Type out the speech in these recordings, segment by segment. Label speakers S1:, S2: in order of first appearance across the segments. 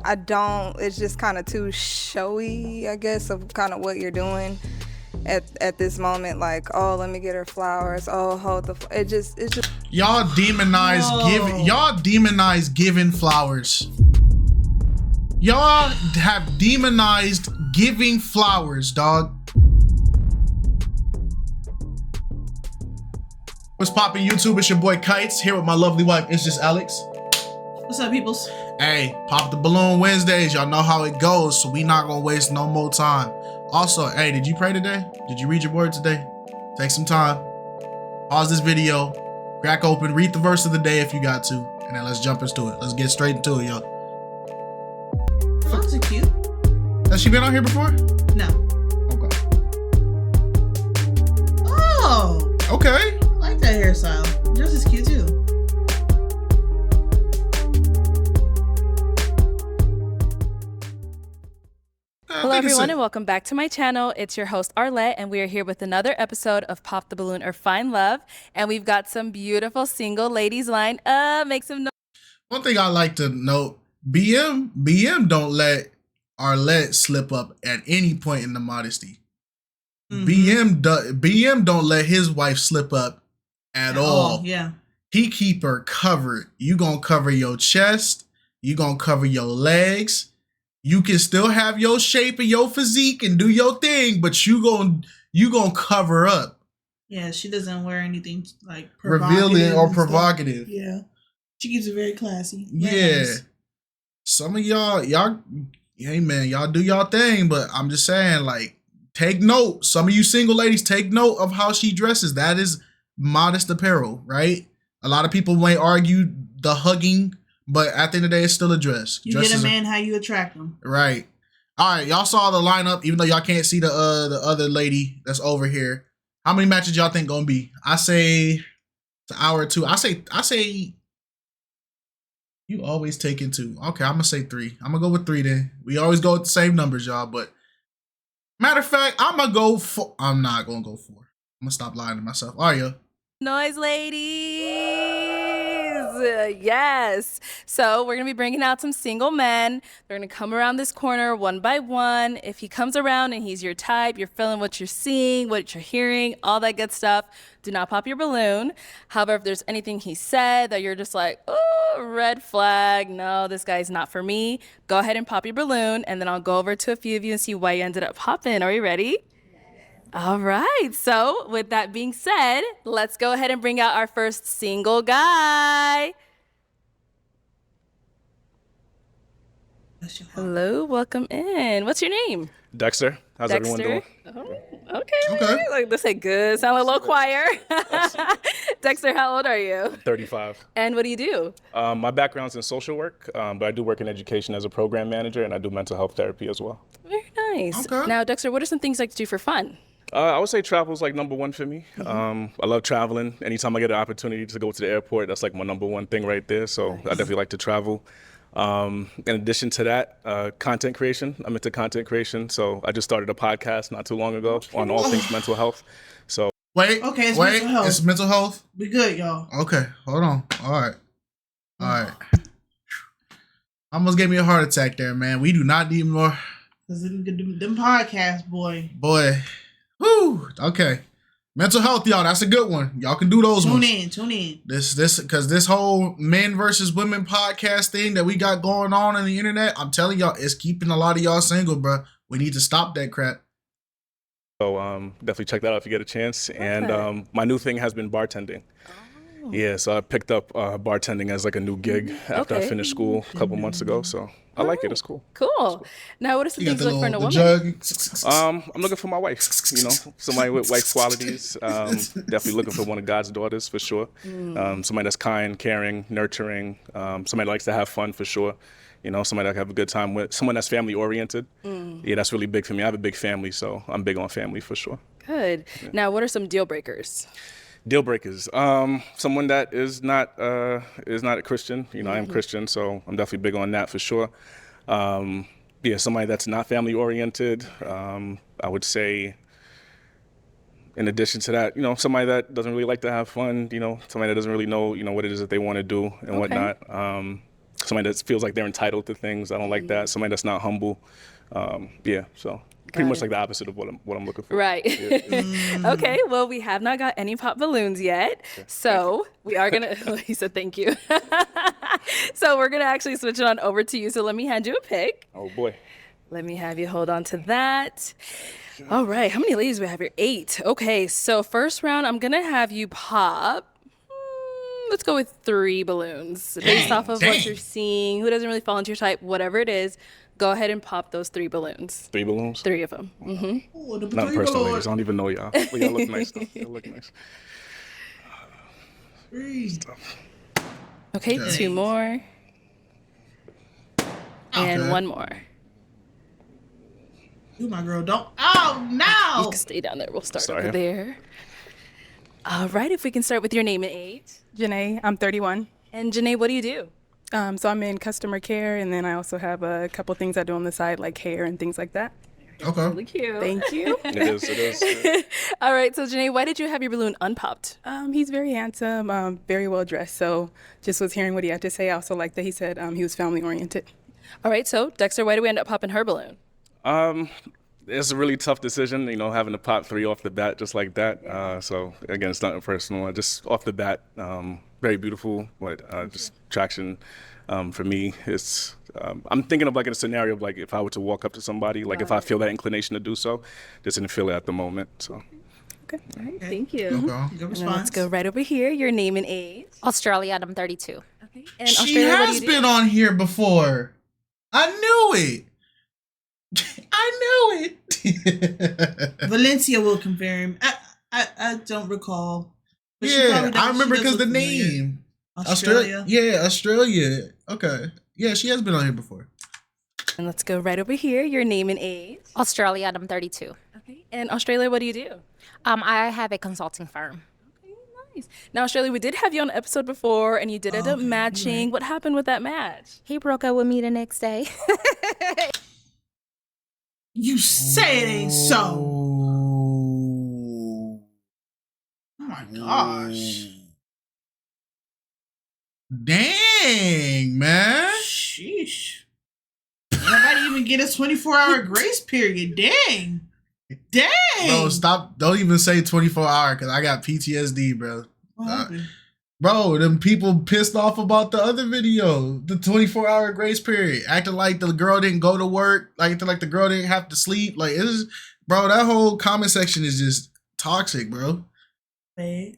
S1: I don't. It's just kind of too showy, I guess, of kind of what you're doing at this moment. Like, oh, let me get her flowers. Oh, hold the. It's just.
S2: Y'all demonize giving flowers. Y'all have demonized giving flowers, dog. What's poppin' YouTube? It's your boy KiteZz here with my lovely wife. It's just Alex.
S3: What's up, peoples?
S2: Hey, pop the balloon Wednesdays. Y'all know how it goes, so we not gonna waste no more time. Also, hey, did you pray today? Did you read your word today? Take some time. Pause this video. Crack open. Read the verse of the day if you got to, and then let's jump into it. Let's get straight into it, y'all.
S3: Flowers are cute.
S2: Has she been on here before?
S3: No.
S2: Okay.
S3: Oh.
S2: Okay.
S3: I like that hairstyle. Yours is cute too.
S4: Hello everyone and welcome back to my channel. It's your host Arlette and we are here with another episode of Pop the Balloon or Find Love, and we've got some beautiful single ladies lined up. Make some noise.
S2: One thing I like to note, BM don't let Arlette slip up at any point in the modesty. BM don't let his wife slip up at all.
S3: Yeah.
S2: He keep her covered. You gonna cover your chest. You gonna cover your legs. You can still have your shape and your physique and do your thing, but you gonna cover up.
S3: Yeah, she doesn't wear anything like
S2: revealing or provocative.
S3: Yeah, she keeps it very classy.
S2: Yeah, nice. Some of y'all, hey man, y'all do y'all thing, but I'm just saying, like, take note. Some of you single ladies, take note of how she dresses. That is modest apparel, right? A lot of people may argue the hugging, but at the end of the day, it's still a dress.
S3: You get a man how you attract him.
S2: Right. All right, y'all saw the lineup, even though y'all can't see the other lady that's over here. How many matches y'all think gonna be? I say it's an hour or two. I say you always taking two. Okay, I'm gonna say three. I'm gonna go with three then. We always go with the same numbers, y'all. But matter of fact, I'm gonna go four. I'm not gonna go four. I'm gonna stop lying to myself. Are you?
S4: Noise, ladies. Yes. So we're going to be bringing out some single men. They're going to come around this corner one by one. If he comes around and he's your type, you're feeling what you're seeing, what you're hearing, all that good stuff, do not pop your balloon. However, if there's anything he said that you're just like, oh, red flag, no, this guy's not for me, go ahead and pop your balloon, and then I'll go over to a few of you and see why you ended up popping. Are you ready? All right, so with that being said, let's go ahead and bring out our first single guy. Hello, welcome in. What's your name?
S5: Dexter. How's everyone doing?
S4: Oh, okay. Like, this ain't good. Sound like a little choir. Dexter, how old are you?
S5: 35.
S4: And what do you do?
S5: My background's in social work, but I do work in education as a program manager, and I do mental health therapy as well.
S4: Very nice.
S2: Okay.
S4: Now, Dexter, what are some things you like to do for fun?
S5: I would say travel is like number one for me. I love traveling. Anytime I get an opportunity to go to the airport, that's like my number one thing right there. So I definitely like to travel. In addition to that, content creation. I'm into content creation. So I just started a podcast not too long ago on all things mental health. So
S3: Okay, it's mental health.
S2: It's mental health.
S3: We good, y'all.
S2: Okay, hold on. All right. Almost gave me a heart attack there, man. We do not need more.
S3: Cause them podcasts, boy.
S2: Whew. Okay. Mental health, y'all. That's a good one. Y'all can do those ones.
S3: Tune in.
S2: Because this whole men versus women podcast thing that we got going on the internet, I'm telling y'all, it's keeping a lot of y'all single, bro. We need to stop that crap.
S5: So definitely check that out if you get a chance. Okay. And my new thing has been bartending. Oh. Yeah, so I picked up bartending as like a new gig after I finished school a couple months ago. So I like it. It's cool.
S4: Cool. Now, what are some things you look for in a woman?
S5: I'm looking for my wife. You know, somebody with wife qualities. Definitely looking for one of God's daughters for sure. Somebody that's kind, caring, nurturing. Somebody that likes to have fun for sure. You know, somebody that I can have a good time with. Someone that's family oriented. Yeah, that's really big for me. I have a big family, so I'm big on family for sure.
S4: Good. Yeah. Now, what are some deal breakers?
S5: Deal breakers. Someone that is not a Christian. You know, I am Christian, so I'm definitely big on that for sure. Yeah, somebody that's not family oriented. I would say, in addition to that, you know, somebody that doesn't really like to have fun. You know, somebody that doesn't really know, you know, what it is that they want to do and whatnot. somebody that feels like they're entitled to things. I don't like that. Somebody that's not humble. Yeah, so pretty much like the opposite of what I'm looking for.
S4: Right.
S5: Yeah.
S4: Okay, well, we have not got any pop balloons yet. So we are going to, he said thank you. So we're going to actually switch it on over to you. So let me hand you a pick.
S5: Oh boy.
S4: Let me have you hold on to that. All right, how many ladies do we have here? 8. Okay, so first round, I'm going to have you pop. Let's go with 3 balloons. Based off of what you're seeing, who doesn't really fall into your type, whatever it is, go ahead and pop those 3 balloons.
S5: 3 balloons?
S4: 3 of them. Mm-hmm.
S3: Oh, the
S5: Not
S3: three
S5: personal,
S3: balloons.
S5: ladies. I don't even know y'all. But y'all look nice, though. Y'all look nice.
S3: Three.
S4: Okay, 2 more. And
S2: Okay.
S4: 1 more.
S3: You, my girl, don't. Oh,
S4: You
S3: no.
S4: can stay down there. We'll start
S5: Sorry.
S4: over there. All right, if we can start with your name and age.
S6: Janae, I'm 31.
S4: And Janae, what do you do?
S6: So I'm in customer care, and then I also have a couple things I do on the side, like hair and things like that.
S2: Okay.
S4: Really cute.
S6: Thank you.
S5: It is.
S4: All right, so Janae, why did you have your balloon unpopped?
S6: He's very handsome, very well dressed. So just was hearing what he had to say. I also like that he said he was family oriented.
S4: All right, so Dexter, why did we end up popping her balloon?
S5: It's a really tough decision, having to pop 3 off the bat just like that. So again, it's nothing personal. Just off the bat, very beautiful, but just attraction for me. It's I'm thinking of like in a scenario of like if I were to walk up to somebody, like if I feel that inclination to do so, just didn't feel it at the moment. So
S4: Okay, all right, thank you.
S2: Okay.
S3: Good
S4: And then
S3: response.
S4: let's go right over here. Your name and age.
S7: Australia, and I'm 32.
S4: Okay. And
S2: She
S4: Australia, what do
S2: has
S4: you do?
S2: been on here before. I knew it. I knew it.
S3: Valencia will confirm. I don't recall. But she
S2: Yeah,
S3: probably does.
S2: I remember
S3: She does
S2: because the
S3: look familiar.
S2: name.
S3: Australia.
S2: Yeah, Australia. Okay. Yeah, she has been on here before.
S4: And let's go right over here. Your name and age.
S7: Australia, and I'm 32.
S4: Okay. And Australia, what do you do?
S7: I have a consulting firm.
S4: Okay, nice. Now, Australia, we did have you on the episode before, and you did end up matching. What happened with that match?
S7: He broke up with me the next day.
S3: You say it ain't so. Oh my gosh.
S2: Dang, man.
S3: Sheesh. Nobody even get a 24-hour grace period. Dang. Dang.
S2: Bro, stop. Don't even say 24-hour because I got PTSD, bro.
S3: What happened?
S2: Bro, them people pissed off about the other video, the 24-hour grace period, acting like the girl didn't go to work, acting like the girl didn't have to sleep. Like, it's, bro, that whole comment section is just toxic, bro.
S3: Wait.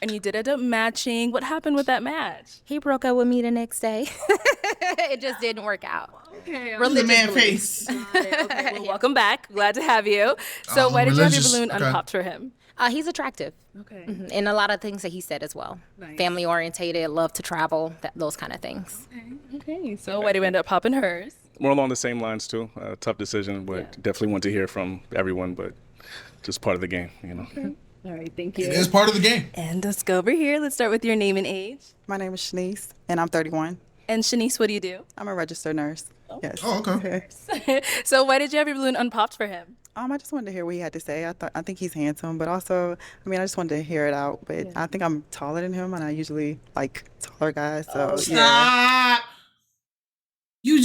S4: And you did end up matching. What happened with that match?
S7: He broke up with me the next day. It just didn't work out.
S4: Okay.
S3: Look at the man face.
S4: Okay, well, welcome back. Glad to have you. So, why did you have your
S2: religious.
S4: balloon
S2: Okay.
S4: unpopped for him?
S7: He's attractive.
S4: Okay.
S7: And a lot of things that he said as well.
S4: Nice.
S7: Family orientated, love to travel, those kind of things.
S4: Okay. So, why did we end up popping hers?
S5: we're along the same lines too. Tough decision, but
S4: Yeah.
S5: definitely want to hear from everyone, but just part of the game,
S4: All right. Thank you.
S2: It is part of the game.
S4: And let's go over here. Let's start with your name and age.
S8: My name is Shanice, and I'm 31.
S4: And Shanice, what do you do?
S8: I'm a registered nurse. Yes.
S2: Oh, okay.
S4: So, why did you have your balloon unpopped for him?
S8: I just wanted to hear what he had to say. I think he's handsome, but also, I just wanted to hear it out. But I think I'm taller than him, and I usually like taller guys. So yeah.
S3: Stop. You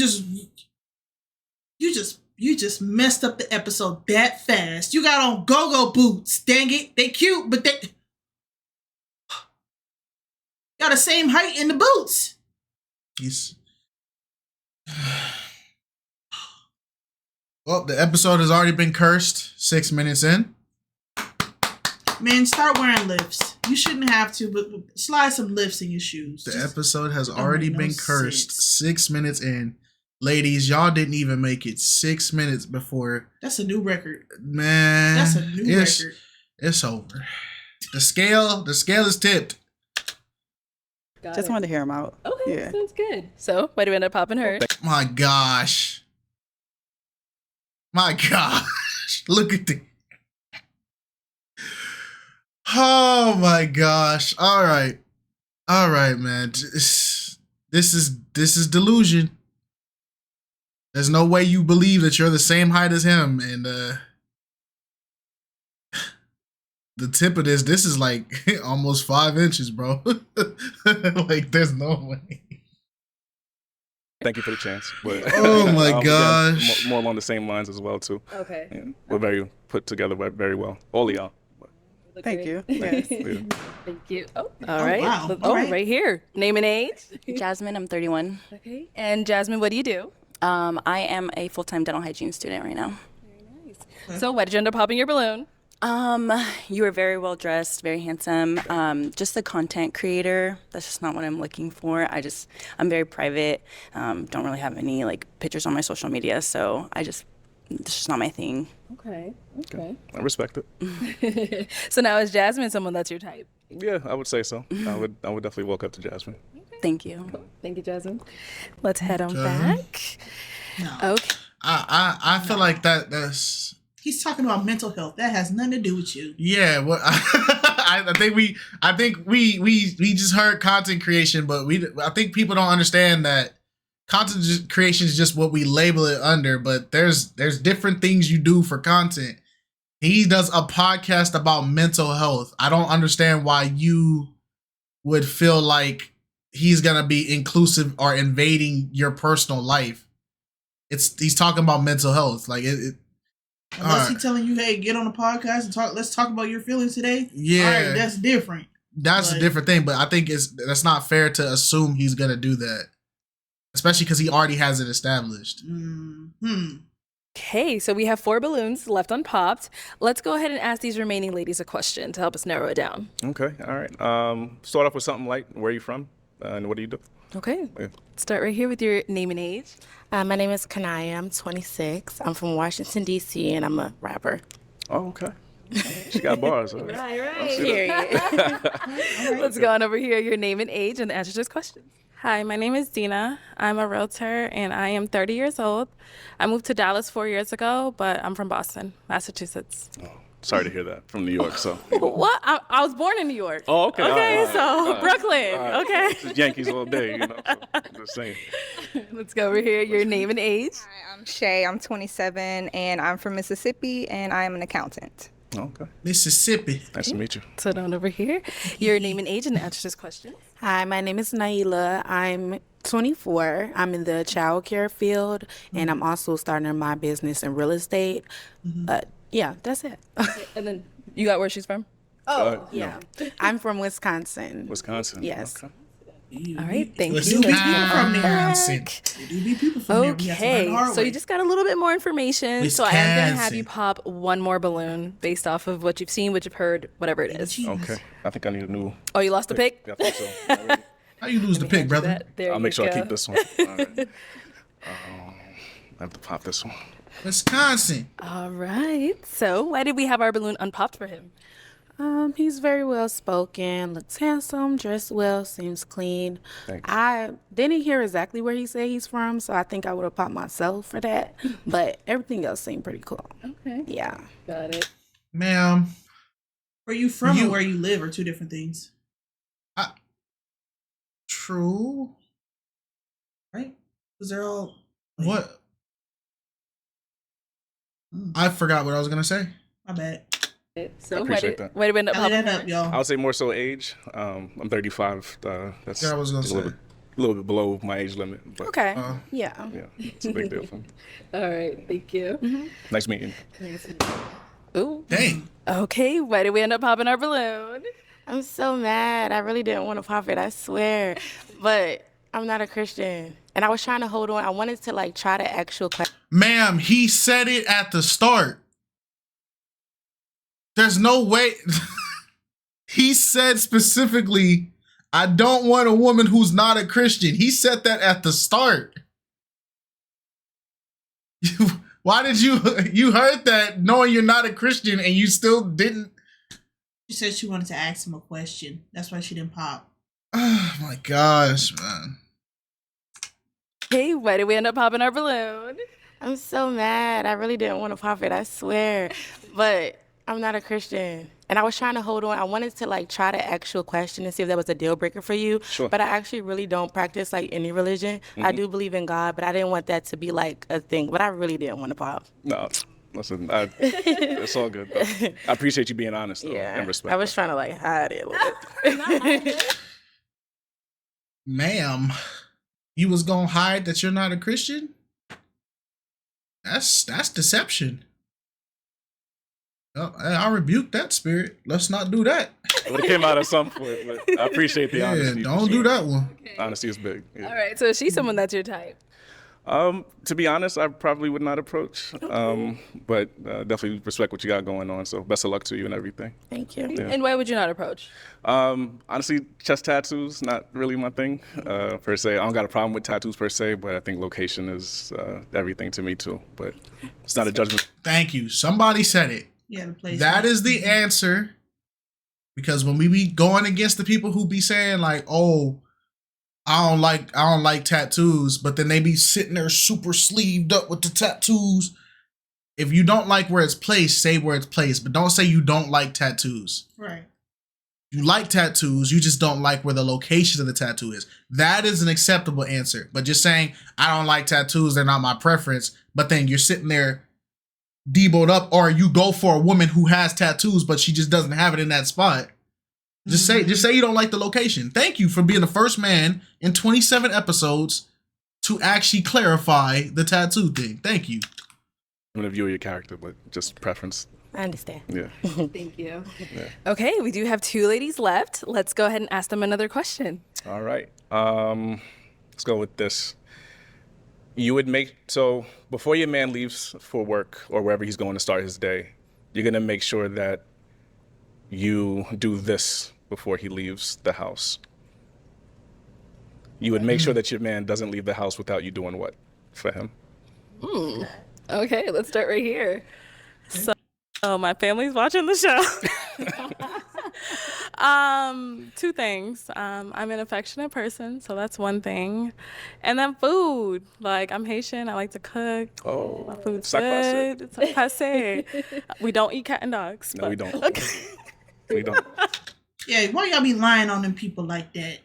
S3: just messed up the episode that fast. You got on go-go boots. Dang it. They cute, but they got the same height in the boots.
S2: He's... Well, the episode has already been cursed 6 minutes in.
S3: Man, start wearing lifts. You shouldn't have to, but slide some lifts in your shoes.
S2: The
S3: Just-
S2: episode has
S3: don't
S2: already
S3: make no
S2: been cursed
S3: sense.
S2: 6 minutes in. Ladies, y'all didn't even make it 6 minutes before.
S3: That's a new record.
S2: Man,
S3: That's a new record.
S2: It's over. The scale is tipped.
S8: Just wanted to hear him out.
S4: Okay,
S8: Yeah.
S4: sounds good. So, why do we end up popping her?
S2: My gosh. My gosh. Look at the. Oh my gosh. All right, man. This is delusion. There's no way you believe that you're the same height as him, and the tip of this is like almost 5 inches, bro. Like, there's no way.
S5: thank you for the chance. But
S2: Oh my
S5: again,
S2: gosh.
S5: more along the same lines as well too.
S4: Okay.
S5: Yeah, we're very put together very well. All of y'all.
S8: Thank you. Yes.
S5: Yeah.
S4: Thank you. Oh, all right.
S3: wow.
S4: Oh,
S3: All right.
S4: right here. Name and age.
S9: Jasmine, I'm 31.
S4: Okay. And Jasmine, what do you do?
S9: I am a full-time dental hygiene student right now.
S4: So why did you end up popping your balloon?
S9: You were very well dressed, very handsome. Just a content creator. That's just not what I'm looking for. I'm very private. Don't really have any like pictures on my social media, so it's just not my thing.
S4: Okay.
S5: I respect it.
S4: So now is Jasmine someone that's your type?
S5: Yeah, I would say so. I would definitely walk up to Jasmine.
S9: Thank you.
S4: Thank you, Jasmine. Let's head on back.
S3: No.
S4: Okay.
S2: I feel like that's
S3: He's talking about mental health. That has nothing to do with you.
S2: yeah. What I think we just heard content creation, but I think people don't understand that content creation is just what we label it under. But there's different things you do for content. He does a podcast about mental health. I don't understand why you would feel like he's gonna be inclusive or invading your personal life. He's talking about mental health, like it.
S3: Unless he's telling you, hey, get on the podcast and talk. Let's talk about your feelings today.
S2: Yeah.
S3: All right, that's different.
S2: That's a different thing, but I think that's not fair to assume he's gonna do that, especially because he already has it established.
S4: Okay, so we have 4 balloons left unpopped. Let's go ahead and ask these remaining ladies a question to help us narrow it down.
S5: Okay, all right. Start off with something like, where are you from, and what do you do?
S4: Okay.
S5: Yeah.
S4: Start right here with your name and age.
S10: My name is Kanaya. I'm 26. I'm from Washington, D.C., and I'm a rapper.
S5: Oh, okay. She got bars. Huh?
S4: Right.
S10: Period.
S4: Let's go on over here, your name and age, and answer this question.
S6: Hi, my name is Dina. I'm a realtor and I am 30 years old. I moved to Dallas 4 years ago, but I'm from Boston, Massachusetts.
S5: Oh, sorry to hear that. From New York, so.
S6: What? I was born in New York.
S5: Oh, okay.
S6: Okay,
S5: all right,
S6: so
S5: all right.
S6: Brooklyn.
S5: All right.
S6: Okay.
S5: This is Yankees all day, you know. So I'm just saying.
S4: Let's go over here, your name and age.
S1: Hi, I'm Shay. I'm 27, and I'm from Mississippi, and I am an accountant.
S5: Okay.
S2: Mississippi.
S5: Nice to meet you.
S4: So down over here, your name and age, and answer this question.
S10: Hi, my name is Naila. I'm 24. I'm in the child care field, and I'm also starting my business in real estate. Yeah, that's it.
S4: And then you got where she's from?
S10: Oh, yeah. I'm from Wisconsin.
S5: Wisconsin.
S10: Yes.
S5: Okay.
S4: All right, thank you.
S2: Wisconsin.
S3: From there.
S2: Wisconsin.
S3: There do be people from there. We have to learn
S4: Okay,
S3: the hard
S4: so you
S3: way.
S4: just got a little bit more information. So I am going to have
S2: Wisconsin.
S4: you pop one more balloon based off of what you've seen, what you've heard, whatever it is.
S5: Okay. I think I need a new.
S4: Oh, you lost the pick?
S5: Yeah, I think so.
S2: How you lose the pick, brother?
S4: There
S5: I'll
S4: you
S5: make sure I
S4: go.
S5: keep this one. All right. I have to pop this one.
S2: Wisconsin.
S4: All right. So why did we have our balloon unpopped for him?
S10: He's very well spoken, looks handsome, dressed well, seems clean.
S5: Thank you.
S10: I didn't hear exactly where he said he's from, so I think I would have popped myself for that. But everything else seemed pretty cool.
S4: Okay.
S10: Yeah.
S4: Got it.
S2: Ma'am.
S3: Where you from
S2: You-
S3: and where you live are two different things,
S2: True.
S3: right? Because they're all.
S2: What? I forgot what I was gonna say.
S3: My bad.
S4: So
S5: I
S4: why
S5: appreciate
S4: did,
S5: that.
S4: why did we end up
S3: Tally
S4: popping
S3: that up,
S4: her?
S3: y'all.
S5: I would say more so age. I'm 35. That's
S2: Yeah, I was gonna
S5: a little
S2: say.
S5: little bit below my age limit. But
S10: Okay.
S2: Uh,
S10: Yeah.
S5: yeah, it's a big deal for me.
S4: All right. Thank you.
S5: Nice meeting you.
S4: Ooh.
S2: Dang.
S4: Okay. Why did we end up popping our balloon?
S10: I'm so mad. I really didn't want to pop it, I swear. But I'm not a Christian. And I was trying to hold on. I wanted to like try the actual question.
S2: Ma'am, he said it at the start. There's no way. He said specifically, I don't want a woman who's not a Christian. He said that at the start. Why did you heard that knowing you're not a Christian and you still didn't?
S3: She said she wanted to ask him a question. That's why she didn't pop.
S2: Oh my gosh, man.
S4: Okay. Why did we end up popping our balloon?
S10: I'm so mad. I really didn't want to pop it, I swear. But I'm not a Christian. And I was trying to hold on. I wanted to like try the actual question and see if that was a deal breaker for you.
S5: Sure.
S10: But I actually really don't practice like any religion. I do believe in God, but I didn't want that to be like a thing. But I really didn't want to pop.
S5: No, listen, it's all good. Though. I appreciate you being honest though, and respect.
S10: I was trying to like hide it a little bit.
S2: Ma'am. You was gonna hide that you're not a Christian? That's deception. Oh, I rebuke that spirit. Let's not do that.
S5: Well, it came out at some point, but I appreciate the honesty.
S2: Don't do that one.
S4: Okay.
S5: Honesty is big. Yeah.
S4: All right. So is she someone that's your type?
S5: To be honest, I probably would not approach, but definitely respect what you got going on. So best of luck to you and everything.
S10: Thank you.
S5: Yeah.
S4: And why would you not approach?
S5: Honestly, chest tattoos, not really my thing per se. I don't got a problem with tattoos per se, but I think location is everything to me too. But it's not a judgment.
S2: Thank you. Somebody said it.
S3: Yeah, the place.
S2: That is the answer. Because when we be going against the people who be saying like, "Oh, I don't like tattoos," but then they be sitting there super sleeved up with the tattoos. If you don't like where it's placed, say where it's placed, but don't say you don't like tattoos.
S3: Right.
S2: You like tattoos, you just don't like where the location of the tattoo is. That is an acceptable answer. But just saying, I don't like tattoos, they're not my preference, but then you're sitting there deboed up, or you go for a woman who has tattoos, but she just doesn't have it in that spot. Just say you don't like the location. Thank you for being the first man in 27 episodes to actually clarify the tattoo thing. Thank you.
S5: I'm gonna view your character, but just preference.
S10: I understand.
S5: Yeah.
S4: Thank you.
S5: Yeah.
S4: Okay, we do have 2 ladies left. Let's go ahead and ask them another question.
S5: All right. Let's go with this. You would so before your man leaves for work or wherever he's going to start his day, you're gonna make sure that you do this before he leaves the house. You would make sure that your man doesn't leave the house without you doing what for him?
S4: Okay, let's start right here.
S6: So my family's watching the show. 2 things. I'm an affectionate person, so that's one thing. And then food. Like, I'm Haitian. I like to cook.
S5: Oh,
S6: My food's
S5: sac
S6: good. It's passe. We don't eat cat and dogs.
S5: No,
S6: but-
S5: we don't.
S6: Okay.
S5: We don't.
S3: Yeah, why y'all be lying on them people like that?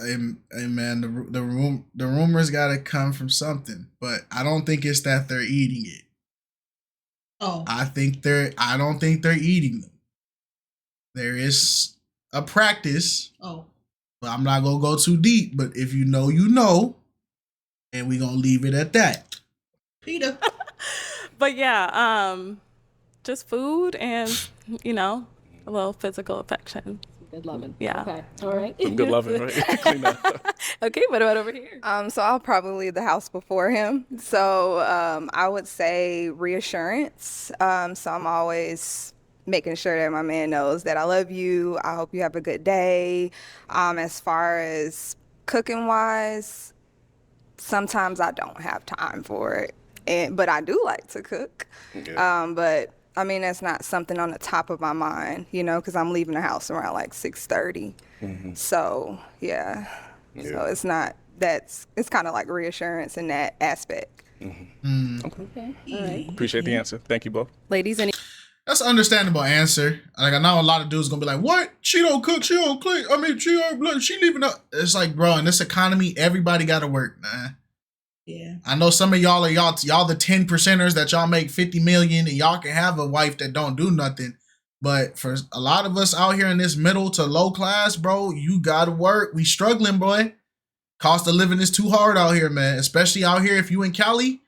S2: Hey man, the rumors gotta come from something, but I don't think it's that they're eating it.
S3: Oh.
S2: I don't think they're eating them. There is a practice.
S3: Oh.
S2: But I'm not gonna go too deep. But if you know, you know, and we're gonna leave it at that.
S3: Peter.
S6: But yeah, just food and, a little physical affection.
S4: Good loving.
S6: Yeah.
S4: Okay. All right.
S5: Some good loving, right? Clean up.
S4: Okay, what about over here?
S1: So I'll probably leave the house before him. So I would say reassurance. So I'm always making sure that my man knows that I love you. I hope you have a good day. As far as cooking wise, sometimes I don't have time for it, but I do like to cook.
S5: Yeah.
S1: But I mean, that's not something on the top of my mind, because I'm leaving the house around like 6:30.
S5: Mm-hmm.
S1: So yeah. So it's not, it's kind of like reassurance in that aspect.
S5: Mm-hmm.
S4: Okay. All right.
S5: Appreciate the answer. Thank you both.
S4: Ladies, any?
S2: That's an understandable answer. Like, I know a lot of dudes gonna be like, "What? She don't cook. She don't clean. I mean, she leaving up." It's like, bro, in this economy, everybody gotta work, man.
S3: Yeah.
S2: I know some of y'all are y'all the 10%ers that y'all make 50 million and y'all can have a wife that don't do nothing. But for a lot of us out here in this middle to low class, bro, you gotta work. We struggling, boy. Cost of living is too hard out here, man. Especially out here if you in Cali.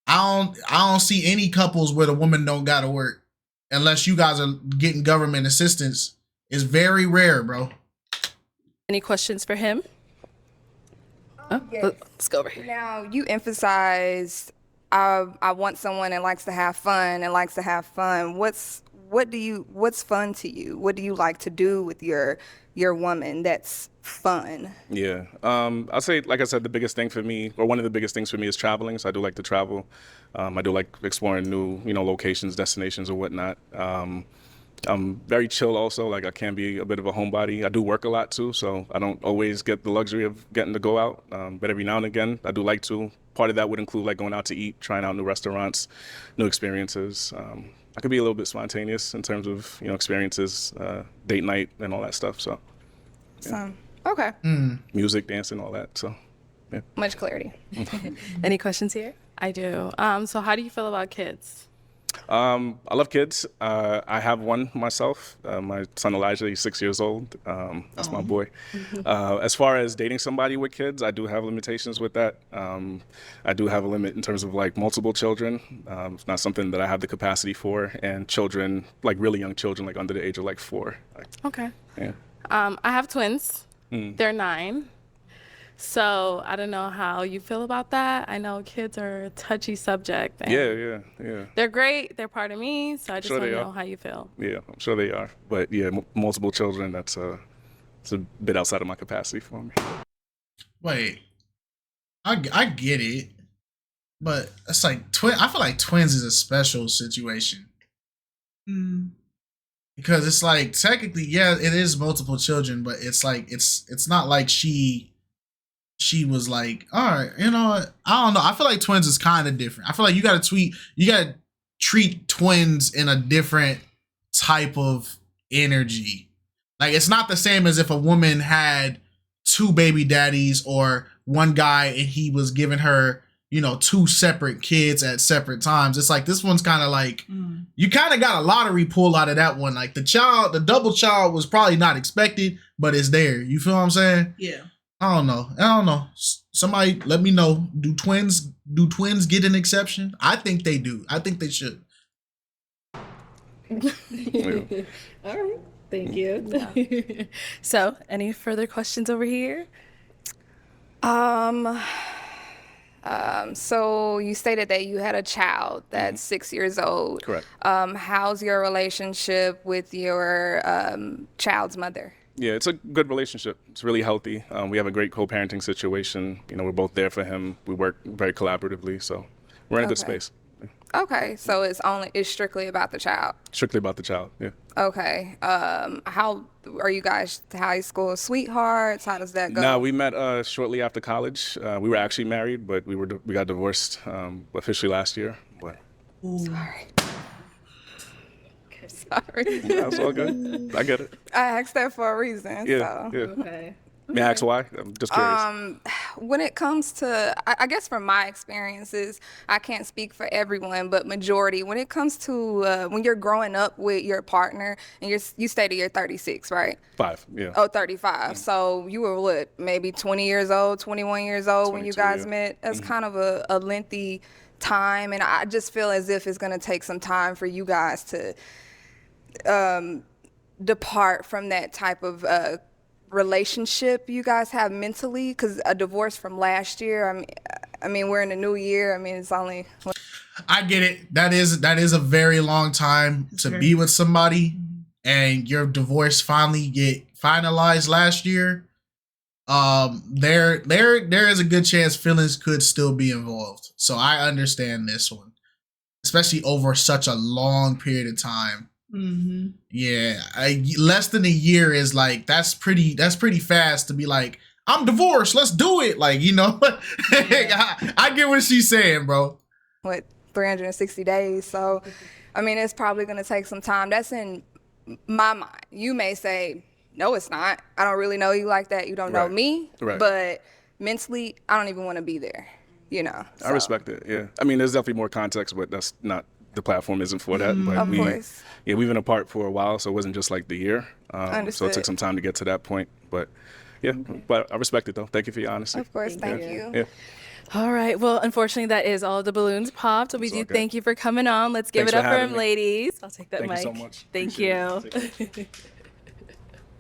S2: I don't see any couples where the woman don't gotta work. Unless you guys are getting government assistance. It's very rare, bro.
S4: Any questions for him? Oh,
S1: Yes.
S4: let's go over here.
S1: Now, you emphasized I want someone that likes to have fun and likes to have fun. What's fun to you? What do you like to do with your woman that's fun?
S5: Yeah. I'll say, like I said, the biggest thing for me, or one of the biggest things for me, is traveling. So I do like to travel. I do like exploring new, locations, destinations, or whatnot. I'm very chill also. Like, I can be a bit of a homebody. I do work a lot too, so I don't always get the luxury of getting to go out. But every now and again, I do like to. Part of that would include like going out to eat, trying out new restaurants, new experiences. I could be a little bit spontaneous in terms of, experiences, date night and all that stuff. So
S1: Okay.
S5: music, dancing, all that. So yeah.
S1: Much clarity.
S4: Any questions here?
S6: I do. So how do you feel about kids?
S5: I love kids. I have one myself. My son Elijah, he's 6 years old. That's my boy. As far as dating somebody with kids, I do have limitations with that. I do have a limit in terms of like multiple children. It's not something that I have the capacity for. And children, like really young children, like under the age of like 4.
S6: Okay.
S5: Yeah.
S6: I have twins. They're 9. So I don't know how you feel about that. I know kids are a touchy subject. And
S5: Yeah.
S6: they're great. They're part of me. So I just
S5: Sure
S6: want to
S5: they
S6: know
S5: are.
S6: how you feel.
S5: Yeah, I'm sure they are. But yeah, multiple children, it's a bit outside of my capacity for me.
S2: Wait, I get it, but it's like I feel like twins is a special situation because it's like technically, yeah, it is multiple children, but it's like it's not like she was like, all right, you know what? I don't know. I feel like twins is kind of different. I feel like you gotta treat twins in a different type of energy. Like it's not the same as if a woman had 2 baby daddies or one guy and he was giving her, 2 separate kids at separate times. It's like this one's kind of like you kind of got a lottery pull out of that one. Like the double child was probably not expected, but it's there. You feel what I'm saying?
S3: Yeah.
S2: I don't know. Somebody let me know. Do twins get an exception? I think they do. I think they should.
S4: All right. Thank you. So, any further questions over here?
S1: So you stated that you had a child that's 6 years old.
S5: Correct.
S1: How's your relationship with your child's mother?
S5: Yeah, it's a good relationship. It's really healthy. We have a great co-parenting situation. We're both there for him. We work very collaboratively, so we're in a good space.
S1: Okay, so it's strictly about the child.
S5: Strictly about the child, yeah.
S1: Okay. How are you guys high school sweethearts? How does that go?
S5: No, we met shortly after college. We were actually married, but we got divorced officially last year. But
S1: Sorry.
S5: yeah, it's all good. I get it.
S1: I asked that for a reason.
S5: Yeah,
S1: so.
S5: yeah.
S1: Okay.
S5: May I ask why? I'm just curious.
S1: When it comes to, I guess from my experiences, I can't speak for everyone, but majority, when it comes to when you're growing up with your partner, and you stated you're 36, right?
S5: 5, yeah.
S1: Oh, 35. So you were what, maybe 20 years old, 21 years old when you
S5: 22,
S1: guys
S5: yeah.
S1: met? That's kind of a lengthy time, and I just feel as if it's going to take some time for you guys to depart from that type of relationship you guys have mentally, because a divorce from last year, I mean we're in a new year. I mean, it's only
S2: I get it. That is a very long time to be with somebody, and your divorce finally get finalized last year. There is a good chance feelings could still be involved. So I understand this one, especially over such a long period of time. Yeah, less than a year is like that's pretty fast to be like, I'm divorced, let's do it. Like, I get what she's saying, bro.
S1: what 360 days. So I mean, it's probably going to take some time. That's in my mind. You may say, no, it's not. I don't really know you like that. You don't know me.
S5: Right.
S1: But mentally, I don't even want to be there.
S5: I respect it. Yeah. I mean, there's definitely more context, but that's not. The platform isn't for that, but
S1: Of course.
S5: we've been apart for a while, so it wasn't just like the year. So
S1: Understood.
S5: it took some time to get to that point, but yeah, but I respect it though. Thank you for your honesty.
S1: Of course, thank you.
S5: Yeah.
S4: All right. Well, unfortunately, that is all the balloons popped. So we do thank you for coming on. Let's give
S5: Thanks
S4: it up
S5: for
S4: for
S5: having
S4: him,
S5: me.
S4: ladies. I'll take that
S5: Thank
S4: mic.
S5: you so much.
S4: Thank
S5: Appreciate
S4: you.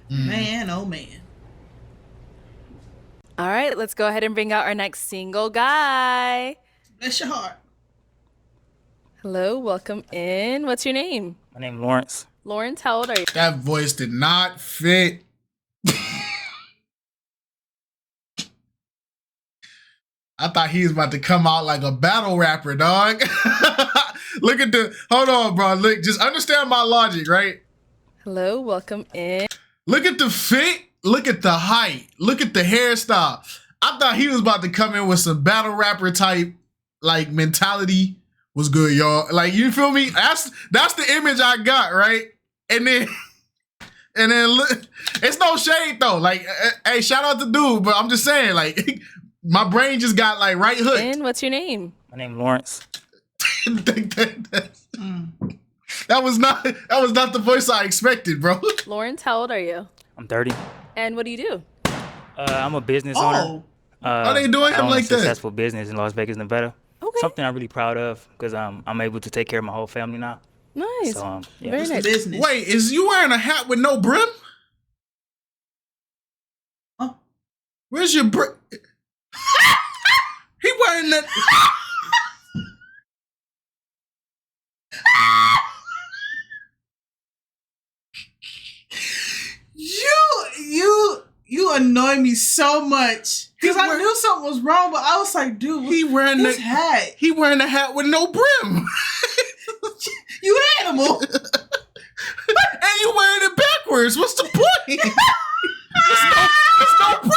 S3: Man, oh man.
S4: All right. Let's go ahead and bring out our next single guy.
S3: Bless your heart.
S4: Hello. Welcome in. What's your name?
S11: My name Lawrence.
S4: Lawrence, how old are you?
S2: That voice did not fit. I thought he was about to come out like a battle rapper, dog. Hold on, bro. Look, just understand my logic, right?
S4: Hello. Welcome in.
S2: Look at the fit. Look at the height. Look at the hairstyle. I thought he was about to come in with some battle rapper type like mentality. Was good, y'all. Like, you feel me? That's the image I got, right? And then look, it's no shade though. Like, hey, shout out to dude, but I'm just saying, like, my brain just got like right hooked.
S4: And what's your name?
S11: My name Lawrence.
S2: That was not the voice I expected, bro.
S4: Lawrence, how old are you?
S11: I'm 30.
S4: And what do you do?
S11: I'm a business owner.
S2: How they doing him
S11: I own
S2: like
S11: a
S2: that?
S11: successful business in Las Vegas, Nevada.
S4: Okay.
S11: Something I'm really proud of because I'm able to take care of my whole family now.
S4: Nice.
S11: So, yeah.
S4: Very nice.
S3: Business.
S2: Wait, is you wearing a hat with no brim?
S3: Huh?
S2: Where's your brim? He wearing that.
S3: You annoy me so much because I knew something was wrong, but I was like, dude,
S2: He wearing
S3: his
S2: that
S3: hat.
S2: He wearing a hat with no brim.
S3: You animal.
S2: And you wearing it backwards. What's the point? There's no brim.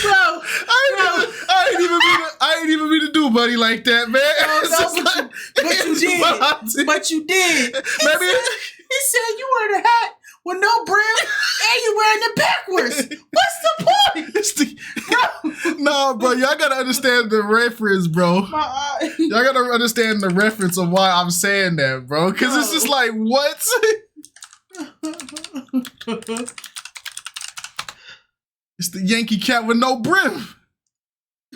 S3: Bro,
S2: I ain't even mean to do buddy like that, man.
S3: But you did.
S2: Maybe
S3: He said you wearing a hat with no brim and you wearing it backwards. What's the point?
S2: No, bro, y'all gotta understand the reference, bro. Y'all gotta understand the reference of why I'm saying that, bro. Because it's just like, what? It's the Yankee cat with no brim.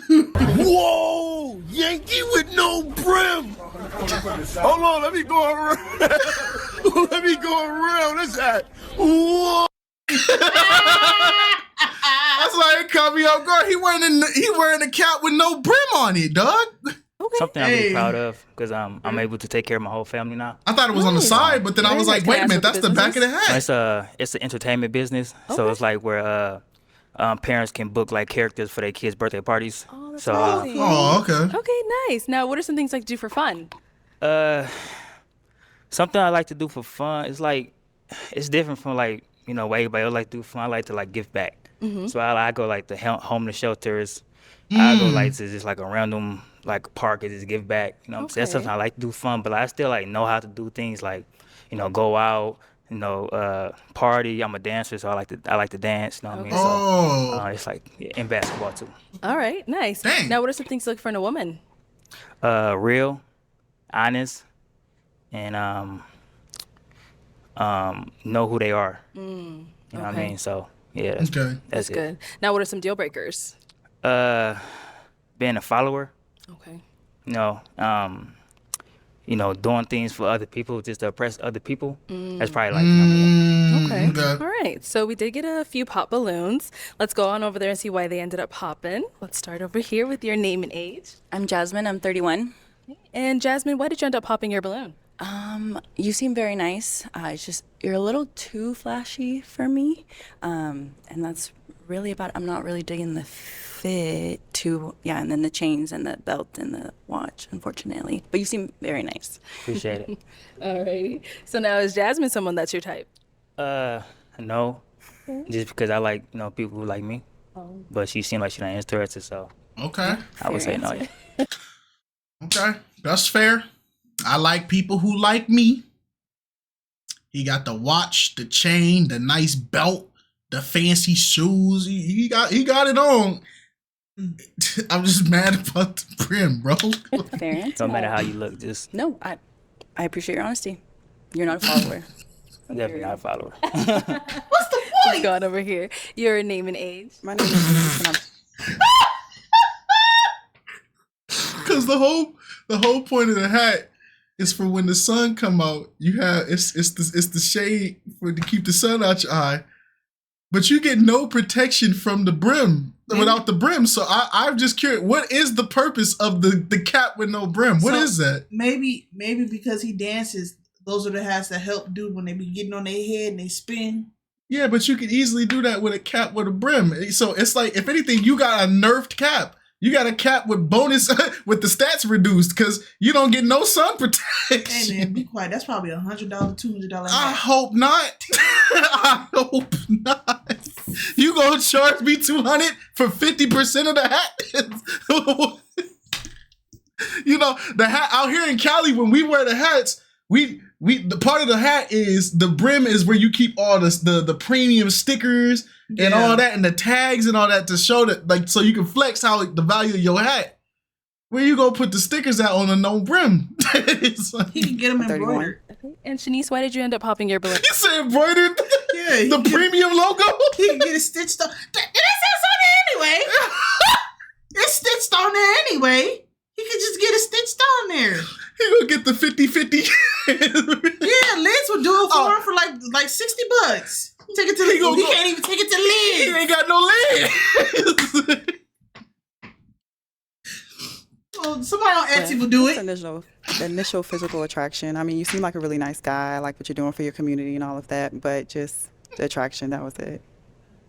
S12: Whoa! Yankee with no brim! Hold on, let me go around. Let me go around this hat. Whoa!
S2: That's like it caught me off guard. He wearing a cap with no brim on it, dog.
S4: Okay.
S11: Something I'm really proud of because I'm able to take care of my whole family now.
S2: I thought it was on the side, but then I was like, wait a minute, that's the back of the hat.
S11: It's an entertainment business, so it's like where parents can book like characters for their kids' birthday parties.
S4: Oh, that's
S11: so
S4: amazing.
S2: okay.
S4: Okay, nice. Now, what are some things like to do for fun?
S11: Something I like to do for fun is like it's different from like what everybody else like to do for fun. I like to like give back. So I go like to homeless shelters. I go like to just like a random like park and just give back. That's something I like to do for fun, but I still like know how to do things like go out. Party. I'm a dancer, so I like to dance. You know what I mean? So it's like in basketball too.
S4: All right, nice.
S2: Dang.
S4: Now, what are some things to look for in a woman?
S11: Real, honest, and know who they are. You know what I mean? So yeah, that's
S4: good. Now, what are some deal breakers?
S11: Being a follower.
S4: Okay.
S11: Doing things for other people just to oppress other people. That's probably like
S4: Okay. All right. So we did get a few pop balloons. Let's go on over there and see why they ended up popping. Let's start over here with your name and age.
S9: I'm Jasmine. I'm 31.
S4: And Jasmine, why did you end up popping your balloon?
S9: You seem very nice. It's just you're a little too flashy for me, and that's really about. I'm not really digging the fit and then the chains and the belt and the watch, unfortunately. But you seem very nice.
S11: Appreciate it.
S4: All righty. So now is Jasmine someone that's your type?
S11: No. Just because I like people who like me. But she seemed like she's not interested, so
S2: Okay.
S11: I would say no. Yeah.
S2: Okay, that's fair. I like people who like me. He got the watch, the chain, the nice belt, the fancy shoes. He got it on. I'm just mad about the brim, bro.
S9: Fair answer.
S11: No matter how you look, just
S9: No, I appreciate your honesty. You're not a follower.
S11: I'm definitely not a follower.
S3: What's the
S4: What's
S3: point?
S4: going over here? Your name and age.
S8: My name is
S2: Because the whole point of the hat is for when the sun come out. You have it's the shade to keep the sun out your eye, but you get no protection from the brim without the brim. So I'm just curious, what is the purpose of the cap with no brim? What is that?
S3: Maybe because he dances, those are the hats that help dude when they be getting on their head and they spin.
S2: Yeah, but you could easily do that with a cap with a brim. So it's like, if anything, you got a nerfed cap. You got a cap with bonus with the stats reduced because you don't get no sun protection.
S3: Hey man, be quiet. That's probably $100, $200.
S2: I hope not. I hope not. You gonna charge me $200 for 50% of the hat? The hat out here in Cali, when we wear the hats, the part of the hat is the brim is where you keep all the premium stickers and all that and the tags and all that to show that, like, so you can flex how the value of your hat. Where you gonna put the stickers out on a no brim?
S3: He can get them embroidered.
S4: Okay. And Shanice, why did you end up popping your balloon?
S2: You said embroidered?
S3: Yeah.
S2: The premium logo?
S3: He can get it stitched on. It says on there anyway. It's stitched on there anyway. He could just get it stitched on there.
S2: He gonna get the 50-50.
S3: Yeah, Liz would do it for him for like $60. Take it to the. He can't even take it to Liz.
S2: He ain't got no legs.
S3: Well, somebody on Etsy will do it.
S8: The initial physical attraction. I mean, you seem like a really nice guy. I like what you're doing for your community and all of that, but just the attraction, that was it.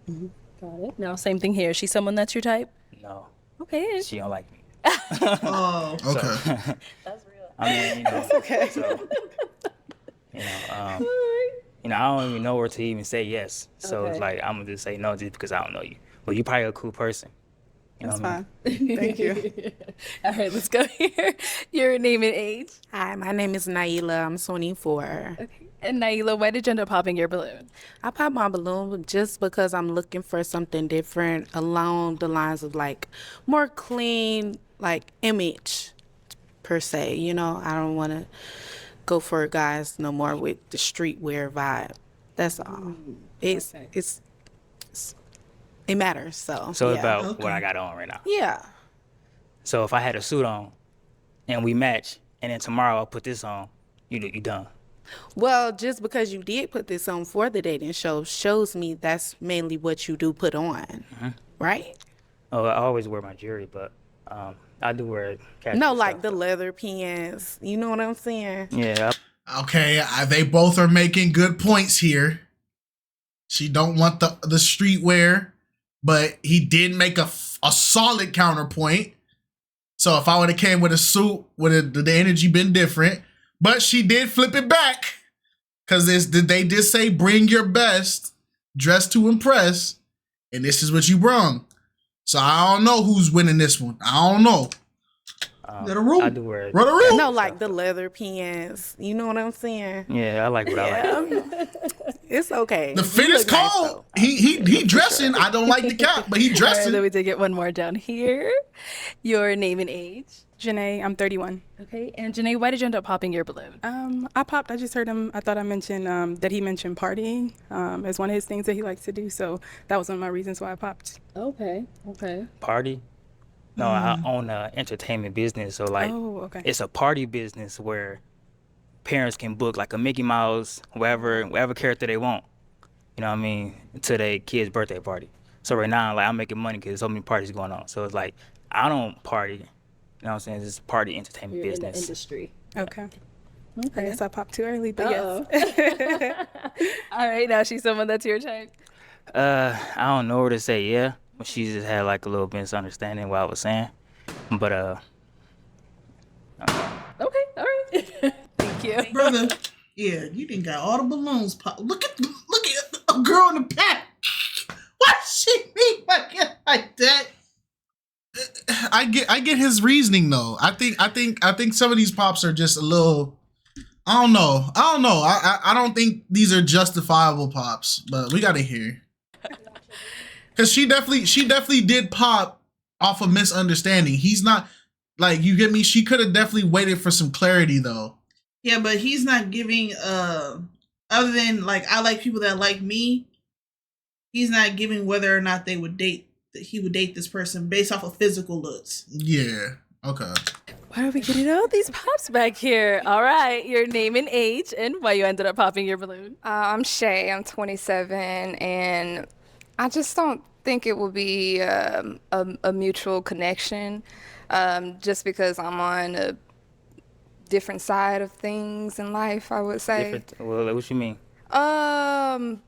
S8: Mm-hmm.
S4: Got it. Now, same thing here. Is she someone that's your type?
S11: No.
S4: Okay.
S11: She don't like me.
S3: Oh.
S2: Okay.
S11: That's real. I mean, you know.
S8: That's okay.
S11: So, I don't even know where to even say yes. So it's like, I'm going to just say no just because I don't know you. But you're probably a cool person. You know
S8: That's
S11: what I mean?
S8: fine. Thank you.
S4: All right, let's go here. Your name and age.
S10: Hi, my name is Naila. I'm 24.
S4: Okay. And Naila, why did you end up popping your balloon?
S10: I popped my balloon just because I'm looking for something different along the lines of like more clean, like image per se. You know, I don't want to go for guys no more with the streetwear vibe. That's all. It matters. So
S11: It's
S10: yeah.
S11: about what I got on right now.
S10: Yeah.
S11: So if I had a suit on and we match, and then tomorrow I'll put this on, you done.
S10: Well, just because you did put this on for the dating show shows me that's mainly what you do put on, right?
S11: Oh, I always wear my jewelry, but I do wear casual
S10: No,
S11: stuff.
S10: like the leather pants. You know what I'm saying?
S11: Yeah.
S2: Okay, they both are making good points here. She don't want the streetwear, but he did make a solid counterpoint. So if I would have came with a suit, would the energy been different? But she did flip it back because they did say bring your best, dress to impress, and this is what you brung. So I don't know who's winning this one. I don't know.
S3: Let her rule.
S11: I do wear
S10: No, like the leather pants. You know what I'm saying?
S11: Yeah, I like what I like.
S10: It's okay.
S2: The fit is cold. He dressing. I don't like the cap, but he
S4: All right,
S2: dressing.
S4: then we did get one more down here. Your name and age.
S13: Janae, I'm 31.
S4: Okay, and Janae, why did you end up popping your balloon?
S13: I popped, I just heard him, I thought I mentioned that he mentioned partying as one of his things that he likes to do. So that was one of my reasons why I popped.
S4: Okay.
S11: Party? No, I own an entertainment business. So, like, it's a party business where parents can book, like, a Mickey Mouse, whatever character they want, you know what I mean, to their kid's birthday party. So right now, like, I'm making money because there's so many parties going on. So it's like, I don't party. You know what I'm saying? It's party entertainment
S4: You're
S11: business.
S4: in the industry.
S13: Okay. I guess I popped too early, but yes.
S4: All right, now she's someone that's your type.
S11: I don't know where to say yeah. She just had like a little misunderstanding what I was saying. But
S4: Okay, all right. Thank you.
S3: Brother, yeah, you didn't got all the balloons pop. Look at a girl in the back. Why she be like that?
S2: I get his reasoning though. I think some of these pops are just a little. I don't know. I don't think these are justifiable pops, but we gotta hear. Cause she definitely did pop off a misunderstanding. He's not like, you get me. She could have definitely waited for some clarity though.
S3: Yeah, but he's not giving. Other than like, I like people that like me. He's not giving whether or not he would date this person based off of physical looks.
S2: Yeah. Okay.
S4: Why are we getting all these pops back here? All right, your name and age and why you ended up popping your balloon.
S1: I'm Shay. I'm 27, and I just don't think it will be a mutual connection, just because I'm on a different side of things in life, I would say.
S11: Well, what you mean?
S1: I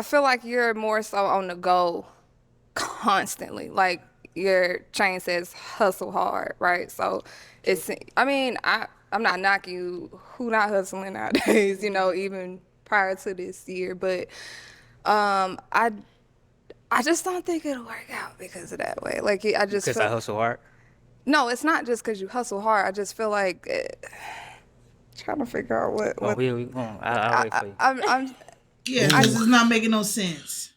S1: feel like you're more so on the go constantly. Like, your chain says hustle hard, right? So it's, I mean, I'm not knocking you who not hustling nowadays, you know, even prior to this year, but I just don't think it'll work out because of that way. Like, I just
S11: Because I hustle hard?
S1: No, it's not just because you hustle hard. I just feel like Trying to figure out what.
S11: Well, we going. I'll wait for you.
S1: I'm
S3: Yeah, because it's not making no sense.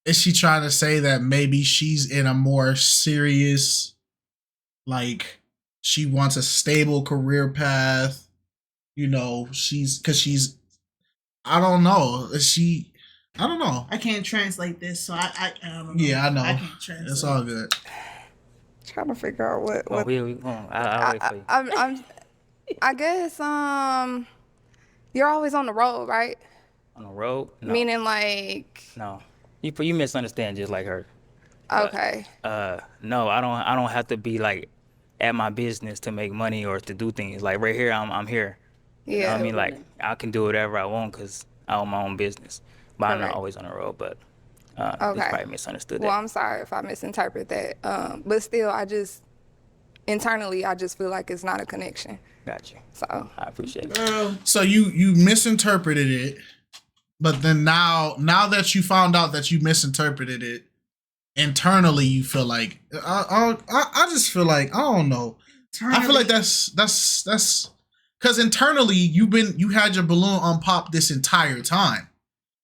S2: Is she trying to say that maybe she's in a more serious, like, she wants a stable career path? You know, I don't know. I don't know.
S3: I can't translate this, so I don't know.
S2: Yeah, I know.
S3: I can't translate.
S2: It's all good.
S1: trying to figure out what.
S11: Well, we going. I'll wait for you.
S1: I guess you're always on the road, right?
S11: On the road? No.
S1: Meaning like.
S11: No. You misunderstand just like her.
S1: Okay.
S11: No, I don't have to be like at my business to make money or to do things. Like right here, I'm here. You know what I mean? Like I can do whatever I want because I own my own business. But I'm not always on the road. But it's probably misunderstood.
S1: Well,
S11: that.
S1: I'm sorry if I misinterpret that. But still, internally, I just feel like it's not a connection.
S11: Got you.
S1: So
S11: I appreciate it.
S2: So you misinterpreted it, but then now that you found out that you misinterpreted it, internally you feel like I just feel like I don't know. I feel like that's because internally you had your balloon unpopped this entire time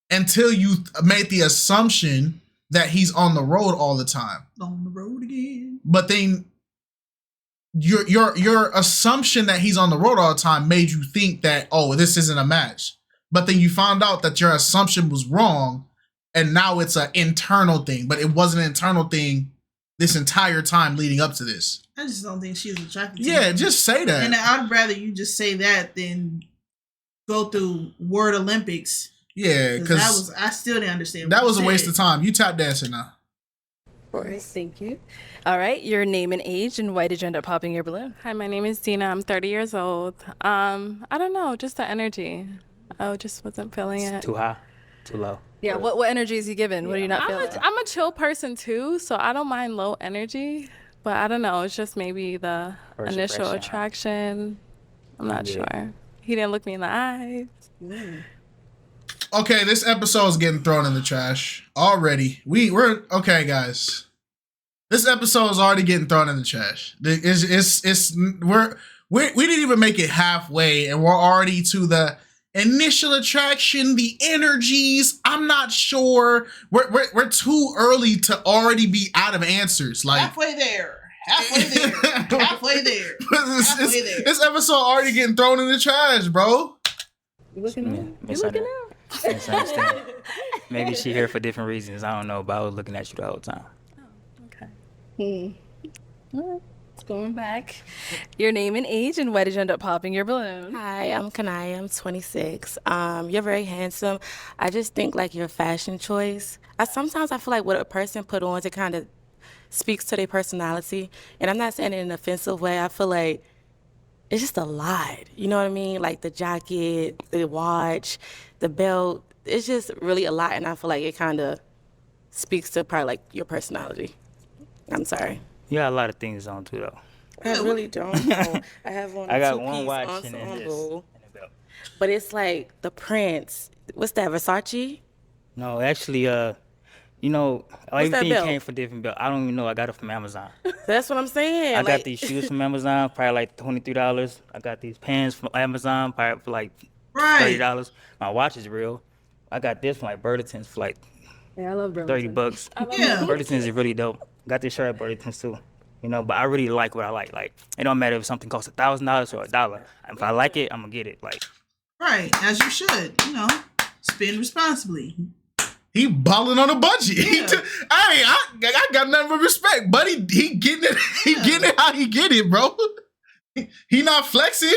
S2: until you made the assumption that he's on the road all the time.
S3: On the road again.
S2: But then your assumption that he's on the road all the time made you think that, oh, this isn't a match. But then you found out that your assumption was wrong, and now it's an internal thing. But it wasn't an internal thing this entire time leading up to this.
S3: I just don't think she's attracted to
S2: Yeah,
S3: him.
S2: just say that.
S3: And I'd rather you just say that than go through Word Olympics.
S2: Yeah, because
S3: I still didn't understand.
S2: That
S3: what
S2: was
S3: you
S2: a waste
S3: said.
S2: of time. You tap dancing now.
S4: All right, thank you. All right, your name and age, and why did you end up popping your balloon?
S6: Hi, my name is Dina. I'm 30 years old. I don't know, just the energy. I just wasn't feeling it.
S11: Too high, too low.
S4: Yeah, what energy is he giving? What are you not feeling?
S6: I'm a chill person too, so I don't mind low energy. But I don't know, it's just maybe the
S11: First
S6: initial
S11: impression.
S6: attraction. I'm not sure. He didn't look me in the eyes.
S2: Okay, this episode is getting thrown in the trash already. We're okay, guys. This episode is already getting thrown in the trash. We didn't even make it halfway, and we're already to the initial attraction, the energies. I'm not sure. We're too early to already be out of answers. Like
S3: Halfway there. Halfway there.
S2: This episode already getting thrown in the trash, bro.
S4: You looking out?
S11: You looking out? Misunderstand. Maybe she here for different reasons. I don't know, but I was looking at you the whole time.
S4: Well, it's going back. Your name and age, and why did you end up popping your balloon?
S14: Hi, I'm Kanaya. I'm 26. You're very handsome. I just think like your fashion choice. Sometimes I feel like what a person put on, it kind of speaks to their personality. And I'm not saying it in an offensive way. I feel like it's just a lot. You know what I mean? Like the jacket, the watch, the belt. It's just really a lot. And I feel like it kind of speaks to probably like your personality. I'm sorry.
S11: You got a lot of things on too, though.
S14: I really don't know. I have on
S11: I got
S14: two-piece
S11: one watch and then
S14: ensemble,
S11: this and a belt.
S14: but it's like the prints. What's that, Versace?
S11: No, actually, you know,
S14: What's that
S11: everything
S14: belt?
S11: came from different belt. I don't even know. I got it from Amazon.
S14: That's what I'm saying.
S11: I
S14: like,
S11: got these shoes from Amazon, probably like $23. I got these pants from Amazon, probably for like $30. My watch is real. I got this from like Burlington's for like
S4: Yeah, I love Burlington.
S11: $30.
S3: Yeah.
S11: Burlington's is really dope. Got this shirt at Burlington's too. You know, but I really like what I like. Like, it don't matter if something costs $1,000 or $1. If I like it, I'm gonna get it. Like,
S3: Right, as you should. You know, spend responsibly.
S2: He balling on a budget.
S3: Yeah.
S2: I got nothing but respect, buddy. He getting it. He getting it how he get it, bro. He not flexing.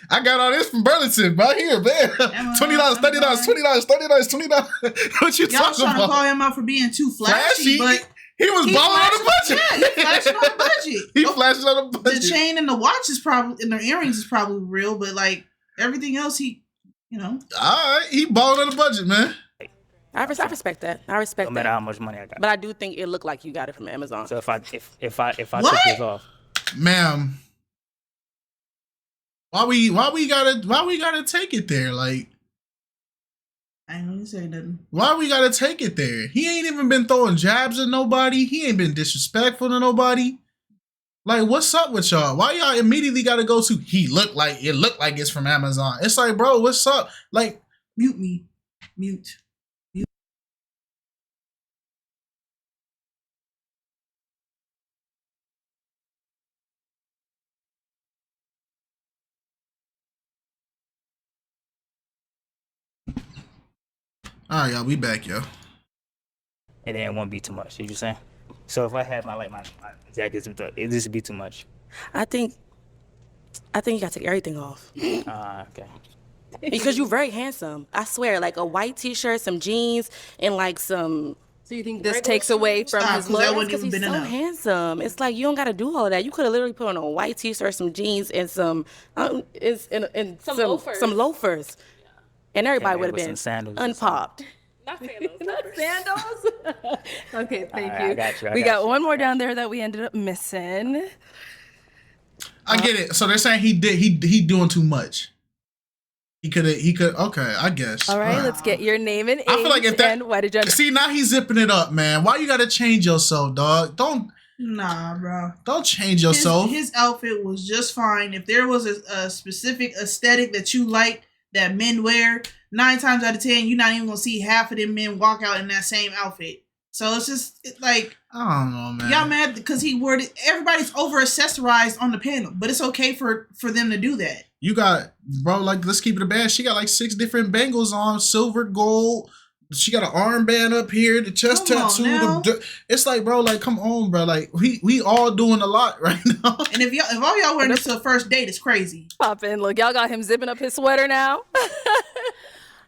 S2: I got all this from Burlington, right here, man. $20, $30, $20, $30, $20. What you
S3: Y'all
S2: talking
S3: trying to
S2: about?
S3: call him out for being too flashy, but
S2: he was balling on a budget.
S3: Yeah, he flashing on a budget.
S2: He flashing on a budget.
S3: The chain and the watch is probably, and the earrings is probably real, but like everything else, he, you know.
S2: All right, he balling on a budget, man.
S14: I respect that. I respect
S11: no
S14: that.
S11: matter how much money I got.
S14: But I do think it looked like you got it from Amazon.
S11: So if I
S3: What?
S11: took this off,
S2: Ma'am, why we gotta take it there? Like,
S3: I ain't gonna say nothing.
S2: why we gotta take it there? He ain't even been throwing jabs at nobody. He ain't been disrespectful to nobody. Like, what's up with y'all? Why y'all immediately got to go to? It looked like it's from Amazon. It's like, bro, what's up? Like,
S3: mute me, mute.
S2: All right, y'all, we back, yo.
S11: And then it won't be too much. You know what I'm saying? So if I had my jackets, this would be too much.
S14: I think you gotta take everything off.
S11: Okay.
S14: Because you're very handsome. I swear, like a white t-shirt, some jeans, and like some.
S4: So you think this takes away from his
S3: That
S4: look?
S3: wouldn't
S14: Because
S3: even
S14: he's
S3: been
S14: so
S3: enough.
S14: handsome. It's like you don't gotta do all of that. You could have literally put on a white t-shirt, some jeans, and some some loafers, and everybody
S11: Yeah,
S14: would have
S11: with
S14: been
S11: some sandals or
S14: unpopped.
S4: Not sandals. Okay, thank
S11: All right,
S4: you.
S11: I got you, I
S4: We
S11: got
S4: got
S11: you.
S4: one more down there that we ended up missing.
S2: I get it. So they're saying he doing too much. He could. Okay, I guess.
S4: All right, let's get your name and age.
S2: I feel like if that.
S4: and why did you?
S2: See, now he's zipping it up, man. Why you gotta change yourself, dog?
S3: Nah, bro.
S2: Don't change yourself.
S3: His outfit was just fine. If there was a specific aesthetic that you like that men wear, 9 times out of 10, you're not even gonna see half of them men walk out in that same outfit. So it's just like,
S2: I don't know, man.
S3: y'all mad because he wore it. Everybody's over accessorized on the panel, but it's okay for them to do that.
S2: You got, bro, like, let's keep it a band. She got like 6 different bangles on, silver, gold. She got an armband up here, the chest
S3: Come on
S2: tattoo. It's like, bro, like, come on, bro. Like, we all doing a lot right now.
S3: And if all y'all wearing this to a first date, it's crazy.
S4: Pop in. Look, y'all got him zipping up his sweater now.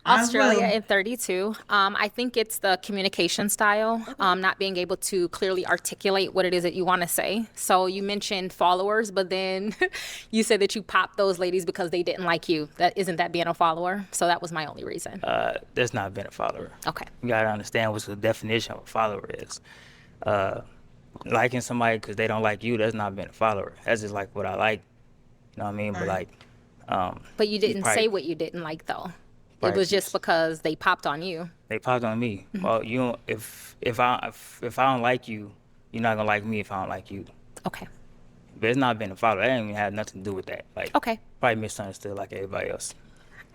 S7: Australia at 32. I think it's the communication style, not being able to clearly articulate what it is that you want to say. So you mentioned followers, but then you said that you popped those ladies because they didn't like you. Isn't that being a follower? So that was my only reason.
S11: That's not being a follower.
S7: Okay.
S11: You gotta understand what the definition of a follower is. Liking somebody because they don't like you, that's not being a follower. That's just like what I like. You know what I mean? But like,
S7: But you didn't
S11: probably-
S7: say what you didn't like, though. It
S11: Right.
S7: was just because they popped on you.
S11: they popped on me. Well, you don't, if I don't like you, you're not gonna like me if I don't like you.
S7: Okay.
S11: But it's not being a follower. That ain't even have nothing to do with that. Like,
S7: Okay.
S11: probably misunderstood like everybody else.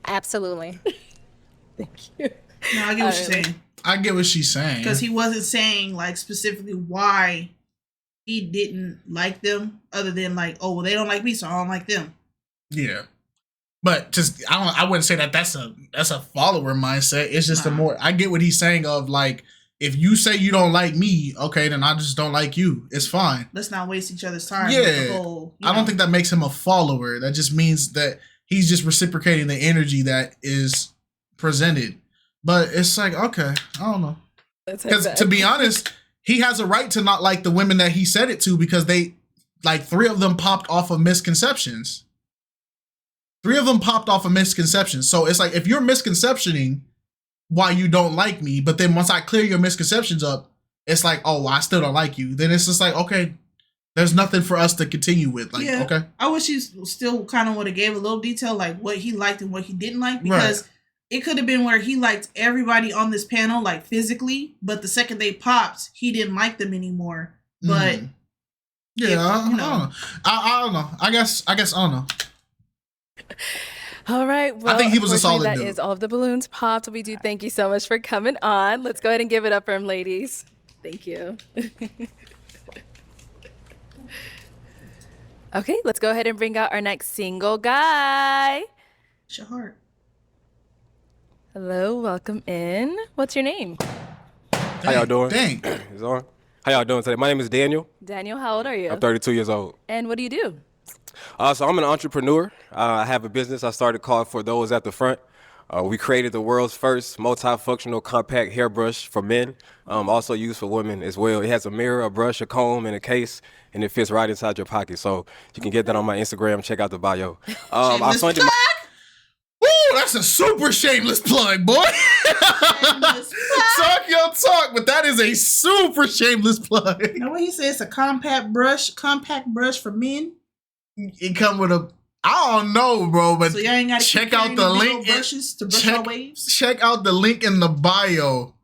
S7: Absolutely.
S3: No, I get what you're saying.
S2: I get what she's saying.
S3: Because he wasn't saying like specifically why he didn't like them, other than like, oh well, they don't like me, so I don't like them.
S2: Yeah. But just I wouldn't say that that's a follower mindset. It's just a more, I get what he's saying of like, if you say you don't like me, okay, then I just don't like you. It's fine.
S3: Let's not waste each other's time.
S2: Yeah.
S3: With the whole,
S2: I don't think that makes him a follower. That just means that he's just reciprocating the energy that is presented. But it's like, okay, I don't know. Because to be honest, he has a right to not like the women that he said it to, because they, like, 3 of them popped off of misconceptions. 3 of them popped off of misconceptions. So it's like, if you're misconceptioning why you don't like me, but then once I clear your misconceptions up, it's like, oh, well, I still don't like you. Then it's just like, okay, there's nothing for us to continue with. Like,
S3: yeah.
S2: okay.
S3: I wish he still kind of would have gave a little detail, like what he liked and what he didn't like, because it could have been where he liked everybody on this panel, like physically, but the second they popped, he didn't like them anymore. But
S2: yeah, I don't know. I don't know. I guess I don't know.
S4: All right. Well,
S2: I think he was a
S4: unfortunately,
S2: solid
S4: That
S2: dude.
S4: is all of the balloons popped. We do thank you so much for coming on. Let's go ahead and give it up for him, ladies. Thank you. Okay, let's go ahead and bring out our next single guy.
S3: It's your heart.
S4: Hello, welcome in. What's your name?
S15: How y'all doing?
S2: Dang.
S15: It's on. How y'all doing today? My name is Daniel.
S4: Daniel, how old are you?
S15: I'm 32 years old.
S4: And what do you do?
S15: So I'm an entrepreneur. I have a business I started called For Those at the Front. We created the world's first multifunctional compact hairbrush for men, also used for women as well. It has a mirror, a brush, a comb, and a case, and it fits right inside your pocket. So you can get that on my Instagram. Check out the bio. I funded my-
S2: Ooh, that's a super shameless plug, boy. Talk your talk, but that is a super shameless plug.
S3: Now what he says, it's a compact brush for men.
S2: It come with a, I don't know, bro, but
S3: So y'all ain't got to
S2: check out the link.
S3: brushes to brush your waves.
S2: Check out the link in the bio.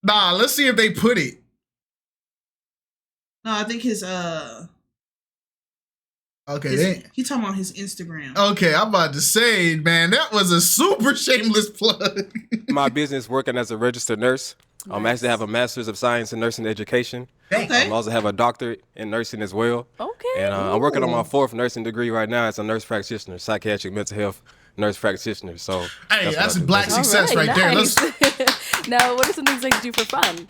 S2: Nah, let's see if they put it.
S3: No, I think his
S2: Okay,
S3: He talking about his Instagram.
S2: Okay, I'm about to say, man, that was a super shameless plug.
S15: My business working as a registered nurse. I actually have a master's of science in nursing education.
S3: Okay.
S15: I also have a doctorate in nursing as well.
S4: Okay.
S15: And I'm working on my 4th nursing degree right now as a nurse practitioner, psychiatric mental health nurse practitioner. So
S2: hey, that's
S15: what I do.
S2: black success right there.
S4: Nice. Now, what are some things that you do for fun?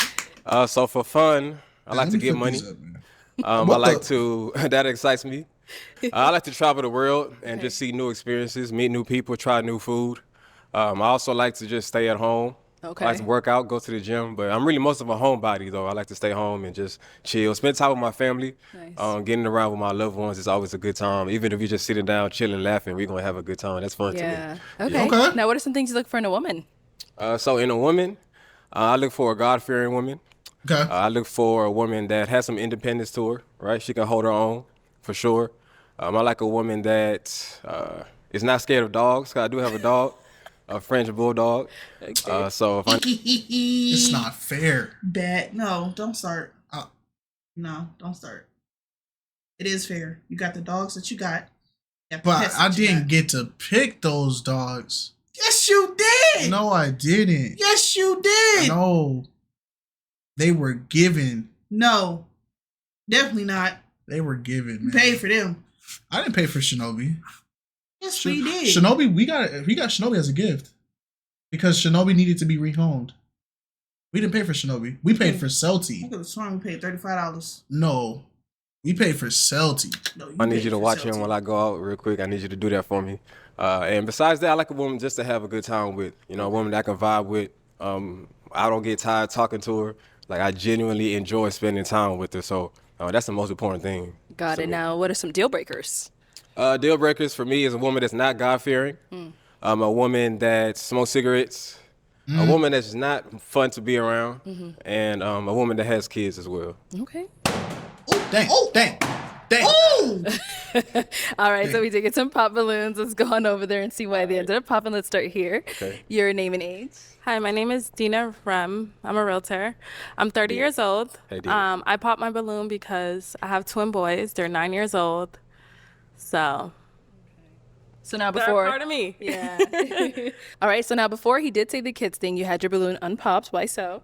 S15: So for fun, I like to get money. I like to, that excites me. I like to travel the world and just see new experiences, meet new people, try new food. I also like to just stay at home.
S4: Okay.
S15: I like to work out, go to the gym, but I'm really most of a homebody though. I like to stay home and just chill, spend time with my family.
S4: Nice.
S15: Getting around with my loved ones is always a good time. Even if you're just sitting down, chilling, laughing, we're gonna have a good time. That's fun to me.
S4: Okay. Now, what are some things you look for in a woman?
S15: So in a woman, I look for a God-fearing woman.
S2: Okay.
S15: I look for a woman that has some independence to her, right? She can hold her own, for sure. I like a woman that is not scared of dogs, 'cause I do have a dog, a French bulldog.
S4: Okay.
S15: So if I...
S2: It's not fair.
S3: Bad. No, don't start. No, don't start. It is fair. You got the dogs that you got.
S2: But I didn't get to pick those dogs.
S3: Yes, you did.
S2: No, I didn't.
S3: Yes, you did.
S2: No. They were given.
S3: No, definitely not.
S2: They were given, man.
S3: You paid for them.
S2: I didn't pay for Shinobi.
S3: Yes, we did.
S2: Shinobi, we got Shinobi as a gift because Shinobi needed to be rehomed. We didn't pay for Shinobi. We paid for Celti.
S3: I could have sworn we paid $35.
S2: No, we paid for Celti.
S3: No,
S15: I need you to watch him while I go out real quick. I need you to do that for me. And besides that, I like a woman just to have a good time with. You know, a woman that I can vibe with. I don't get tired talking to her. Like, I genuinely enjoy spending time with her. So that's the most important thing.
S4: Got it. Now, what are some deal breakers?
S15: Deal breakers for me is a woman that's not God-fearing. A woman that smokes cigarettes. A woman that's not fun to be around. And a woman that has kids as well.
S4: Okay.
S2: Dang.
S3: Ooh!
S4: All right, so we did get some pop balloons. Let's go on over there and see why they ended up popping. Let's start here.
S15: Okay.
S4: Your name and age.
S6: Hi, my name is Dina Rem. I'm a realtor. I'm 30 years old.
S15: Hey, Dina.
S6: I popped my balloon because I have twin boys. They're 9 years old. So
S4: now
S6: they're
S4: before
S6: part of me.
S4: Yeah. All right, so now before he did say the kids thing, you had your balloon unpopped. Why so?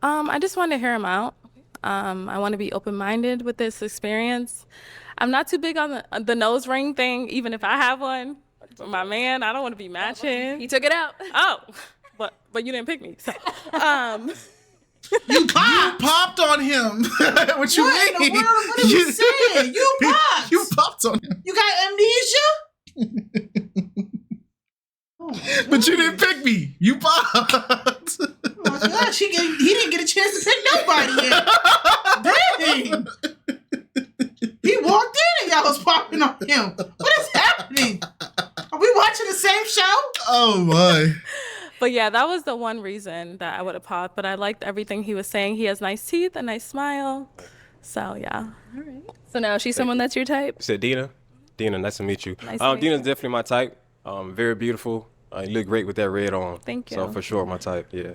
S6: I just want to hear him out. I want to be open-minded with this experience. I'm not too big on the nose ring thing, even if I have one. For my man, I don't want to be matching.
S4: He took it out.
S6: Oh, but you didn't pick me. So,
S2: You popped on him. What you mean?
S3: In the world? What are you saying? You popped.
S2: You popped on him.
S3: You got amnesia?
S2: But you didn't pick me. You popped.
S3: Oh my gosh, he didn't get a chance to pick nobody yet. Dang. He walked in and y'all was popping on him. What is happening? Are we watching the same show?
S2: Oh my.
S6: but yeah, that was the one reason that I would have popped. But I liked everything he was saying. He has nice teeth, a nice smile. So yeah.
S4: All right. So now she's someone that's your type?
S15: You said Dina? Dina, nice to meet you.
S6: Nice to meet
S15: Dina's
S6: you.
S15: definitely my type. Very beautiful. You look great with that red on.
S6: Thank you.
S15: So for sure, my type, yeah.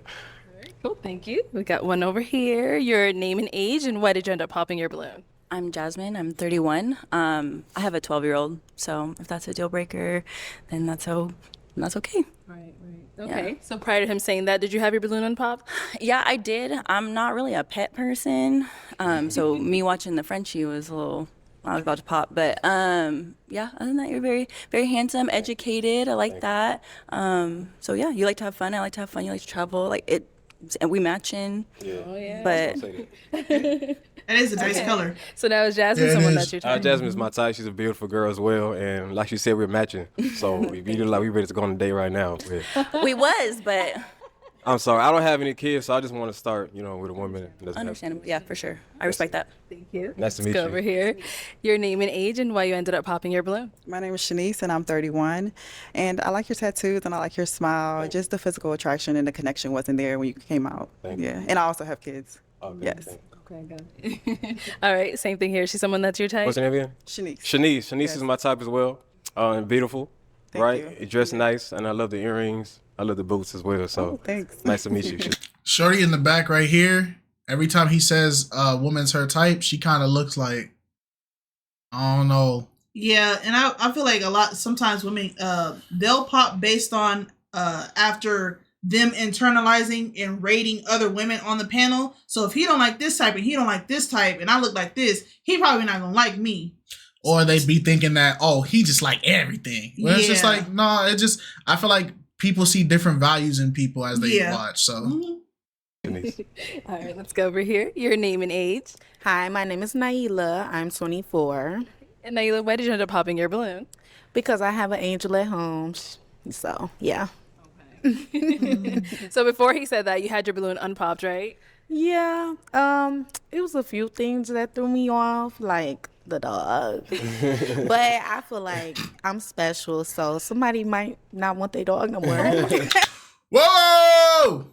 S4: Cool, thank you. We got one over here. Your name and age, and why did you end up popping your balloon?
S9: I'm Jasmine. I'm 31. I have a 12-year-old, so if that's a deal breaker, then that's okay.
S4: Right. Okay. Yeah. So prior to him saying that, did you have your balloon unpopped?
S9: Yeah, I did. I'm not really a pet person, so me watching the Frenchie was a little. I was about to pop, but yeah. Other than that, you're very, very handsome, educated. I like that. So yeah, you like to have fun. I like to have fun. You like to travel. Like it, and we matching.
S15: Yeah.
S4: Oh yeah.
S9: But
S3: That is a nice color.
S4: So now is Jasmine someone that's your type?
S15: Jasmine's my type. She's a beautiful girl as well, and like she said, we're matching. So we look like we ready to go on a date right now.
S9: we was, but
S15: I'm sorry, I don't have any kids, so I just want to start, with a woman. That doesn't have
S9: understandable. Yeah, for sure. I respect that.
S4: Thank you.
S15: Nice to meet
S4: Let's go
S15: you.
S4: over here. Your name and age, and why you ended up popping your balloon.
S8: My name is Shanice, and I'm 31. And I like your tattoos, and I like your smile. Just the physical attraction and the connection wasn't there when you came out.
S15: Thank you.
S8: Yeah, and I also have kids.
S15: Okay,
S8: Yes.
S15: thank you.
S4: Okay, got it. All right, same thing here. She's someone that's your type?
S15: What's your name again?
S8: Shanice.
S15: Shanice
S8: Yes.
S15: is my type as well. Beautiful,
S8: Thank
S15: right?
S8: you.
S15: You dress nice, and I love the earrings. I love the boots as well. So
S8: Oh, thanks.
S15: nice to meet you.
S2: Shorty in the back right here. Every time he says woman's her type, she kind of looks like, I don't know.
S3: Yeah, and I feel like sometimes women they'll pop based on after them internalizing and rating other women on the panel. So if he don't like this type and he don't like this type and I look like this, he probably not gonna like me.
S2: Or they be thinking that, oh, he just like everything. Well, it's just like, no, I feel like people see different values in people as they watch. So
S4: All right, let's go over here. Your name and age.
S10: Hi, my name is Naila. I'm 24.
S4: And Naila, why did you end up popping your balloon?
S10: Because I have an angel at home. So, yeah.
S4: So before he said that, you had your balloon unpopped, right?
S10: Yeah. It was a few things that threw me off, like the dog. But I feel like I'm special, so somebody might not want their dog no more.
S2: Whoa!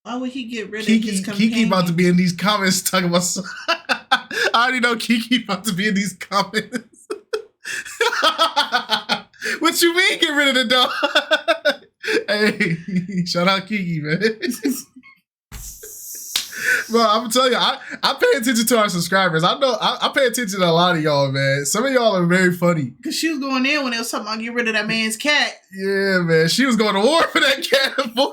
S3: Why would he get rid of his companion?
S2: Kiki about to be in these comments talking about. I already know Kiki about to be in these comments. What you mean, get rid of the dog? Hey, shout out Kiki, man. Bro, I'm telling you, I pay attention to our subscribers. I know I pay attention to a lot of y'all, man. Some of y'all are very funny.
S3: Because she was going in when it was talking about get rid of that man's cat.
S2: Yeah, man. She was going to war for that cat, boy.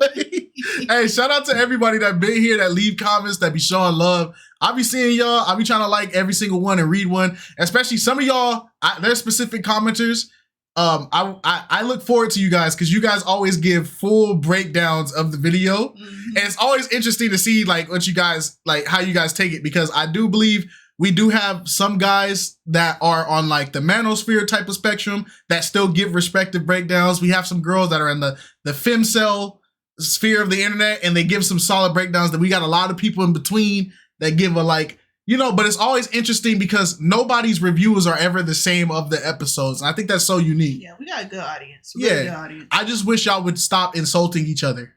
S2: Hey, shout out to everybody that been here, that leave comments, that be showing love. I be seeing y'all. I be trying to like every single one and read one. Especially some of y'all, they're specific commenters. I look forward to you guys because you guys always give full breakdowns of the video. And it's always interesting to see like what you guys, like how you guys take it, because I do believe we do have some guys that are on like the manosphere type of spectrum that still give respective breakdowns. We have some girls that are in the femcel sphere of the internet and they give some solid breakdowns. That we got a lot of people in between that give a like, you know, but it's always interesting because nobody's reviews are ever the same of the episodes. And I think that's so unique.
S3: Yeah, we got a good audience. Really good audience.
S2: I just wish y'all would stop insulting each other.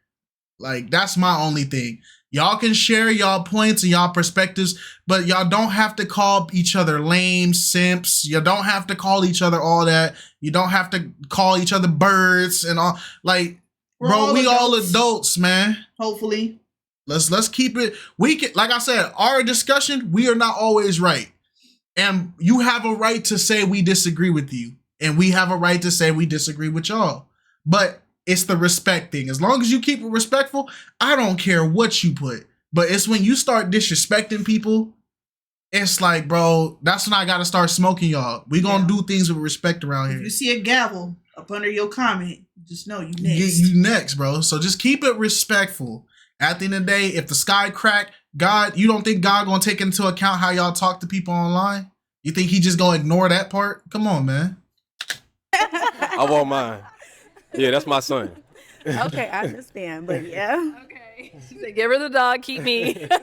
S2: Like, that's my only thing. Y'all can share y'all points and y'all perspectives, but y'all don't have to call each other lame, simps. You don't have to call each other all that. You don't have to call each other birds and all. Like, we all adults, man.
S3: Hopefully.
S2: Let's keep it. We can, like I said, our discussion, we are not always right. And you have a right to say we disagree with you. And we have a right to say we disagree with y'all. But it's the respect thing. As long as you keep it respectful, I don't care what you put. But it's when you start disrespecting people, it's like, bro, that's when I gotta start smoking y'all. We gonna do things with respect around here.
S3: If you see a gavel up under your comment, just know you next.
S2: You next, bro. So just keep it respectful. At the end of the day, if the sky crack, God, you don't think God gonna take into account how y'all talk to people online? You think he just gonna ignore that part? Come on, man.
S15: I want mine. Yeah, that's my son.
S10: Okay, I understand, but yeah.
S4: Okay. She said, get rid of the dog, keep me. All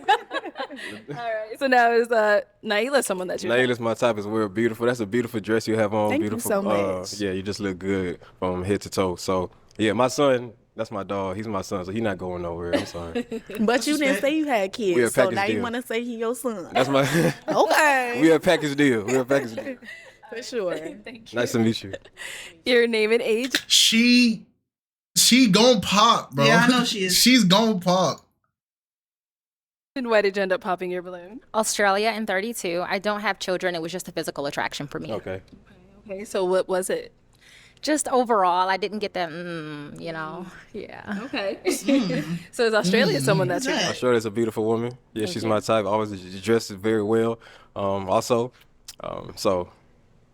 S4: right. So now is Naila someone that you
S15: Naila's my type as well. Beautiful. That's a beautiful dress you have on.
S10: Thank
S15: beautiful.
S10: you so much.
S15: Yeah, you just look good from head to toe. So yeah, my son. That's my dog. He's my son, so he's not going nowhere. I'm sorry.
S10: But you didn't say you had kids, so now you want to say he your son.
S15: That's my.
S10: Okay.
S15: We a package deal. We a package deal.
S10: For sure.
S4: Thank you.
S15: Nice to meet you.
S4: Your name and age.
S2: She gon' pop, bro.
S3: Yeah, I know she is.
S2: She's gon' pop.
S4: And why did you end up popping your balloon?
S7: Australia and 32. I don't have children. It was just a physical attraction for me.
S15: Okay.
S4: Okay. So what was it?
S7: Just overall, I didn't get that, you know, yeah.
S4: Okay. So is Australia someone that's your type?
S15: Australia's a beautiful woman. Yeah, she's my type. Always dresses very well. So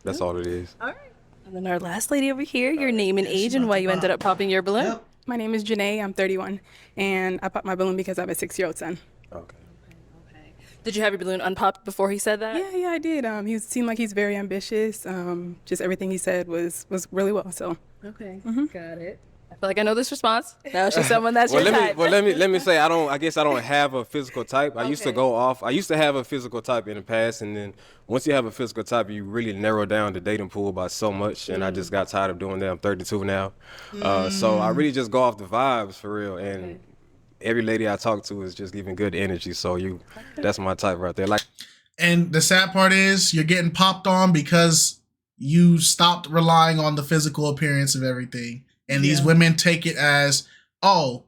S15: that's all it is.
S4: All right. And then our last lady over here, your name and age and why you ended up popping your balloon.
S3: Yep.
S13: My name is Janae. I'm 31, and I popped my balloon because I have a 6-year-old son.
S15: Okay.
S4: Did you have your balloon unpopped before he said that?
S13: Yeah, I did. He seemed like he's very ambitious. Just everything he said was really well. So.
S4: Okay. Got it. I feel like I know this response. Now she's someone that's
S15: well,
S4: your type.
S15: let me say I guess I don't have a physical type. I used to have a physical type in the past, and then once you have a physical type, you really narrow down the dating pool by so much, and I just got tired of doing that. I'm 32 now, so I really just go off the vibes for real, and every lady I talk to is just giving good energy. So that's my type right there. Like,
S2: and the sad part is you're getting popped on because you stopped relying on the physical appearance of everything. And these women take it as, oh,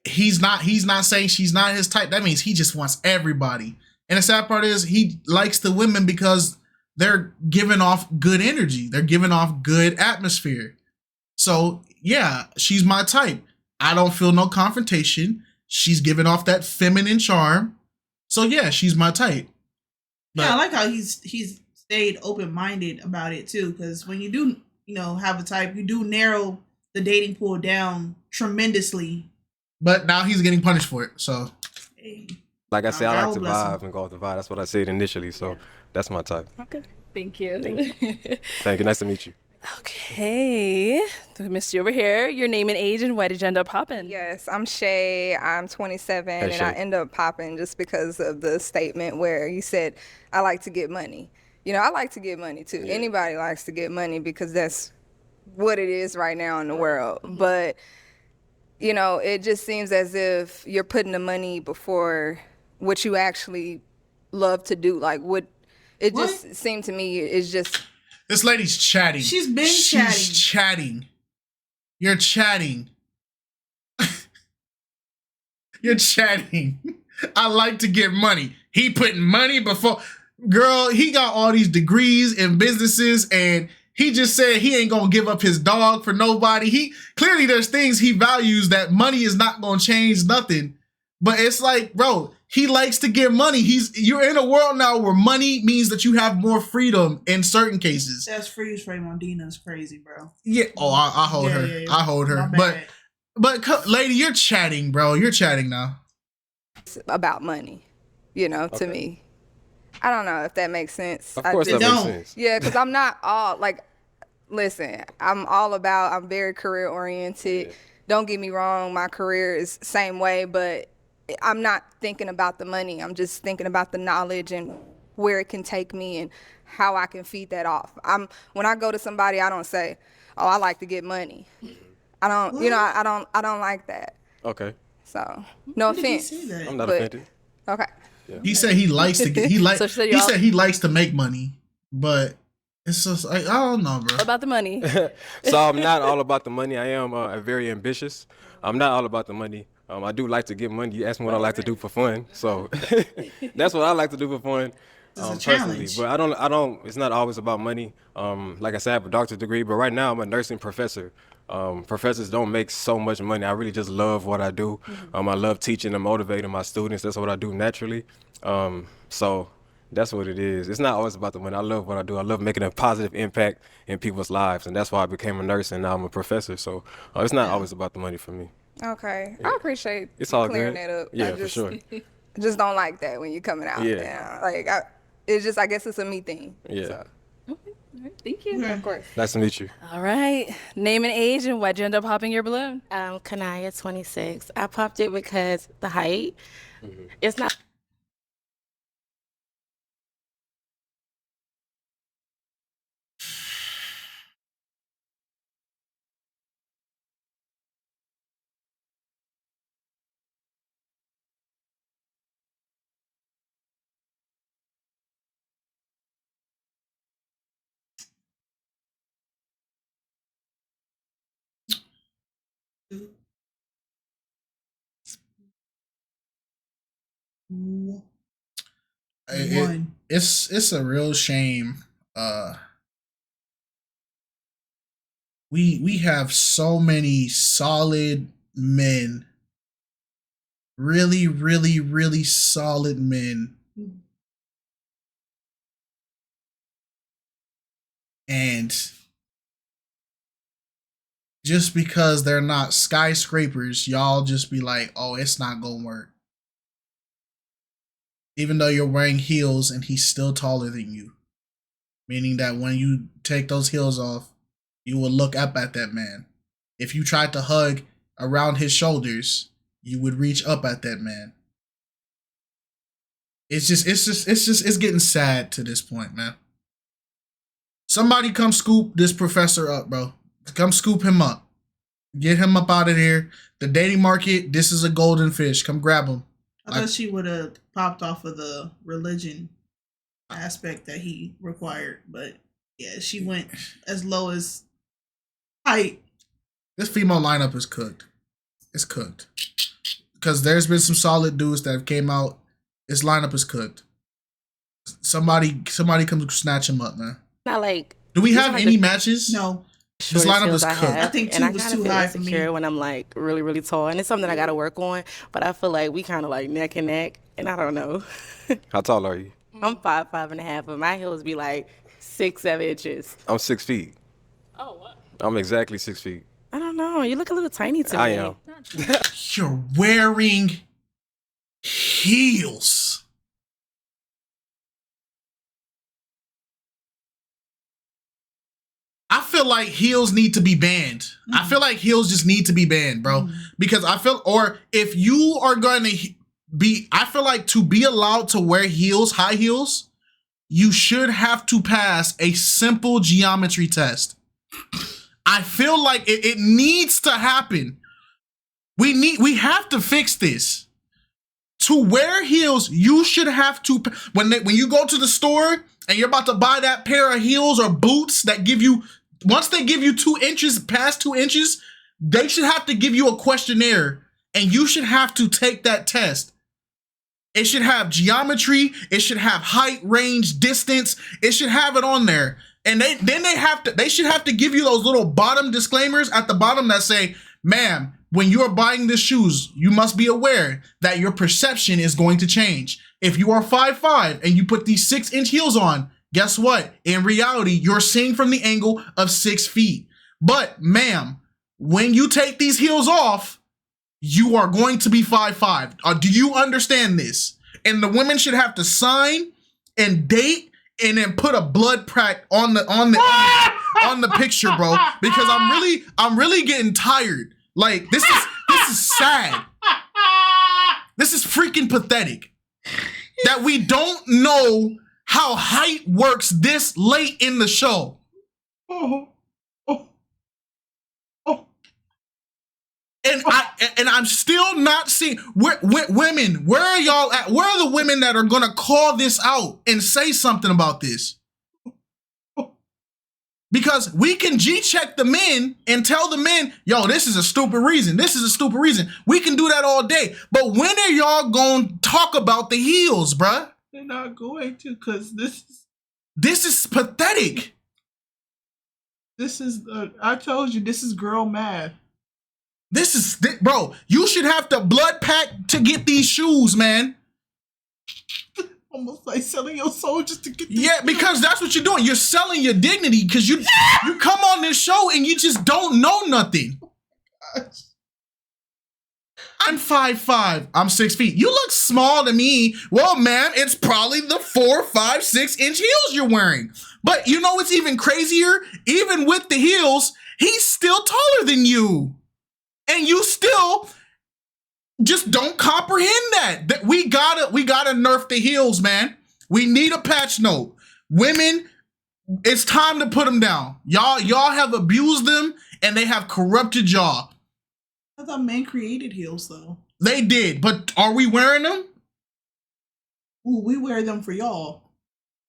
S2: he's not saying she's not his type. That means he just wants everybody. And the sad part is he likes the women because they're giving off good energy. They're giving off good atmosphere. So yeah, she's my type. I don't feel no confrontation. She's giving off that feminine charm. So yeah, she's my type. But,
S3: yeah, I like how he's stayed open-minded about it too, because when you do, have a type, you do narrow the dating pool down tremendously.
S2: But now he's getting punished for it. So,
S15: like I said, I like to
S3: bless him.
S15: vibe and go with the vibe. That's what I said initially. So that's my type.
S4: Okay. Thank you.
S15: Thank you. Nice to meet you.
S4: Okay. Miss you over here. Your name and age and why did you end up popping?
S1: Yes, I'm Shay. I'm 27,
S15: Hey,
S1: and
S15: Shay.
S1: I end up popping just because of the statement where you said, I like to get money. I like to get money too. Anybody likes to get money because that's what it is right now in the world. But, it just seems as if you're putting the money before what you actually love to do. Like, just seemed to me is just...
S2: This lady's chatting.
S3: She's been
S2: She's chatting. You're chatting. You're chatting. I like to get money. He putting money before... Girl, he got all these degrees in businesses and he just said he ain't gonna give up his dog for nobody. Clearly there's things he values that money is not gonna change nothing. But it's like, bro, he likes to get money. You're in a world now where money means that you have more freedom in certain cases.
S3: That's freeze frame on Dina's crazy, bro.
S2: Yeah. Oh, I hold her.
S3: Yeah.
S2: I hold her.
S3: My
S2: But lady, you're chatting, bro. You're chatting now.
S1: It's about money, to me. I don't know if that makes sense.
S15: Of course that makes sense.
S1: Yeah, because I'm not all, listen, I'm very career oriented. Don't get me wrong, my career is same way, but I'm not thinking about the money. I'm just thinking about the knowledge and where it can take me and how I can feed that off. When I go to somebody, I don't say, "Oh, I like to get money." I don't, I don't like that.
S15: Okay.
S1: So, no offense.
S15: I'm not offended.
S1: Okay.
S15: Yeah.
S2: He said he likes to get.
S4: So she said
S2: he said he likes to make money, but it's just I don't know, bro.
S4: About the money.
S15: So I'm not all about the money. I am very ambitious. I'm not all about the money. I do like to get money. You asked me what I like to do for fun, so that's what I like to do for fun. Personally, but I don't. It's not always about money. Like I said, I have a doctorate degree, but right now I'm a nursing professor. Professors don't make so much money. I really just love what I do. I love teaching and motivating my students. That's what I do naturally. So that's what it is. It's not always about the money. I love what I do. I love making a positive impact in people's lives, and that's why I became a nurse and now I'm a professor. So it's not always about the money for me.
S1: Okay,
S15: Yeah.
S1: I appreciate
S15: It's all
S1: clearing
S15: good.
S1: that up.
S15: Yeah,
S1: I
S15: for
S1: just,
S15: sure.
S1: Just don't like that when you're coming out.
S15: Yeah.
S1: It's just, I guess it's a me thing.
S15: Yeah.
S1: So.
S4: Thank you.
S1: Of course.
S15: Nice to meet you.
S4: All right. Name and age and why'd you end up popping your balloon?
S14: Kanaya, 26. I popped it because the height. It's not.
S2: It's a real shame. We have so many solid men, really, really, really solid men, and just because they're not skyscrapers, y'all just be like, "Oh, it's not gonna work." Even though you're wearing heels and he's still taller than you. Meaning that when you take those heels off, you will look up at that man. If you tried to hug around his shoulders, you would reach up at that man. It's getting sad to this point, man. Somebody come scoop this professor up, bro. Come scoop him up. Get him up out of here. The dating market, this is a golden fish. Come grab him.
S3: I thought she would have popped off of the religion aspect that he required, but yeah, she went as low as height.
S2: This female lineup is cooked. It's cooked. because there's been some solid dudes that have came out. This lineup is cooked. Somebody come snatch him up, man.
S14: Not like.
S2: Do we have any matches?
S3: No.
S2: This lineup is cooked.
S3: I think 2 was too high for me.
S14: When I'm like really, really tall, and it's something I got to work on. But I feel like we kind of like neck and neck, and I don't know.
S15: How tall are you?
S14: I'm 5'5.5", but my heels be like 6-7 inches.
S15: I'm 6 feet.
S14: Oh, what?
S15: I'm exactly 6 feet.
S14: I don't know. You look a little tiny to me.
S15: I am.
S2: You're wearing heels. I feel like heels need to be banned. I feel like heels just need to be banned, bro. Because I feel, or if you are going to be, I feel like to be allowed to wear heels, high heels, you should have to pass a simple geometry test. I feel like it needs to happen. We have to fix this. To wear heels, you should have to, when you go to the store and you're about to buy that pair of heels or boots that give you, once they give you 2 inches, past 2 inches, they should have to give you a questionnaire and you should have to take that test. It should have geometry, it should have height, range, distance, it should have it on there. And they should have to give you those little bottom disclaimers at the bottom that say, ma'am, when you are buying the shoes, you must be aware that your perception is going to change. If you are 5'5" and you put these 6-inch heels on, guess what? In reality, you're seeing from the angle of 6 feet. But ma'am, when you take these heels off, you are going to be 5'5". Do you understand this? And the women should have to sign and date and then put a blood pack on the picture, bro. Because I'm really getting tired. Like this is sad. This is freaking pathetic. That we don't know how height works this late in the show. And I'm still not seeing women. Where are y'all at? Where are the women that are gonna call this out and say something about this? Because we can G-check the men and tell the men, yo, this is a stupid reason. This is a stupid reason. We can do that all day. But when are y'all gonna talk about the heels, bruh?
S3: They're not going to, because
S2: this is pathetic.
S3: This is, I told you, this is girl mad.
S2: Bro, you should have to blood pack to get these shoes, man.
S3: Almost like selling your soul just to get these
S2: shoes. Because that's what you're doing. You're selling your dignity because you come on this show and you just don't know nothing. I'm 5'5". I'm 6 feet. You look small to me. Well, ma'am, it's probably the 4, 5, 6 inch heels you're wearing. But you know what's even crazier? Even with the heels, he's still taller than you. And you still just don't comprehend that we gotta nerf the heels, man. We need a patch note. Women, it's time to put them down. Y'all have abused them and they have corrupted y'all.
S3: I thought men created heels though.
S2: They did, but are we wearing them?
S3: Ooh, we wear them for y'all.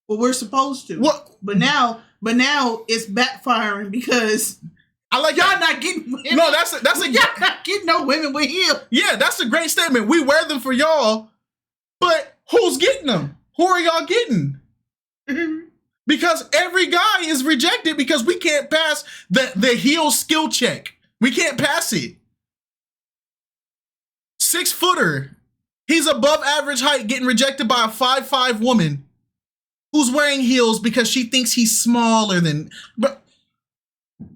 S3: Well, we're supposed to.
S2: What?
S3: But now it's backfiring because
S2: I like
S3: y'all not getting women.
S2: No, that's a
S3: y'all not getting no women with heels.
S2: Yeah, that's a great statement. We wear them for y'all, but who's getting them? Who are y'all getting? Because every guy is rejected because we can't pass the heel skill check. We can't pass it. 6-footer. He's above average height getting rejected by a 5'5" woman who's wearing heels because she thinks he's smaller than. But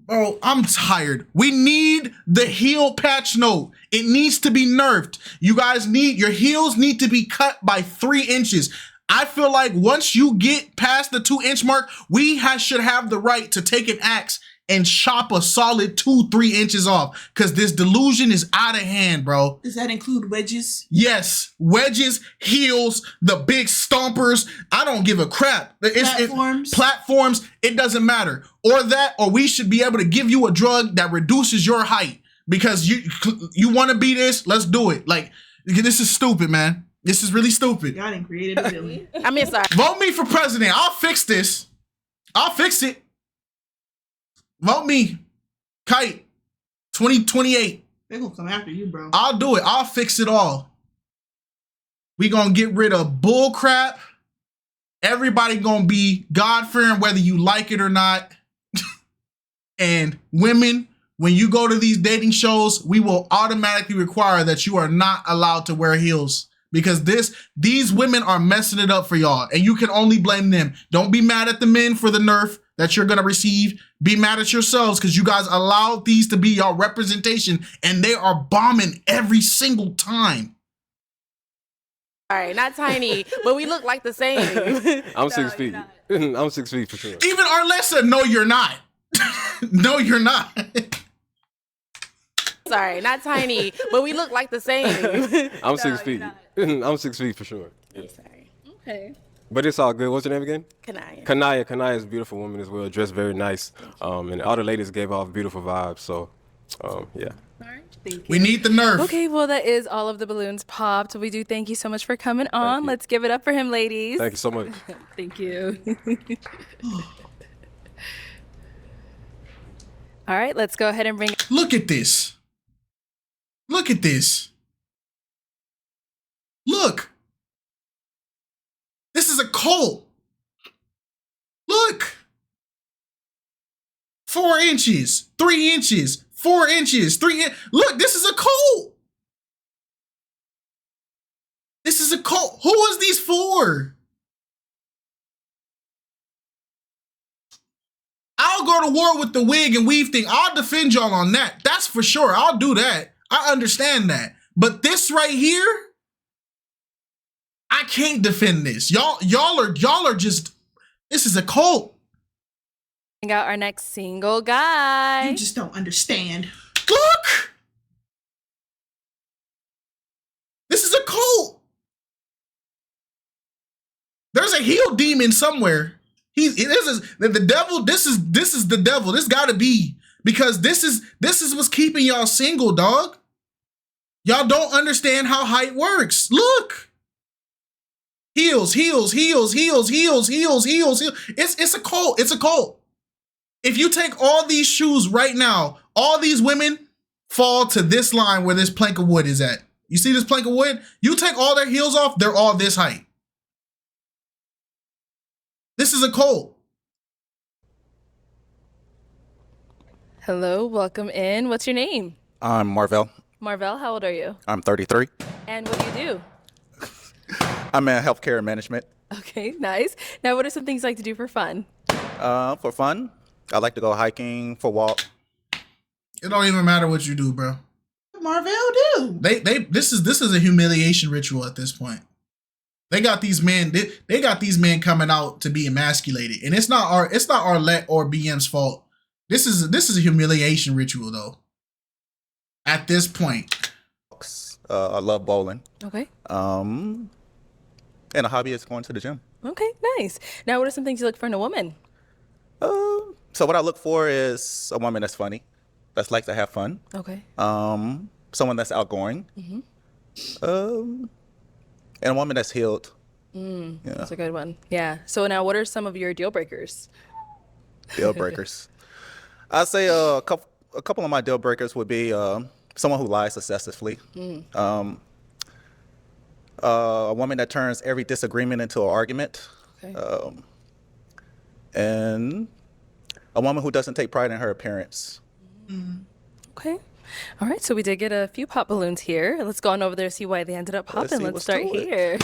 S2: bro, I'm tired. We need the heel patch note. It needs to be nerfed. You guys your heels need to be cut by 3 inches. I feel like once you get past the 2-inch mark, we should have the right to take an axe and chop a solid 2-3 inches off because this delusion is out of hand, bro.
S3: Does that include wedges?
S2: Yes, wedges, heels, the big stompers. I don't give a crap. Platforms, it doesn't matter. Or we should be able to give you a drug that reduces your height because you want to be this, let's do it. Like, this is stupid, man. This is really stupid.
S3: God ain't created a villain.
S14: I mean, sorry.
S2: Vote me for president. I'll fix this. I'll fix it. Vote me. Kite. 2028.
S3: They're gonna come after you, bro.
S2: I'll do it. I'll fix it all. We gonna get rid of bull crap. Everybody gonna be God-fearing whether you like it or not. And women, when you go to these dating shows, we will automatically require that you are not allowed to wear heels. Because these women are messing it up for y'all, and you can only blame them. Don't be mad at the men for the nerf that you're gonna receive. Be mad at yourselves because you guys allowed these to be your representation, and they are bombing every single time.
S10: All right, not tiny, but we look like the same.
S15: I'm 6 feet. I'm 6 feet for sure.
S2: Even Arlette said, no, you're not. No, you're not.
S10: Sorry, not tiny, but we look like the same.
S15: I'm 6 feet. I'm 6 feet for sure.
S10: I'm sorry.
S4: Okay.
S15: But it's all good. What's your name again?
S10: Kanaya.
S15: Kanaya is a beautiful woman as well, dressed very nice. And all the ladies gave off beautiful vibes. So, yeah.
S2: We need the nerf.
S4: Okay, well, that is all of the balloons popped. We do thank you so much for coming on. Let's give it up for him, ladies.
S15: Thank you so much.
S4: Thank you. All right, let's go ahead and bring.
S2: Look at this. Look at this. Look. This is a cult. Look. 4 inches, 3 inches, 4 inches, 3 inches. Look, this is a cult. This is a cult. Who is these for? I'll go to war with the wig and weave thing. I'll defend y'all on that. That's for sure. I'll do that. I understand that. But this right here, I can't defend this. Y'all are just, this is a cult.
S4: Out our next single guy.
S3: You just don't understand.
S2: Look! This is a cult. There's a heel demon somewhere. The devil. This is the devil. This gotta be, because this is what's keeping y'all single, dog. Y'all don't understand how height works. Look. Heels. It's a cult. It's a cult. If you take all these shoes right now, all these women fall to this line where this plank of wood is at. You see this plank of wood? You take all their heels off, they're all this height. This is a cult.
S4: Hello, welcome in. What's your name?
S16: I'm Marvell.
S4: Marvell, how old are you?
S16: I'm 33.
S4: And what do you do?
S16: I'm in healthcare management.
S4: Okay, nice. Now, what are some things you like to do for fun?
S16: For fun, I like to go hiking, for walk.
S2: It don't even matter what you do, bro.
S3: Marvell do.
S2: This is a humiliation ritual at this point. They got these men. They got these men coming out to be emasculated, and it's not Arlette or BM's fault. This is a humiliation ritual though. At this point,
S16: I love bowling.
S4: Okay.
S16: And a hobby is going to the gym.
S4: Okay, nice. Now, what are some things you look for in a woman?
S16: So what I look for is a woman that's funny, that's like to have fun.
S4: Okay.
S16: Someone that's outgoing.
S4: Mm-hmm.
S16: And a woman that's healed.
S4: Yeah. That's a good one. Yeah. So now, what are some of your deal breakers?
S16: Deal breakers. I'd say a couple of my deal breakers would be someone who lies successfully. A woman that turns every disagreement into an argument.
S4: Okay.
S16: And a woman who doesn't take pride in her appearance.
S4: Okay. All right. So we did get a few pop balloons here. Let's go on over there and see why they ended up popping. Let's start here.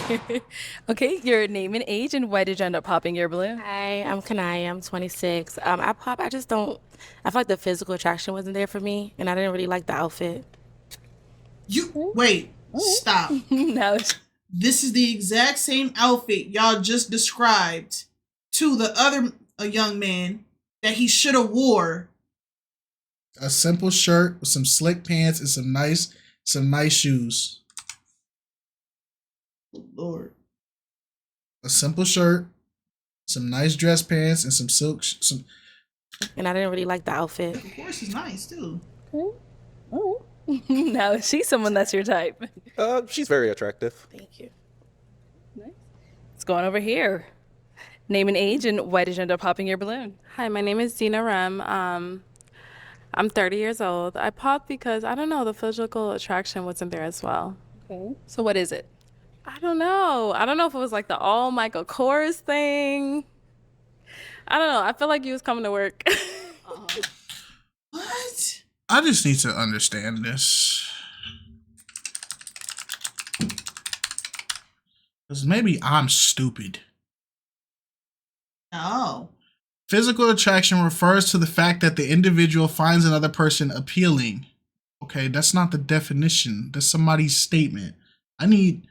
S4: Okay. Your name and age, and why did you end up popping your balloon?
S10: Hi, I'm Kanaya. I'm 26. I feel like the physical attraction wasn't there for me, and I didn't really like the outfit.
S3: Wait, stop.
S4: No.
S3: This is the exact same outfit y'all just described to the other young man that he should have wore.
S2: A simple shirt with some slick pants and some nice shoes.
S3: Oh, Lord.
S2: A simple shirt, some nice dress pants, and some silk.
S10: And I didn't really like the outfit.
S3: Of course, it's nice too.
S4: Oh. Now, is she someone that's your type?
S16: She's very attractive.
S10: Thank you.
S4: Nice. Let's go on over here. Name and age, and why did you end up popping your balloon?
S6: Hi, my name is Dina Rem. I'm 30 years old. I popped because, I don't know, the physical attraction wasn't there as well.
S4: Okay. So what is it?
S6: I don't know. I don't know if it was like the all Michael Kors thing. I don't know. I feel like you was coming to work.
S3: What?
S2: I just need to understand this. Because maybe I'm stupid.
S3: Oh.
S2: Physical attraction refers to the fact that the individual finds another person appealing. Okay, that's not the definition. That's somebody's statement. I need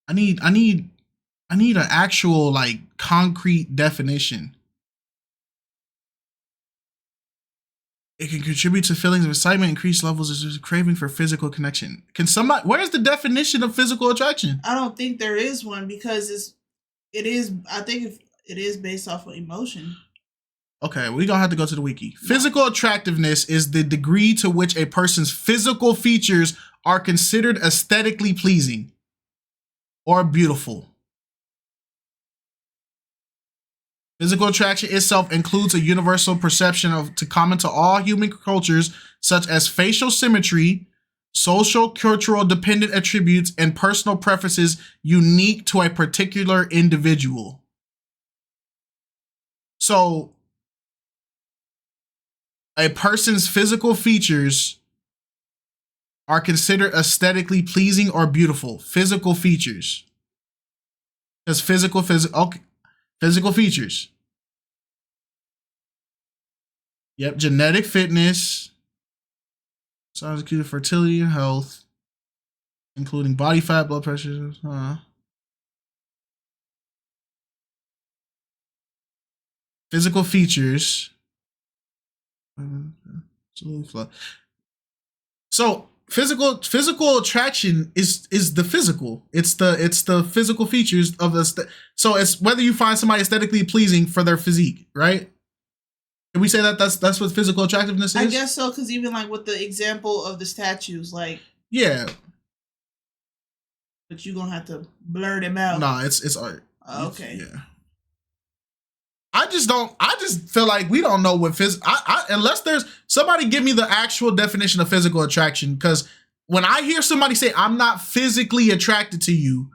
S2: an actual, like, concrete definition. It can contribute to feelings of excitement, increased levels of craving for physical connection. Can somebody, where's the definition of physical attraction?
S3: I don't think there is one because I think it is based off of emotion.
S2: Okay, we're gonna have to go to the wiki. Physical attractiveness is the degree to which a person's physical features are considered aesthetically pleasing or beautiful. Physical attraction itself includes a universal perception to common to all human cultures, such as facial symmetry, social, cultural dependent attributes, and personal preferences unique to a particular individual. So, a person's physical features are considered aesthetically pleasing or beautiful. Physical features. Because physical features. Yep, genetic fitness. Signs of fertility and health, including body fat, blood pressure. Physical features. So physical attraction is the physical. It's the physical features of the. So it's whether you find somebody aesthetically pleasing for their physique, right? Can we say that's what physical attractiveness is?
S3: I guess so, because even like with the example of the statues, like
S2: yeah.
S3: But you're gonna have to blur them out.
S2: No, it's art.
S3: Oh, okay.
S2: Yeah. I just feel like we don't know what unless there's somebody give me the actual definition of physical attraction, because when I hear somebody say I'm not physically attracted to you,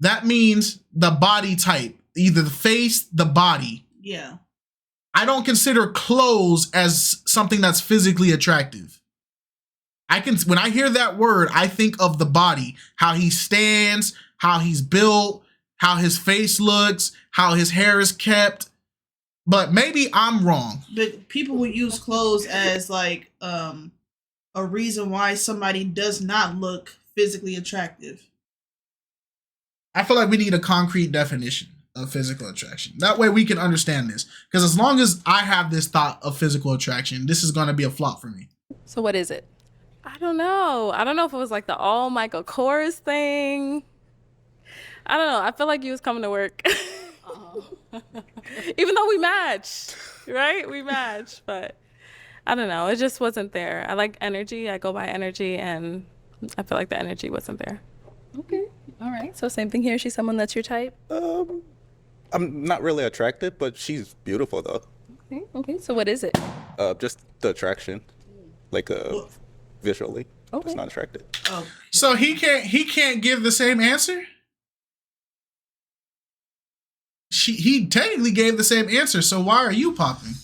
S2: that means the body type, either the face, the body.
S3: Yeah.
S2: I don't consider clothes as something that's physically attractive. When I hear that word, I think of the body, how he stands, how he's built, how his face looks, how his hair is kept. But maybe I'm wrong.
S3: But people will use clothes as like a reason why somebody does not look physically attractive.
S2: I feel like we need a concrete definition of physical attraction. That way we can understand this. Because as long as I have this thought of physical attraction, this is going to be a flop for me.
S4: So what is it?
S6: I don't know. I don't know if it was like the all Michael Kors thing. I don't know. I feel like you was coming to work. Even though we matched, right? We matched, but I don't know. It just wasn't there. I like energy. I go by energy, and I feel like the energy wasn't there.
S4: Okay. All right. So same thing here. She's someone that's your type?
S16: I'm not really attracted, but she's beautiful though.
S4: Okay. So what is it?
S16: Just the attraction, like visually.
S4: Okay.
S16: It's not attractive.
S3: Oh.
S2: So he can't give the same answer? He technically gave the same answer, so why are you popping?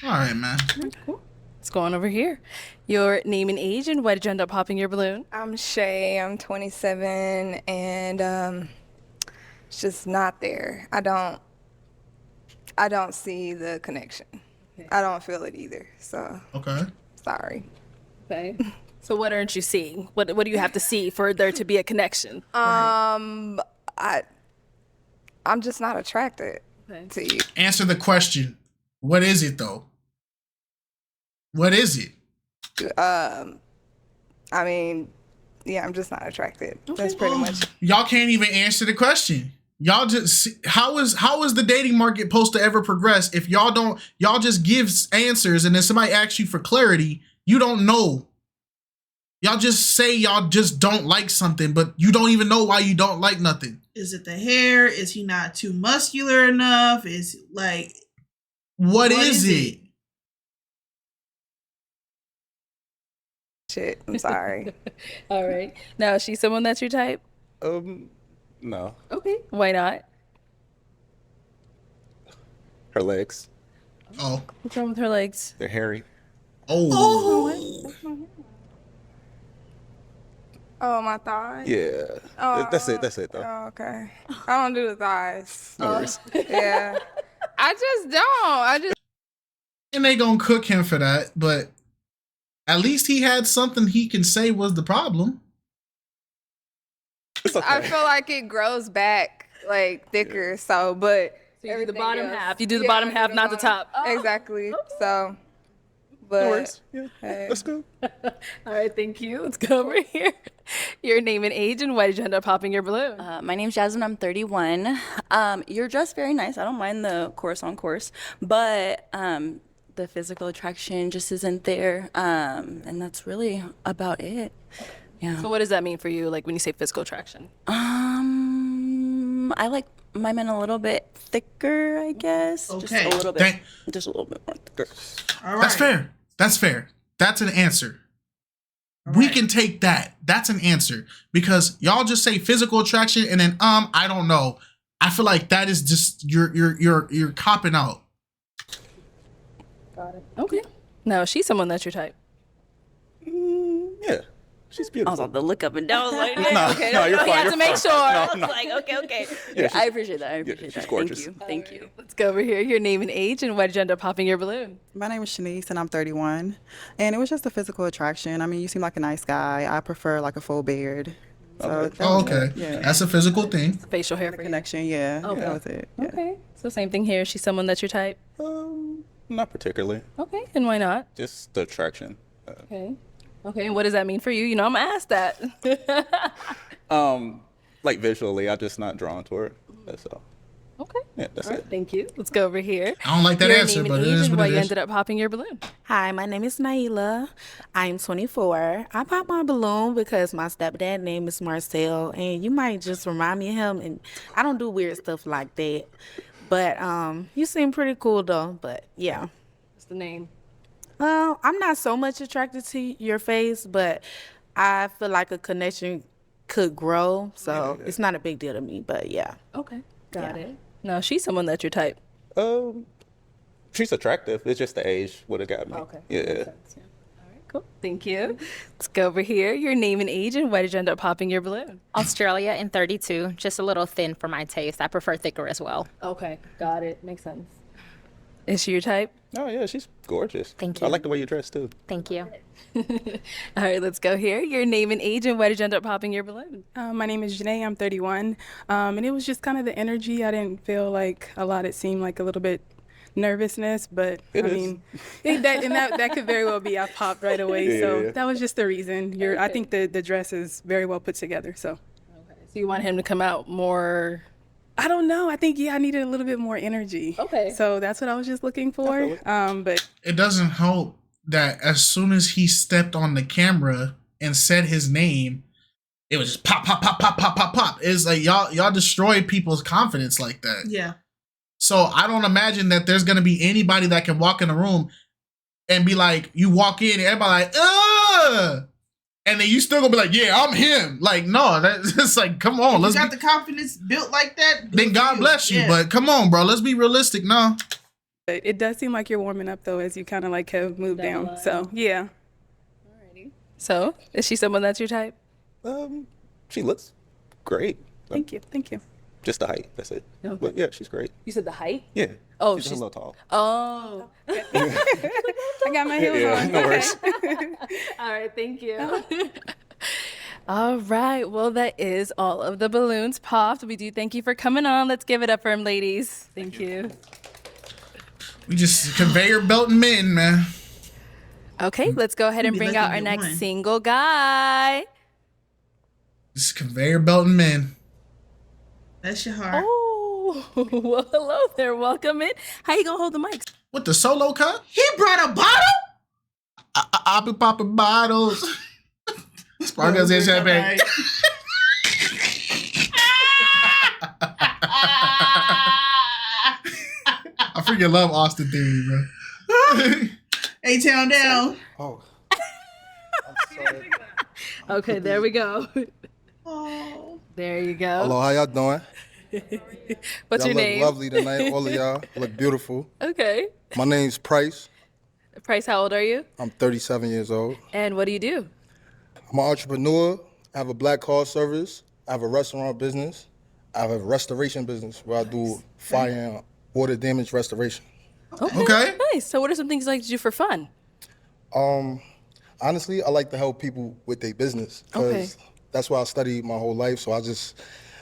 S2: All right, man.
S4: Cool. Let's go on over here. Your name and age, and why did you end up popping your balloon?
S1: I'm Shay. I'm 27, and it's just not there. I don't see the connection. Okay. I don't feel it either. So
S2: okay.
S1: Sorry.
S4: Okay. So what aren't you seeing? What do you have to see for there to be a connection?
S1: I'm just not attracted to you.
S2: Answer the question. What is it though? What is it?
S1: I mean, yeah, I'm just not attracted. Okay. That's pretty much.
S2: Y'all can't even answer the question. Y'all just how is the dating market supposed to ever progress if y'all just give answers and then somebody asks you for clarity, you don't know. Y'all just say y'all just don't like something, but you don't even know why you don't like nothing.
S3: Is it the hair? Is he not too muscular enough? Is like
S2: what is it?
S1: shit. I'm sorry.
S4: All right. Now, is she someone that's your type?
S16: No.
S4: Okay. Why not?
S16: Her legs.
S2: Oh.
S4: What's wrong with her legs?
S16: They're hairy.
S2: Oh.
S1: Oh, my thighs?
S16: Yeah.
S1: Oh,
S16: That's it though.
S1: Oh, okay. I don't do the thighs.
S16: No worries.
S1: Yeah. I just don't.
S2: And they gonna cook him for that, but at least he had something he can say was the problem.
S1: I feel like it grows back like thicker. So, but
S4: So you do the bottom
S1: else-
S4: half. You do the
S1: Yeah,
S4: bottom
S1: I do
S4: half, not the top. Oh.
S1: Exactly. So, but
S16: worries. Yeah.
S1: hey.
S16: Let's go.
S4: All right, thank you. Let's go over here. Your name and age, and why did you end up popping your balloon?
S9: My name's Jasmine. I'm 31. You're dressed very nice. I don't mind the course on course, but the physical attraction just isn't there, and that's really about it. Yeah.
S4: So what does that mean for you, like when you say physical attraction?
S9: I like my men a little bit thicker, I guess. Just
S3: Okay.
S9: a little bit. Just a little bit more thicker.
S3: All right.
S2: That's fair. That's fair. That's an answer. We can take that. That's an answer. Because y'all just say physical attraction and then I don't know. I feel like that is just you're copping out.
S4: Got it. Okay. Now, is she someone that's your type?
S16: Yeah. She's
S9: I
S16: beautiful.
S9: was about to look up and down. I was like,
S16: No,
S9: okay,
S16: no, you're
S4: You
S16: fine.
S4: have
S16: You're
S4: to make
S16: fine.
S4: sure.
S16: No,
S9: I
S16: no.
S9: was like, okay.
S16: Yeah,
S9: I appreciate that. I appreciate
S16: she's
S9: that.
S16: gorgeous.
S9: Thank you.
S4: Let's go over here. Your name and age, and why did you end up popping your balloon?
S8: My name is Shanice, and I'm 31. And it was just a physical attraction. I mean, you seem like a nice guy. I prefer like a full beard. So that
S2: Oh,
S8: was
S2: okay.
S8: it. Yeah.
S2: That's a physical thing.
S4: Facial hair for you.
S8: Connection, yeah.
S4: Okay.
S8: That was it. Yeah.
S4: Okay. So same thing here. Is she someone that's your type?
S16: Not particularly.
S4: Okay. And why not?
S16: Just the attraction.
S4: Okay. Okay. And what does that mean for you? You know, I'm gonna ask that.
S16: Like visually, I'm just not drawn to it. That's all.
S4: Okay.
S16: Yeah, that's it.
S4: Thank you. Let's go over here.
S2: I don't like that
S4: Your
S2: answer,
S4: name
S2: but
S4: and
S2: it
S4: age
S2: is
S4: and
S2: what
S4: why
S2: it
S4: you
S2: is.
S4: ended up popping your balloon.
S10: Hi, my name is Naila. I'm 24. I popped my balloon because my stepdad name is Marcel, and you might just remind me of him. And I don't do weird stuff like that, but you seem pretty cool though. But yeah,
S4: What's the name?
S10: I'm not so much attracted to your face, but I feel like a connection could grow, so it's not a big deal to me. But yeah.
S4: Okay. Got it. No, she's someone that's your type.
S16: She's attractive. It's just the age would have got me.
S4: Okay.
S16: Yeah.
S4: Cool. Thank you. Let's go over here. Your name and age, and why did you end up popping your balloon?
S7: Australia in 32, just a little thin for my taste. I prefer thicker as well.
S4: Okay. Got it. Makes sense. Is she your type?
S16: Oh yeah, she's gorgeous.
S7: Thank
S16: I
S7: you.
S16: like the way you dress too.
S7: Thank you.
S4: All right, let's go here. Your name and age, and why did you end up popping your balloon?
S13: My name is Janae. I'm 31. And it was just kind of the energy. I didn't feel like a lot. It seemed like a little bit nervousness, but
S16: It
S13: I
S16: is.
S13: mean, that could very well be. I popped right away. So
S16: Yeah.
S13: that was just the reason. I think the dress is very well put together. So
S4: So you want him to come out more?
S13: I don't know. I think, I needed a little bit more energy.
S4: Okay.
S13: So that's what I was just looking for. But
S2: It doesn't help that as soon as he stepped on the camera and said his name, it was just pop, pop, pop, pop, pop, pop, pop. It's like y'all destroy people's confidence like that.
S3: Yeah.
S2: So I don't imagine that there's gonna be anybody that can walk in the room and be like, you walk in and everybody like, ugh! And then you still gonna be like, yeah, I'm him. Like, no, that's just like, come on,
S3: If
S2: let's
S3: you got the confidence built like that,
S2: then God bless you.
S3: Yeah.
S2: But come on, bro, let's be realistic now.
S13: it does seem like you're warming up, though, as you kind of like have moved down. So, yeah.
S4: So is she someone that's your type?
S16: She looks great.
S13: Thank you. Thank you.
S16: Just the height. That's it.
S4: Okay.
S16: But yeah, she's great.
S4: You said the height?
S16: Yeah.
S4: Oh,
S16: she's
S4: she's
S16: a little tall.
S4: Oh.
S13: I got my heels
S16: Yeah,
S13: on.
S16: no worries.
S4: All right, thank you. All right, well, that is all of the balloons popped. We do thank you for coming on. Let's give it up for him, ladies. Thank you.
S2: We just conveyor belting men, man.
S4: Okay, let's go ahead and
S3: Be
S4: bring
S3: lucky
S4: out
S3: to
S4: our
S3: get
S4: next
S3: one.
S4: single guy.
S2: Just conveyor belting men.
S3: That's your heart.
S4: Oh, well, hello there. Welcome in. How you gonna hold the mics?
S2: What, the solo cut?
S3: He brought a bottle?
S2: I'll be popping bottles. Sparkles and champagne. I freaking love Austin Theory, bro.
S3: A-Town down.
S16: Oh.
S4: Okay, there we go.
S3: Oh.
S4: There you go.
S17: Hello, how y'all doing?
S4: What's
S17: y'all
S4: your name?
S17: Look lovely tonight. All of y'all look beautiful.
S4: Okay.
S17: My name's Pryse.
S4: Pryse, how old are you?
S17: I'm 37 years old.
S4: And what do you do?
S17: I'm an entrepreneur. I have a black car service. I have a restaurant business. I have a restoration business where I do fire and water damage restoration.
S4: Okay. Nice. So what are some things you like to do for fun?
S17: Honestly, I like to help people with their business because that's why I studied my whole life. So I just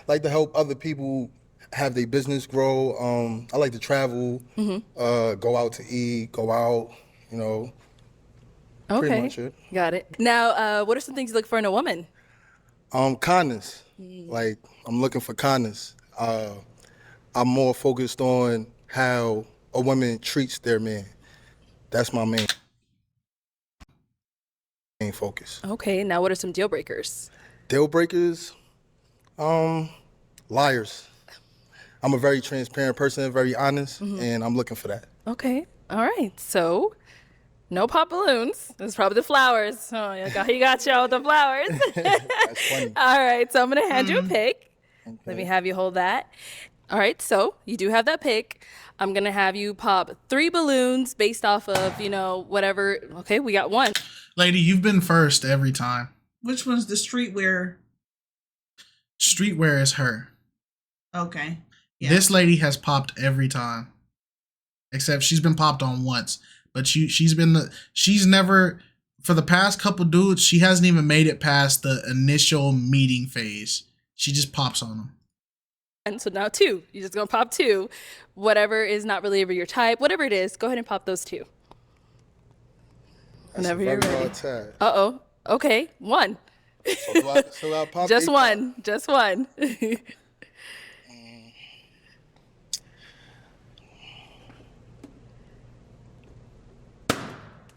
S17: like to help other people have their business grow. I like to travel, go out to eat, go out, you know.
S4: Okay.
S17: Pretty much it.
S4: Got it. Now, what are some things you look for in a woman?
S17: Kindness. Like, I'm looking for kindness. I'm more focused on how a woman treats their man. That's my main focus.
S4: Okay. Now, what are some deal breakers?
S17: Deal breakers, liars. I'm a very transparent person, very honest, and I'm looking for that.
S4: Okay. All right. So, no pop balloons. This is probably the flowers. Oh, he got y'all with the flowers.
S17: That's funny.
S4: All right. So, I'm going to hand you a pick. Okay. Let me have you hold that. All right. So, you do have that pick. I'm going to have you pop 3 balloons based off of, whatever. Okay. We got 1.
S2: Lady, you've been first every time.
S3: Which one's the streetwear?
S2: Streetwear is her.
S3: Okay. Yeah.
S2: This lady has popped every time, except she's been popped on once. But she's never, for the past couple dudes, she hasn't even made it past the initial meeting phase. She just pops on them.
S4: And so now 2. You're just going to pop 2. Whatever is not really over your type, whatever it is, go ahead and pop those 2. Whenever you're ready. Uh-oh. Okay. 1.
S17: So I pop
S4: Just 1. Just 1.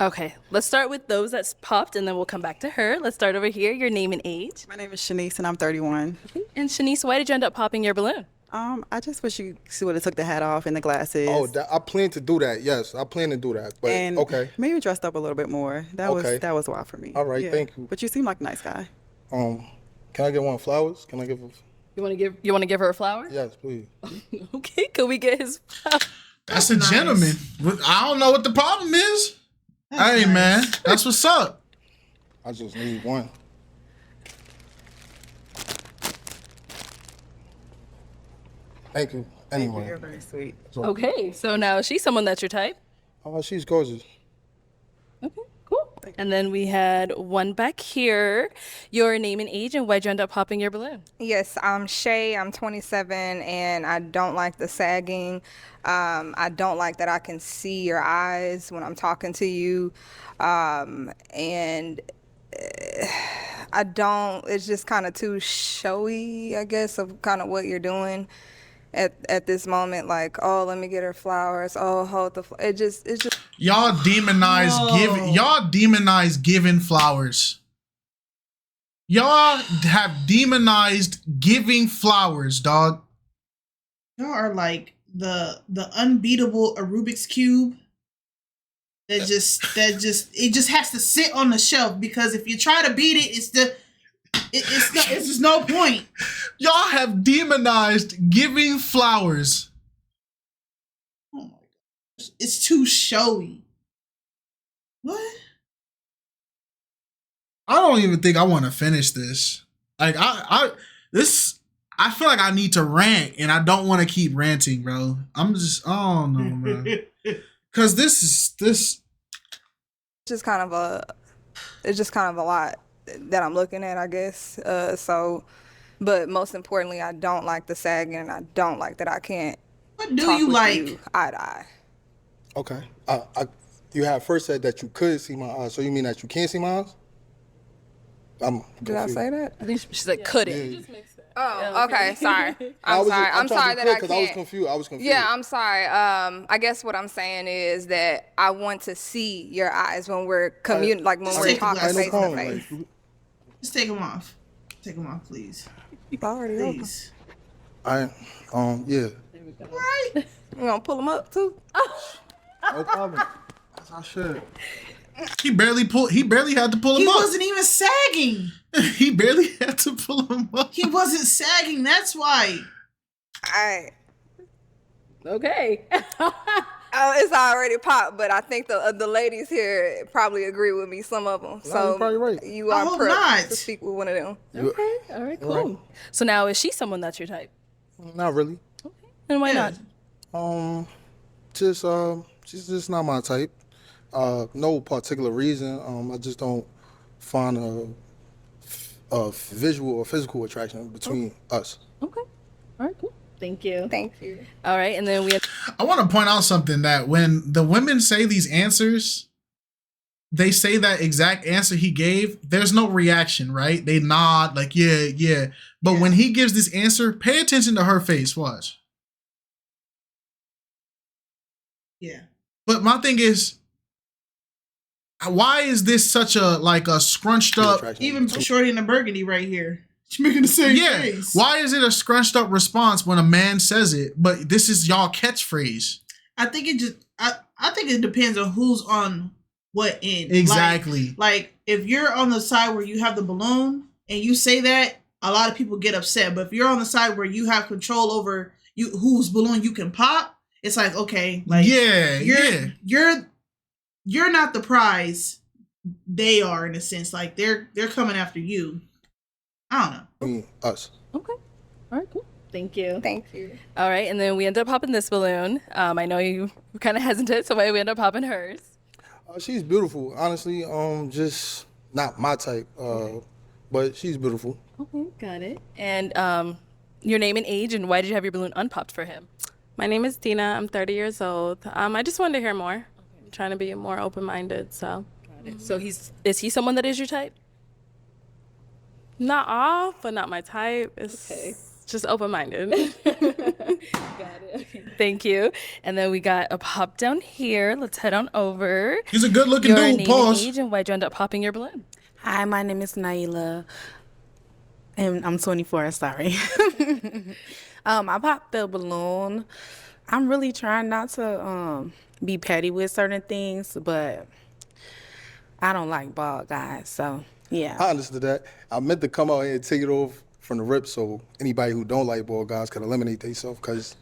S4: Okay, let's start with those that's popped, and then we'll come back to her. Let's start over here. Your name and age.
S8: My name is Shanice, and I'm 31.
S4: Okay. And Shanice, why did you end up popping your balloon?
S8: I just wish you would have took the hat off and the glasses.
S17: Oh, I plan to do that. Yes, I plan to do that. But
S8: and
S17: okay,
S8: maybe dressed up a little bit more. That was wild for me.
S17: All right, thank you.
S8: But you seem like a nice guy.
S17: Can I get one flowers? Can I give?
S4: You want to give her a flower?
S17: Yes, please.
S4: Okay, can we get his flowers?
S2: That's a gentleman. I don't know what the problem is. Hey, man, that's what's up.
S17: I just need one. Thank you. Anyway.
S8: You're very sweet.
S4: Okay, so now she's someone that's your type.
S17: Oh, she's gorgeous.
S4: Okay, cool. And then we had 1 back here. Your name and age, and why'd you end up popping your balloon?
S1: Yes, I'm Shay. I'm 27, and I don't like the sagging. I don't like that I can see your eyes when I'm talking to you. And I don't, it's just kind of too showy, I guess, of kind of what you're doing at this moment. Like, oh, let me get her flowers. Oh, hold the, it's just.
S2: Y'all demonize giving flowers. Y'all have demonized giving flowers, dog.
S3: Y'all are like the unbeatable Rubik's Cube. It just has to sit on the shelf, because if you try to beat it, it's just no point.
S2: Y'all have demonized giving flowers.
S3: Oh my gosh. It's too showy. What?
S2: I don't even think I want to finish this. Like I feel like I need to rant, and I don't want to keep ranting, bro. I don't know, bro. Cause it's
S1: just kind of a lot that I'm looking at, I guess. But most importantly, I don't like the sagging, and I don't like that I can't.
S3: What do you like?
S1: You eye to eye.
S17: Okay. You had first said that you could see my eyes, so you mean that you can't see my eyes?
S1: Did I say that?
S4: I think she said couldn't.
S17: Yeah.
S1: Oh, okay. Sorry.
S17: I'm
S1: sorry that I can't.
S17: I was confused.
S1: Yeah, I'm sorry. I guess what I'm saying is that I want to see your eyes when we're when we're talking face to face.
S3: Just take them off. Take them off, please.
S1: Already
S3: please.
S17: Yeah.
S1: Right. You gonna pull them up too?
S17: No problem. I should.
S2: He barely had to pull him
S3: He
S2: up.
S3: wasn't even sagging.
S2: He barely had to pull him up.
S3: He wasn't sagging. That's why.
S4: Okay.
S1: It's already popped, but I think the ladies here probably agree with me. Some of them.
S17: No,
S1: So
S17: you're probably right.
S1: you
S3: I
S1: are
S3: hope
S1: privileged
S3: not.
S1: to speak with one of them.
S4: Okay. All right. Cool.
S17: Right.
S4: So now, is she someone that's your type?
S17: Not really.
S4: And why
S3: Yeah.
S4: not?
S17: She's just not my type. No particular reason. I just don't find a visual or physical attraction between us.
S4: Okay. All right. Cool. Thank you.
S1: Thank you.
S4: All right. And then we have.
S2: I want to point out something that when the women say these answers, they say that exact answer he gave. There's no reaction, right? They nod like, yeah, yeah. But when he gives this answer, pay attention to her face. Watch.
S3: Yeah.
S2: But my thing is, why is this such a scrunched up?
S3: Even Shorty in the burgundy right here. She's making the same face.
S2: Why is it a scrunched up response when a man says it, but this is y'all catchphrase?
S3: I think it depends on who's on what end.
S2: Exactly.
S3: Like if you're on the side where you have the balloon and you say that, a lot of people get upset. But if you're on the side where you have control over whose balloon you can pop, it's like, okay, like you're not the prize. They are, in a sense. Like they're coming after you. I don't know.
S17: Us.
S4: Okay. All right. Cool. Thank you.
S1: Thank you.
S4: All right. And then we end up popping this balloon. I know you were kind of hesitant, so why we end up popping hers?
S17: She's beautiful. Honestly, just not my type. But she's beautiful.
S4: Okay. Got it. And your name and age, and why did you have your balloon unpopped for him?
S6: My name is Tina. I'm 30 years old. I just wanted to hear more. I'm trying to be more open-minded, so.
S4: Got it. So is he someone that is your type?
S6: Not off, but not my type. It's just open-minded.
S4: Got it. Okay. Thank you. And then we got a pop down here. Let's head on over.
S2: He's a good-looking
S4: your
S2: dude.
S4: Name
S2: Pause.
S4: and age, and why'd you end up popping your balloon?
S10: Hi, my name is Naila, and I'm 24. Sorry. I popped the balloon. I'm really trying not to be petty with certain things, but I don't like bald guys, so yeah.
S17: I understood that. I meant to come out here and take it off from the rip so anybody who don't like bald guys could eliminate themselves, because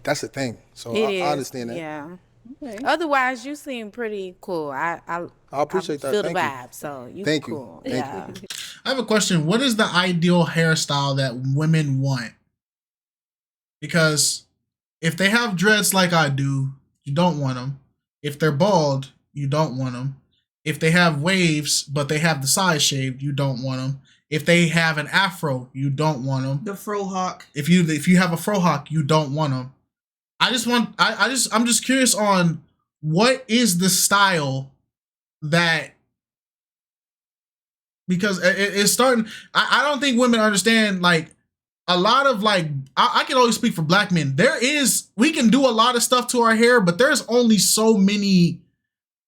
S17: that's the thing. So I understand that.
S10: Yeah.
S4: Okay.
S10: Otherwise, you seem pretty cool. I
S17: appreciate that.
S10: Feel
S17: Thank
S10: the
S17: you.
S10: vibe, so you
S17: Thank
S10: cool.
S17: you.
S10: Yeah.
S17: Thank you.
S2: I have a question. What is the ideal hairstyle that women want? Because if they have dreads like I do, you don't want them. If they're bald, you don't want them. If they have waves, but they have the sides shaved, you don't want them. If they have an afro, you don't want them.
S3: The fro hawk.
S2: If you have a fro hawk, you don't want them. I'm just curious on what is the style that, because it's starting. I don't think women understand, like, a lot of, like, I can only speak for black men. We can do a lot of stuff to our hair, but there's only so many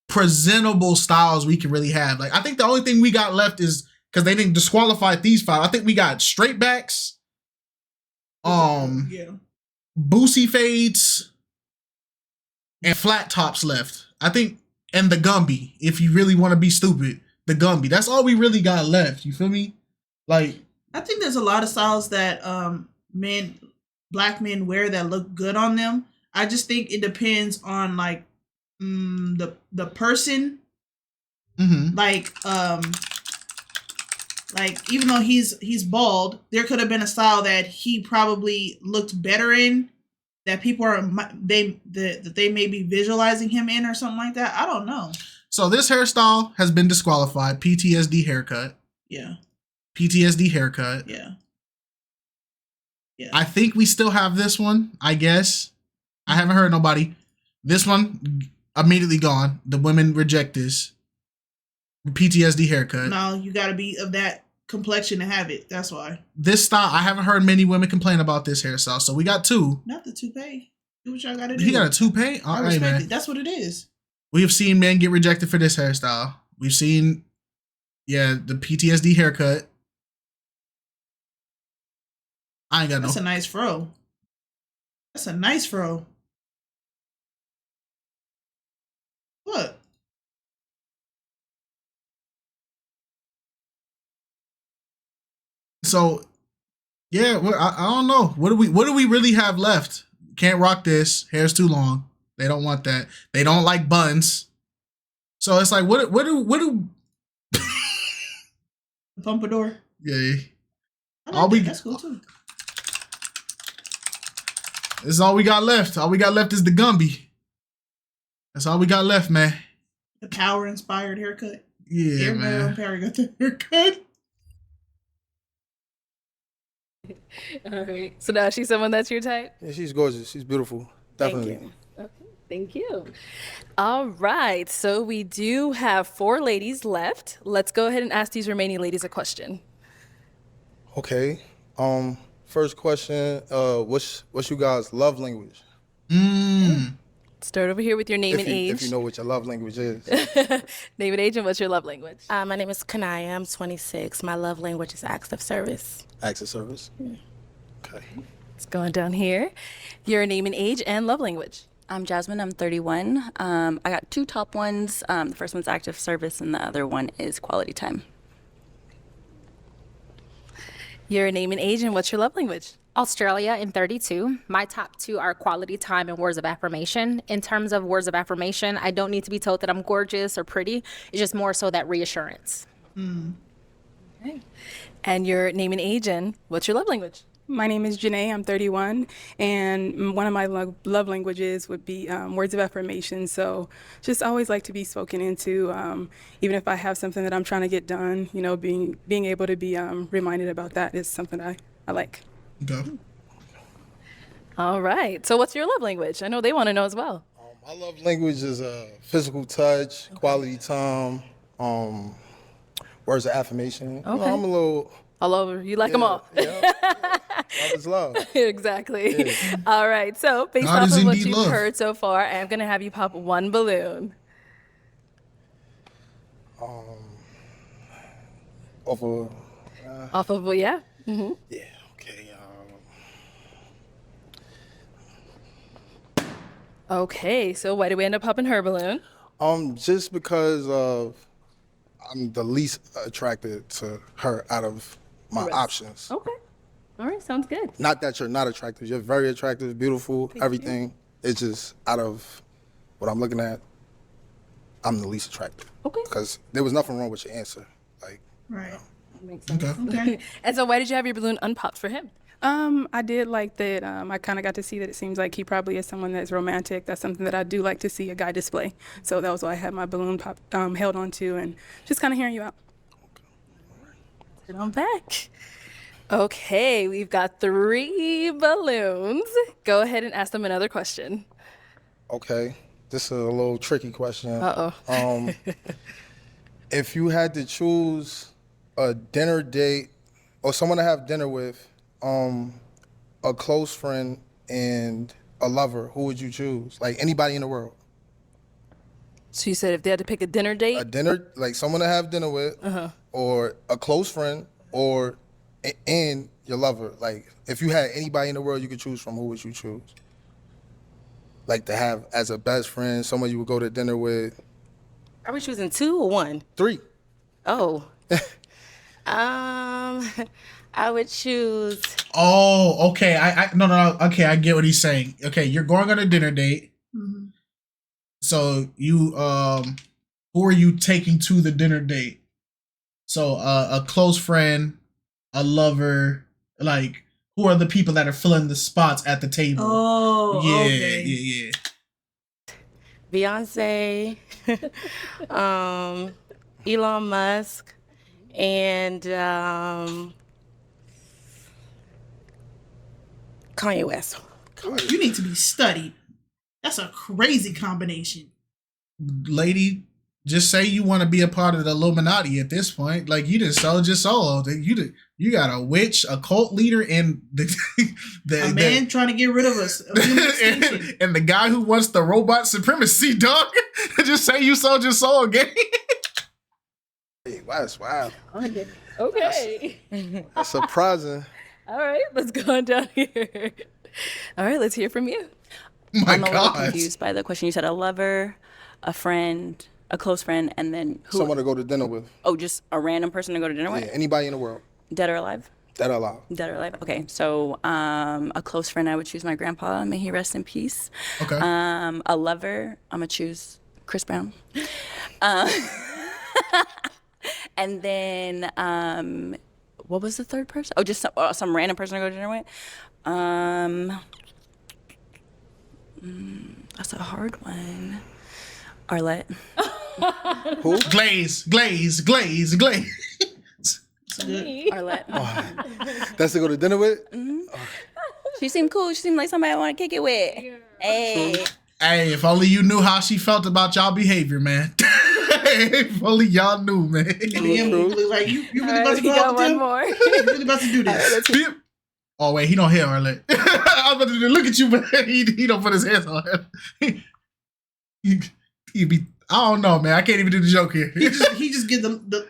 S2: presentable styles we can really have. Like, I think the only thing we got left is, because they didn't disqualify these five, I think we got straight backs, boosie fades, and flat tops left. I think, and the Gumby, if you really want to be stupid, the Gumby. That's all we really got left. You feel me? Like,
S3: I think there's a lot of styles that black men wear that look good on them. I just think it depends on, like, the person.
S2: Mm-hmm.
S3: Like even though he's bald, there could have been a style that he probably looked better in, that people that they may be visualizing him in or something like that. I don't know.
S2: So this hairstyle has been disqualified. PTSD haircut.
S3: Yeah.
S2: PTSD haircut.
S3: Yeah. Yeah.
S2: I think we still have this one, I guess. I haven't heard nobody. This one immediately gone. The women reject this. PTSD haircut.
S3: No, you got to be of that complexion to have it. That's why.
S2: This style, I haven't heard many women complain about this hairstyle. So we got two.
S3: Not the toupee. Do what y'all got to do.
S2: He got a toupee? All
S3: I
S2: right,
S3: respect
S2: man.
S3: it. That's what it is.
S2: We have seen men get rejected for this hairstyle. We've seen, the PTSD haircut. I ain't got
S3: That's a nice fro. That's a nice fro. What?
S2: So yeah, I don't know. What do we really have left? Can't rock this. Hair's too long. They don't want that. They don't like buns. So it's like what do
S3: Pompadour.
S2: Yeah.
S3: That's cool too.
S2: This is all we got left. All we got left is the Gumby. That's all we got left, man.
S3: The power inspired haircut.
S2: Yeah, man.
S3: Power got the haircut.
S4: All right. So now she's someone that's your type?
S17: Yeah, she's gorgeous. She's beautiful. Definitely.
S4: Thank you. Okay, thank you. All right. So we do have 4 ladies left. Let's go ahead and ask these remaining ladies a question.
S17: Okay. First question. What's you guys' love language?
S4: Start over here with your name and age.
S17: If you know what your love language is.
S4: Name and age, and what's your love language?
S14: My name is Kanaya. I'm 26. My love language is acts of service.
S17: Acts of service. Okay.
S4: It's going down here. Your name and age and love language.
S9: I'm Jasmine. I'm 31. I got 2 top ones. The first one's active service, and the other one is quality time.
S4: Your name and age, and what's your love language?
S7: Australia and 32. My top 2 are quality time and words of affirmation. In terms of words of affirmation, I don't need to be told that I'm gorgeous or pretty. It's just more so that reassurance.
S4: Okay. And your name and age, and what's your love language?
S13: My name is Janae. I'm 31, and one of my love languages would be words of affirmation. So just always like to be spoken into, even if I have something that I'm trying to get done, you know, being able to be reminded about that is something I like.
S2: Okay.
S13: All right. So what's your love language? I know they want to know as well.
S17: My love language is physical touch, quality time, words of affirmation. You know,
S13: Okay.
S17: I'm a little...
S13: All over. You like them all.
S17: Love is love.
S13: Exactly.
S17: Yeah.
S13: All right. So based
S2: God
S13: off
S2: is
S13: of what
S2: indeed
S13: you've
S2: love.
S13: heard so far, I'm going to have you pop one balloon.
S17: Off of...
S13: Off of, well, yeah. Mm-hmm.
S17: Yeah, okay.
S13: Okay. So why did we end up popping her balloon?
S17: Just because I'm the least attracted to her out of my options.
S13: Okay. All right. Sounds good.
S17: Not that you're not attractive. You're very attractive, beautiful, everything. It's just out of what I'm looking at, I'm the least attractive.
S13: Okay.
S17: Because there was nothing wrong with your answer. Like,
S3: Right.
S13: Makes sense.
S3: Okay.
S13: And so why did you have your balloon unpopped for him? I did like that. I kind of got to see that it seems like he probably is someone that's romantic. That's something that I do like to see a guy display. So that was why I had my balloon held onto and just kind of hearing you out.
S4: Sit on back. Okay, we've got 3 balloons. Go ahead and ask them another question.
S17: okay, this is a little tricky question.
S4: Uh-oh.
S17: If you had to choose a dinner date or someone to have dinner with, a close friend and a lover, who would you choose? Like anybody in the world.
S4: So you said if they had to pick a dinner date?
S17: A dinner, like someone to have dinner with, or a close friend, or and your lover. Like if you had anybody in the world you could choose from, who would you choose? Like to have as a best friend, someone you would go to dinner with.
S14: Are we choosing 2 or 1?
S17: 3.
S14: Oh. I would choose.
S2: Oh, okay. No. Okay, I get what he's saying. Okay, you're going on a dinner date. So you who are you taking to the dinner date? So a close friend, a lover, like who are the people that are filling the spots at the table?
S3: Oh,
S2: yeah,
S3: okay.
S2: yeah.
S14: Beyonce, Elon Musk, and Kanye West.
S3: You need to be studied. That's a crazy combination.
S2: Lady, just say you want to be a part of the Illuminati at this point. Like you just sold your soul. You got a witch, a cult leader, and
S3: A man trying to get rid of us.
S2: and the guy who wants the robot supremacy, dog. Just say you sold your soul again.
S17: Hey, that's wow.
S13: Okay.
S17: That's surprising.
S13: All right. Let's go on down here. All right. Let's hear from you.
S9: I'm a little confused by the question. You said a lover, a friend, a close friend, and then who?
S17: Someone to go to dinner with.
S9: Oh, just a random person to go to dinner with?
S17: Yeah, anybody in the world.
S9: Dead or alive?
S16: Dead or alive?
S9: Dead or alive. Okay, so a close friend, I would choose my grandpa. May he rest in peace.
S2: Okay.
S9: A lover, I'm gonna choose Chris Brown. Uh, and then what was the third person? Oh, just some random person to go to dinner with. That's a hard one. Arlette.
S2: Who? Glaze.
S9: Arlette.
S16: That's to go to dinner with?
S9: She seemed cool. She seemed like somebody I want to kick it with. Hey.
S2: Hey, if only you knew how she felt about y'all behavior, man. If only y'all knew, man.
S3: Like you really about to go
S4: got
S3: out
S4: one
S3: there?
S4: more.
S3: You really about to do this?
S2: Oh wait, he don't hear Arlette. I was about to look at you, but he don't put his hands on her. He be. I don't know, man. I can't even do the joke here.
S3: He just get the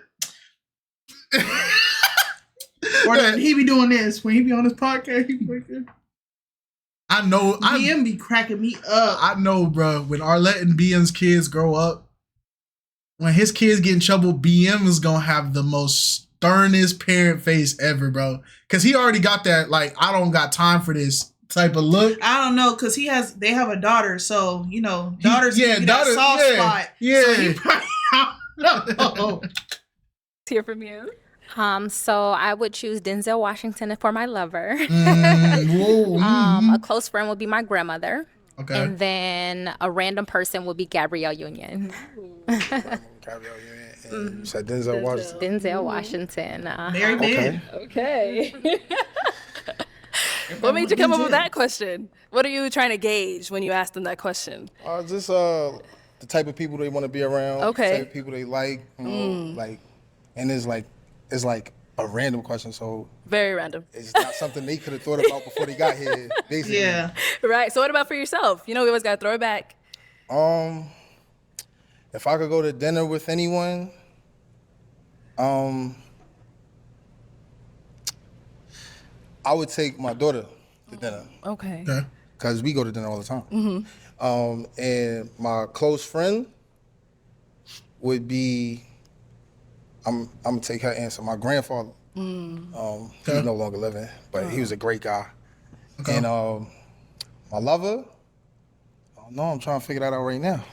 S3: or he be doing this when he be on his podcast. He be like this.
S2: I know.
S3: BM be cracking me up.
S2: I know, bro. When Arlette and BM's kids grow up, when his kids get in trouble, BM is gonna have the most sternest parent face ever, bro. Cause he already got that, like, I don't got time for this type of look.
S3: I don't know, cause they have a daughter, so you know, daughters get that soft spot.
S2: Yeah.
S3: So he probably,
S4: Let's hear from you.
S7: So I would choose Denzel Washington for my lover. A close friend would be my grandmother.
S2: Okay.
S7: And then a random person would be Gabrielle Union.
S17: Gabrielle Union. You said Denzel Washington.
S7: Denzel Washington.
S3: Married man.
S4: Okay. What made you come up with that question? What are you trying to gauge when you asked them that question?
S17: Just the type of people they want to be around.
S4: Okay.
S17: The type of people they like. You know, like, and it's like a random question, so
S4: Very random.
S17: it's not something they could have thought about before they got here. Basically.
S3: Yeah.
S4: Right. So what about for yourself? You know, we always got to throw it back.
S17: If I could go to dinner with anyone, I would take my daughter to dinner.
S4: Okay.
S17: Because we go to dinner all the time. And my close friend would be, I'm gonna take her answer, my grandfather. He's no longer living, but he was a great guy. And my lover, no, I'm trying to figure that out right now.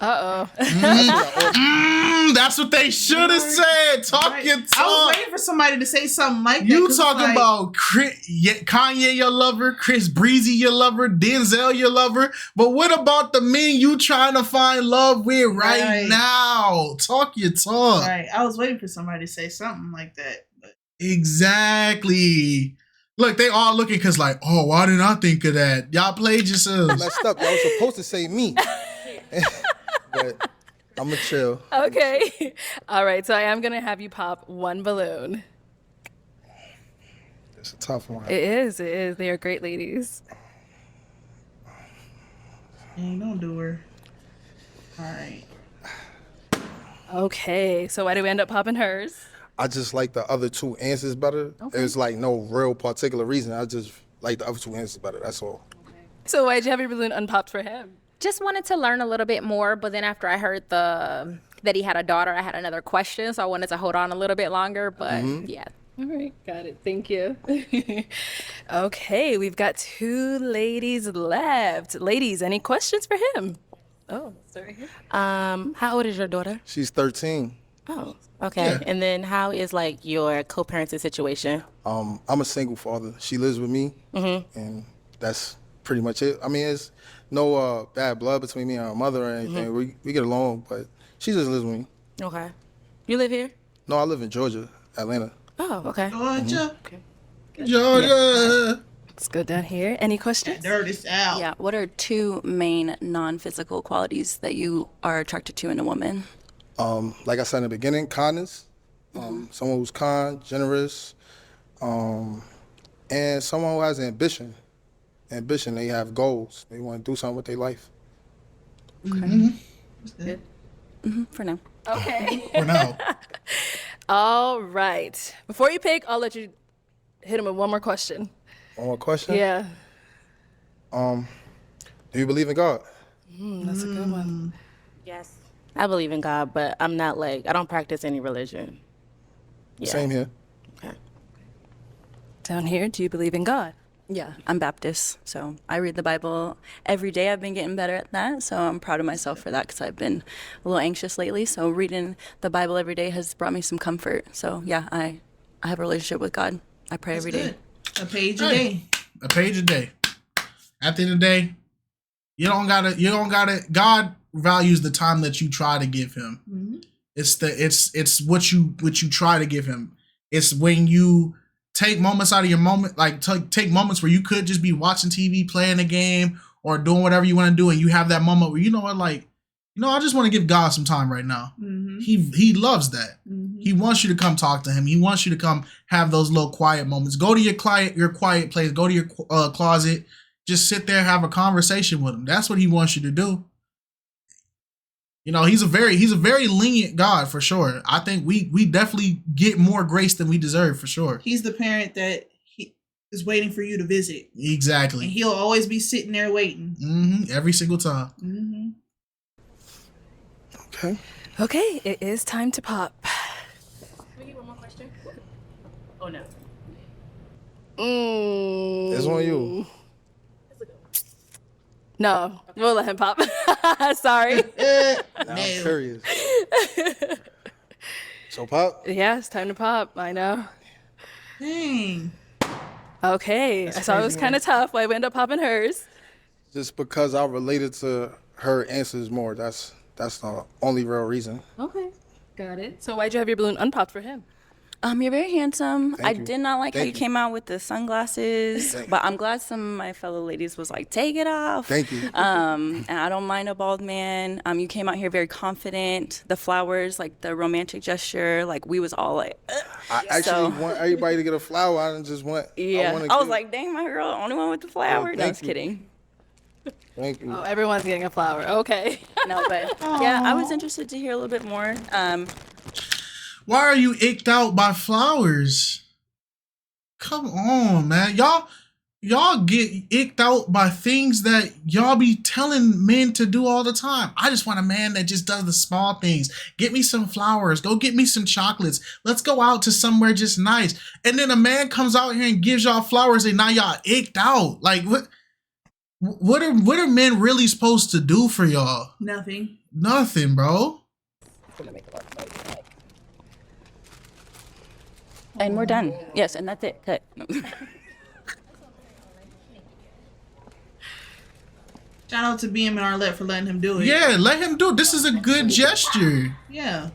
S2: That's what they should have said. Talk your talk.
S3: I was waiting for somebody to say something like that.
S2: You talking about Kanye, your lover, Chris Breezy, your lover, Denzel, your lover. But what about the men you trying to find love with right now? Talk your talk.
S3: Right. I was waiting for somebody to say something like that. But.
S2: Exactly. Look, they all looking because like, oh, why didn't I think of that? Y'all played yourselves.
S17: Messed up. Y'all was supposed to say me. But I'm gonna chill.
S4: Okay. All right. So I am going to have you pop one balloon.
S17: It's a tough one.
S4: It is. It is. They are great ladies.
S3: Don't do her. All right.
S4: Okay. So why did we end up popping hers?
S17: I just like the other two answers better. There's like no real particular reason. I just like the other two answers better. That's all.
S4: So why did you have your balloon unpopped for him?
S7: Just wanted to learn a little bit more, but then after I heard that he had a daughter, I had another question, so I wanted to hold on a little bit longer, but yeah.
S4: All right, got it. Thank you. Okay, we've got two ladies left. Ladies, any questions for him? Oh, sorry.
S14: How old is your daughter?
S17: She's 13.
S14: Oh, okay.
S17: Yeah.
S14: And then how is like your co-parenting situation?
S17: I'm a single father. She lives with me, and that's pretty much it. I mean, it's no bad blood between me and her mother or anything. We get along, but she just lives with me.
S14: Okay. You live here?
S17: No, I live in Georgia, Atlanta.
S14: Oh, okay.
S3: Georgia.
S2: Georgia.
S4: Let's go down here. Any questions?
S3: Dirt is out.
S9: Yeah. What are two main non-physical qualities that you are attracted to in a woman?
S17: Like I said in the beginning, kindness. Someone who's kind, generous, and someone who has ambition. They have goals. They want to do something with their life.
S9: For now.
S4: Okay.
S2: For now.
S4: All right. Before you pick, I'll let you hit him with one more question.
S17: One more question?
S4: Yeah.
S17: Do you believe in God?
S4: That's a good one.
S14: Yes. I believe in God, but I'm not like, I don't practice any religion. Yeah.
S17: Same here.
S14: Okay.
S4: Down here, do you believe in God?
S9: Yeah, I'm Baptist, so I read the Bible every day. I've been getting better at that, so I'm proud of myself for that because I've been a little anxious lately. So reading the Bible every day has brought me some comfort. So yeah, I have a relationship with God. I pray every day.
S3: A page a day.
S2: A page a day. At the end of the day, you don't gotta. God values the time that you try to give him.
S3: Mm-hmm.
S2: It's what you try to give him. It's when you take moments out of your moment, like take moments where you could just be watching TV, playing a game, or doing whatever you want to do, and you have that moment where you know what, like, you know, I just want to give God some time right now.
S3: Mm-hmm.
S2: He loves that.
S3: Mm-hmm.
S2: He wants you to come talk to him. He wants you to come have those little quiet moments. Go to your quiet place. Go to your closet. Just sit there, have a conversation with him. That's what he wants you to do. You know, he's a very lenient God for sure. I think we definitely get more grace than we deserve for sure.
S3: He's the parent that he is waiting for you to visit.
S2: Exactly.
S3: And he'll always be sitting there waiting.
S2: Mm-hmm. Every single time.
S3: Mm-hmm.
S17: Okay.
S4: Okay, it is time to pop.
S14: Can we get one more question? Oh no.
S17: It's on you.
S4: No, we'll let him pop. Sorry.
S17: Now I'm curious. So pop?
S4: Yeah, it's time to pop. I know.
S3: Dang.
S4: Okay,
S17: That's
S4: I saw it was
S17: crazy,
S4: kind of tough. Why we end up popping hers?
S17: Just because I related to her answers more. That's the only real reason.
S4: Okay, got it. So why'd you have your balloon unpopped for him?
S9: You're very handsome.
S17: Thank
S9: I
S17: you.
S9: did not like how
S17: Thank
S9: you
S17: you.
S9: came out with the sunglasses,
S17: Thank
S9: but I'm glad some of my fellow ladies was like, take it off.
S17: Thank you.
S9: And I don't mind a bald man. You came out here very confident. The flowers, like the romantic gesture, like we was all like,
S17: I actually want everybody to get a flower. I didn't just want.
S9: yeah.
S17: wanna
S9: I was
S17: get-
S9: like, dang, my girl, the only one with the flower. No,
S17: thank
S9: just
S17: you.
S9: kidding.
S17: Thank you.
S4: Oh, everyone's getting a flower. Okay.
S9: No, but yeah, I was interested to hear a little bit more.
S2: Why are you icked out by flowers? Come on, man. Y'all get icked out by things that y'all be telling men to do all the time. I just want a man that just does the small things. Get me some flowers. Go get me some chocolates. Let's go out to somewhere just nice. And then a man comes out here and gives y'all flowers and now y'all icked out. Like what are men really supposed to do for y'all?
S3: Nothing.
S2: Nothing, bro.
S9: And we're done. Yes, and that's it. Cut.
S3: Shout out to BM and Arlette for letting him do it.
S2: Yeah, let him do it. This is a good gesture.
S3: Yeah.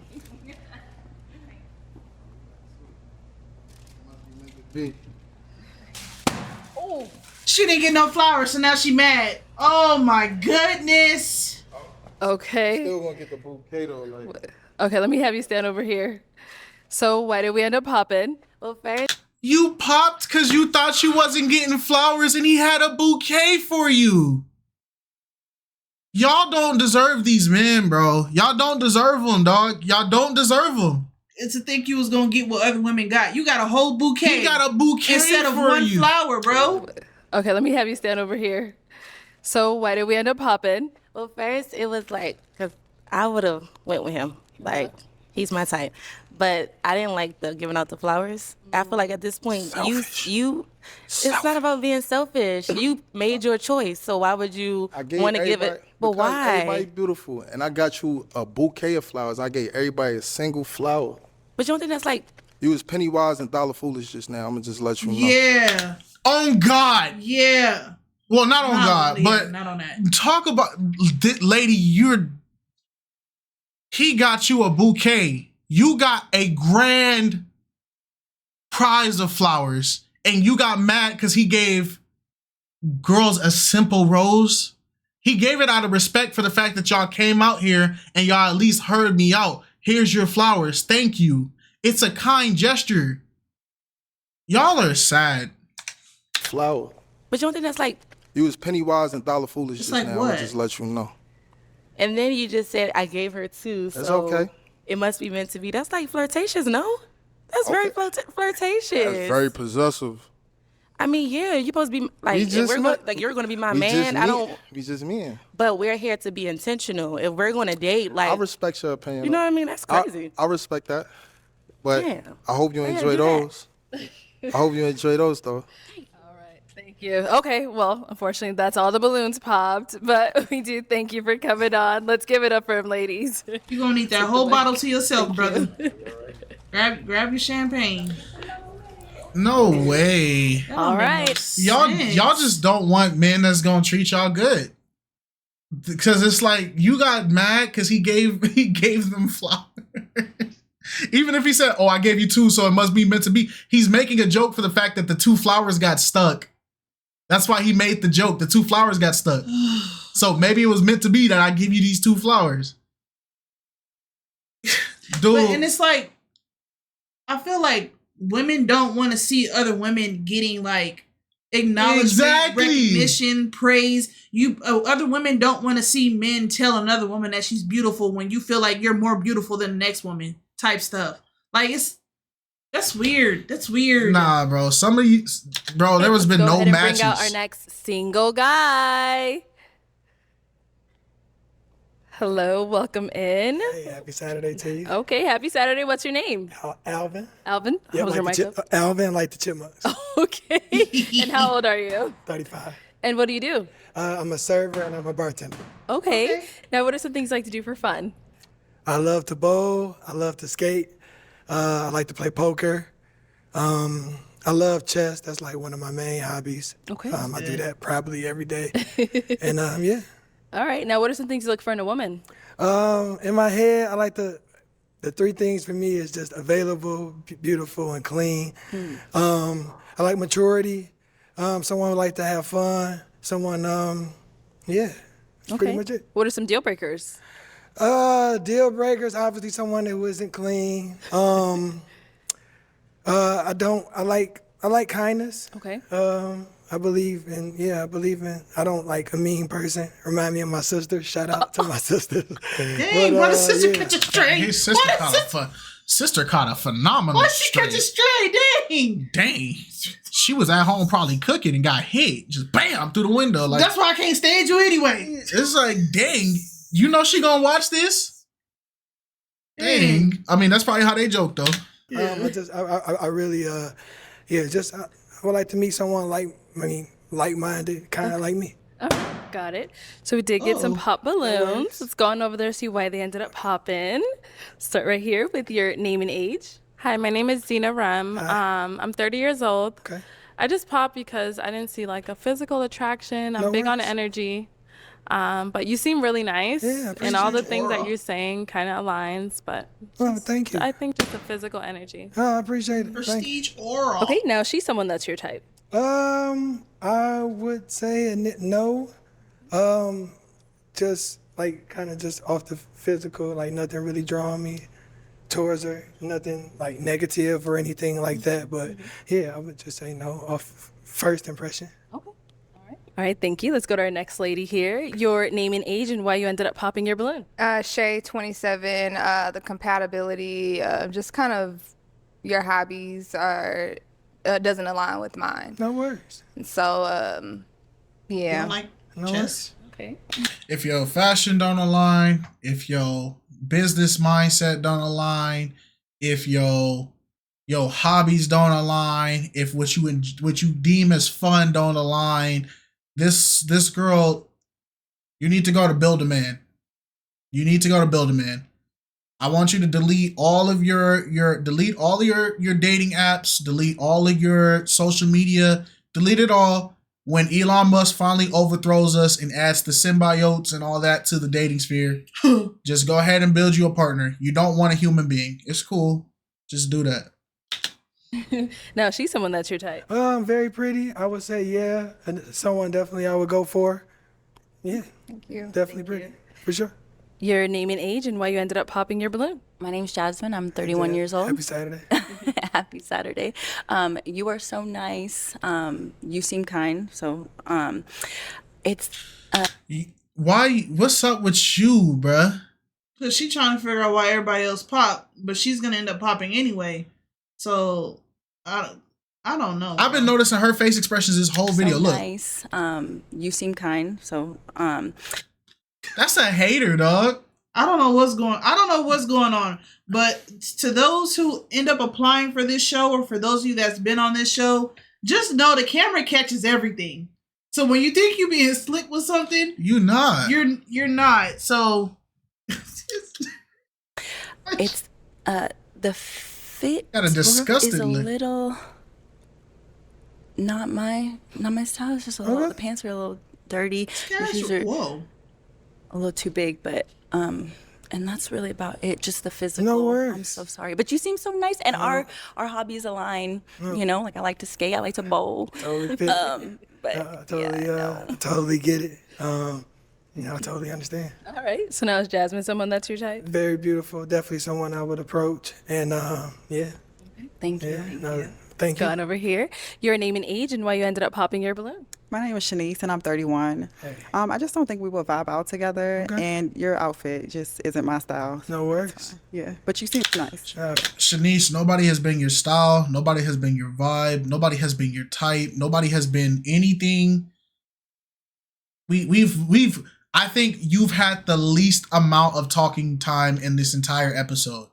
S3: Oh, she didn't get no flowers, so now she mad. Oh my goodness.
S4: Okay.
S17: Still gonna get the bouquet though. Like.
S4: Okay, let me have you stand over here. So why did we end up popping?
S14: Well, first,
S2: You popped because you thought you wasn't getting flowers and he had a bouquet for you. Y'all don't deserve these men, bro. Y'all don't deserve them, dog. Y'all don't deserve them.
S3: It's to think you was gonna get what other women got. You got a whole bouquet.
S2: He got a bouquet
S3: instead of
S2: for
S3: one
S2: you.
S3: flower, bro.
S4: Okay, let me have you stand over here. So why did we end up popping?
S14: well, first it was like, cause I would have went with him. Like, he's my type, but I didn't like the giving out the flowers. I feel like at this point,
S17: Selfish.
S14: you, it's not about being selfish. You made your choice, so why would you
S17: I gave
S14: want to give it?
S17: everybody-
S14: But
S17: because
S14: why?
S17: Everybody beautiful, and I got you a bouquet of flowers. I gave everybody a single flower.
S14: But you don't think that's like?
S17: You was penny wise and dollar foolish just now. I'm gonna just let you know.
S3: Yeah.
S2: On God.
S3: Yeah.
S2: Well, not on God,
S3: yeah,
S2: but
S3: not on that.
S2: talk about, lady, he got you a bouquet. You got a grand prize of flowers, and you got mad because he gave girls a simple rose. He gave it out of respect for the fact that y'all came out here and y'all at least heard me out. Here's your flowers. Thank you. It's a kind gesture. Y'all are sad.
S17: Flower.
S14: But you don't think that's like?
S17: You was penny wise and dollar foolish just
S3: like
S17: now. I'm
S3: what?
S17: gonna just let you know.
S14: And then you just said I gave her two.
S17: That's
S14: so
S17: okay.
S14: It must be meant to be. That's like flirtatious, no? That's very flirtatious.
S17: That's very possessive.
S14: I mean, yeah, you're supposed to be like,
S17: We
S14: if
S17: just
S14: we're
S17: met.
S14: like you're going to be my
S17: We
S14: man.
S17: just
S14: I don't.
S17: We just men.
S14: But we're here to be intentional. If we're going to date, like,
S17: I respect your opinion.
S14: you know what I mean? That's crazy.
S17: I respect that. But
S14: Yeah.
S17: I hope you
S14: Yeah,
S17: enjoy
S14: do that.
S17: those. I hope you enjoy those though.
S4: Thank you. Okay, well, unfortunately, that's all the balloons popped, but we do thank you for coming on. Let's give it up for him, ladies.
S3: You're going to need that whole bottle to yourself, brother. Grab your champagne.
S2: No way.
S4: All right.
S2: Y'all just don't want men that's gonna treat y'all good. Because it's like you got mad because he gave them flowers. Even if he said, "Oh, I gave you 2, so it must be meant to be," he's making a joke for the fact that the 2 flowers got stuck. That's why he made the joke. The 2 flowers got stuck. So maybe it was meant to be that I give you these 2 flowers. Dude.
S3: And it's like, I feel like women don't want to see other women getting like acknowledgement, recognition, praise. Other women don't want to see men tell another woman that she's beautiful when you feel like you're more beautiful than the next woman type stuff. Like that's weird. That's weird.
S2: Nah, bro. Some of you, bro, there has been
S4: Go
S2: no
S4: ahead and
S2: matches.
S4: bring out our next single guy. Hello, welcome in.
S18: Hey, happy Saturday to you.
S4: Okay, happy Saturday. What's your name?
S18: Alvin.
S4: Alvin?
S18: Yeah,
S4: Hold your
S18: like
S4: mic up.
S18: Alvin, like the Chipmunks.
S4: Okay. And how old are you?
S18: 35.
S4: And what do you do?
S18: I'm a server and I'm a bartender.
S4: Okay. Now, what are some things you like to do for fun?
S18: I love to bowl. I love to skate. I like to play poker. I love chess. That's like one of my main hobbies.
S4: Okay.
S18: I do that probably every day. And yeah.
S4: All right. Now, what are some things you look for in a woman?
S18: In my head, I like the 3 things for me is just available, beautiful, and clean. I like maturity. Someone would like to have fun. Someone, yeah. That's pretty much it.
S4: What are some deal breakers?
S18: Deal breakers, obviously someone that wasn't clean. I like kindness.
S4: Okay.
S18: I believe in, I don't like a mean person. Remind me of my sister. Shout out to my sister.
S3: Dang, why the sister catch a stray?
S2: His sister caught a phenomenal
S3: Why she catch a stray?
S2: Dang. She was at home probably cooking and got hit. Just bam through the window. Like,
S3: that's why I can't stand you anyway.
S2: It's like, dang, you know she gonna watch this? Dang. I mean, that's probably how they joke though.
S18: I really, I would like to meet someone like-minded, kind of like me.
S4: Oh, got it. So we did get some pop balloons. Let's go on over there, see why they ended up popping. Start right here with your name and age.
S6: Hi, my name is Zena Rem. I'm 30 years old.
S18: Okay.
S6: I just popped because I didn't see like a physical attraction. I'm big on energy. But you seem really nice.
S18: Yeah,
S6: and all the things that you're saying kind of aligns, but
S18: thank you.
S6: I think just a physical energy.
S18: Oh, I appreciate it.
S3: Prestige oral.
S4: Okay, now she's someone that's your type.
S18: I would say no. Just like kind of just off the physical, like nothing really drawing me towards her, nothing like negative or anything like that. But yeah, I would just say no off first impression.
S4: All right, thank you. Let's go to our next lady here. Your name and age and why you ended up popping your balloon.
S1: Shay, 27. The compatibility, just kind of your hobbies are doesn't align with mine.
S18: No worries.
S1: And so, yeah.
S3: Like
S18: chess.
S4: Okay.
S2: If your fashion don't align, if your business mindset don't align, if your hobbies don't align, if what you deem as fun don't align, this girl, you need to go to Build a Man. You need to go to Build a Man. I want you to delete all of your dating apps, delete all of your social media, delete it all. When Elon Musk finally overthrows us and adds the symbiotes and all that to the dating sphere, just go ahead and build you a partner. You don't want a human being. It's cool. Just do that.
S4: Now she's someone that's your type.
S18: Very pretty. I would say yeah. And someone definitely I would go for. Yeah.
S1: Thank you.
S18: Definitely pretty. For sure.
S4: Your name and age and why you ended up popping your balloon.
S9: My name's Jasmine. I'm 31 years old.
S18: Happy Saturday.
S9: Happy Saturday. You are so nice. You seem kind. So it's...
S2: Why? What's up with you, bruh?
S3: Because she's trying to figure out why everybody else popped, but she's going to end up popping anyway. So, I don't know.
S2: I've been noticing her face expressions this whole video.
S9: So
S2: Look.
S9: Nice. You seem kind. So,
S2: that's a hater, dog.
S3: I don't know what's going on. But to those who end up applying for this show, or for those of you that's been on this show, just know the camera catches everything. So when you think you're being slick with something,
S2: you're not.
S3: You're not. So
S9: it's the fit
S2: Got a disgusting
S9: is a
S2: look.
S9: little not my style. It's just a little. The pants are a little dirty. The shoes are a little too big, but and that's really about it. Just the physical.
S18: No worries.
S9: I'm so sorry, but you seem so nice, and our hobbies align. You know, like I like to skate, I like to bowl.
S18: Totally fit.
S9: But
S18: I totally get it. You know, I totally understand.
S4: All right. So now is Jasmine someone that's your type?
S18: Very beautiful. Definitely someone I would approach. And yeah.
S9: Thank you.
S18: Thank you.
S4: Going over here. Your name and age and why you ended up popping your balloon.
S8: My name is Shanice, and I'm 31.
S18: Hey.
S8: I just don't think we will vibe out together, and your outfit just isn't my style.
S18: No worries.
S8: Yeah, but you seem nice.
S2: Shanice, nobody has been your style. Nobody has been your vibe. Nobody has been your type. Nobody has been anything. We've. I think you've had the least amount of talking time in this entire episode.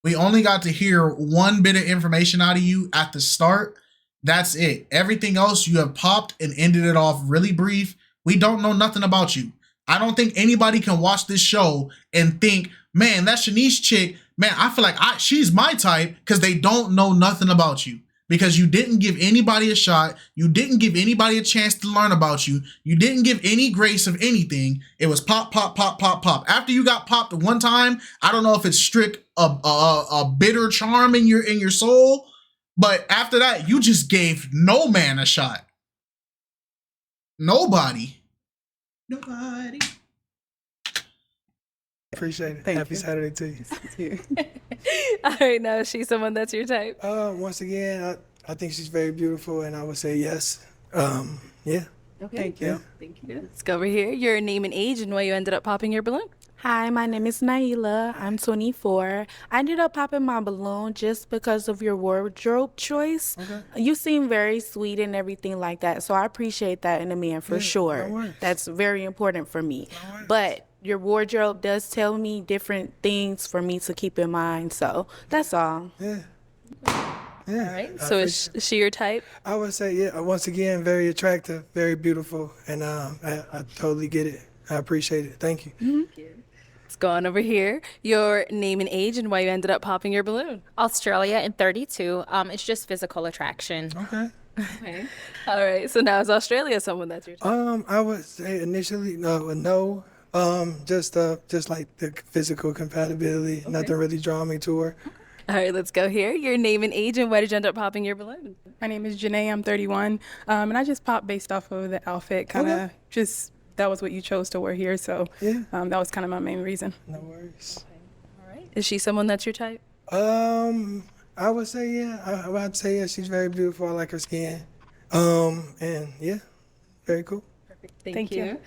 S2: We only got to hear one bit of information out of you at the start. That's it. Everything else you have popped and ended it off really brief. We don't know nothing about you. I don't think anybody can watch this show and think, man, that Shanice chick, man, I feel like she's my type, because they don't know nothing about you. Because you didn't give anybody a shot. You didn't give anybody a chance to learn about you. You didn't give any grace of anything. It was pop, pop, pop, pop, pop. After you got popped one time, I don't know if it's strict a bitter charm in your soul, but after that, you just gave no man a shot. Nobody.
S18: Appreciate it.
S8: Thank
S18: Happy
S8: you.
S18: Saturday to you.
S4: All right. Now is she someone that's your type?
S18: Once again, I think she's very beautiful, and I would say yes. Yeah.
S4: Okay.
S8: Thank you.
S4: Thank you. Let's go over here. Your name and age and why you ended up popping your balloon.
S10: Hi, my name is Naila. I'm 24. I ended up popping my balloon just because of your wardrobe choice.
S18: Okay.
S10: You seem very sweet and everything like that, so I appreciate that in a man for sure.
S18: no worries.
S10: That's very important for me. But your wardrobe does tell me different things for me to keep in mind, so that's all.
S18: Yeah.
S4: All right. So is she your type?
S18: I would say, yeah, once again, very attractive, very beautiful, and I totally get it. I appreciate it. Thank you.
S4: Let's go on over here. Your name and age and why you ended up popping your balloon.
S7: Australia and 32. It's just physical attraction.
S18: Okay.
S4: Okay. All right. So now is Australia someone that's your type?
S18: I would say initially no. Just like the physical compatibility. Nothing really drawing me to her.
S4: All right, let's go here. Your name and age and why did you end up popping your balloon?
S13: My name is Janae. I'm 31. And I just popped based off of the outfit. Kind of just, that was what you chose to wear here. So that was kind of my main reason.
S18: No worries.
S4: All right. Is she someone that's your type?
S18: I would say, yeah. I would say, yeah, she's very beautiful. I like her skin. And yeah, very cool.
S4: Perfect. Thank you.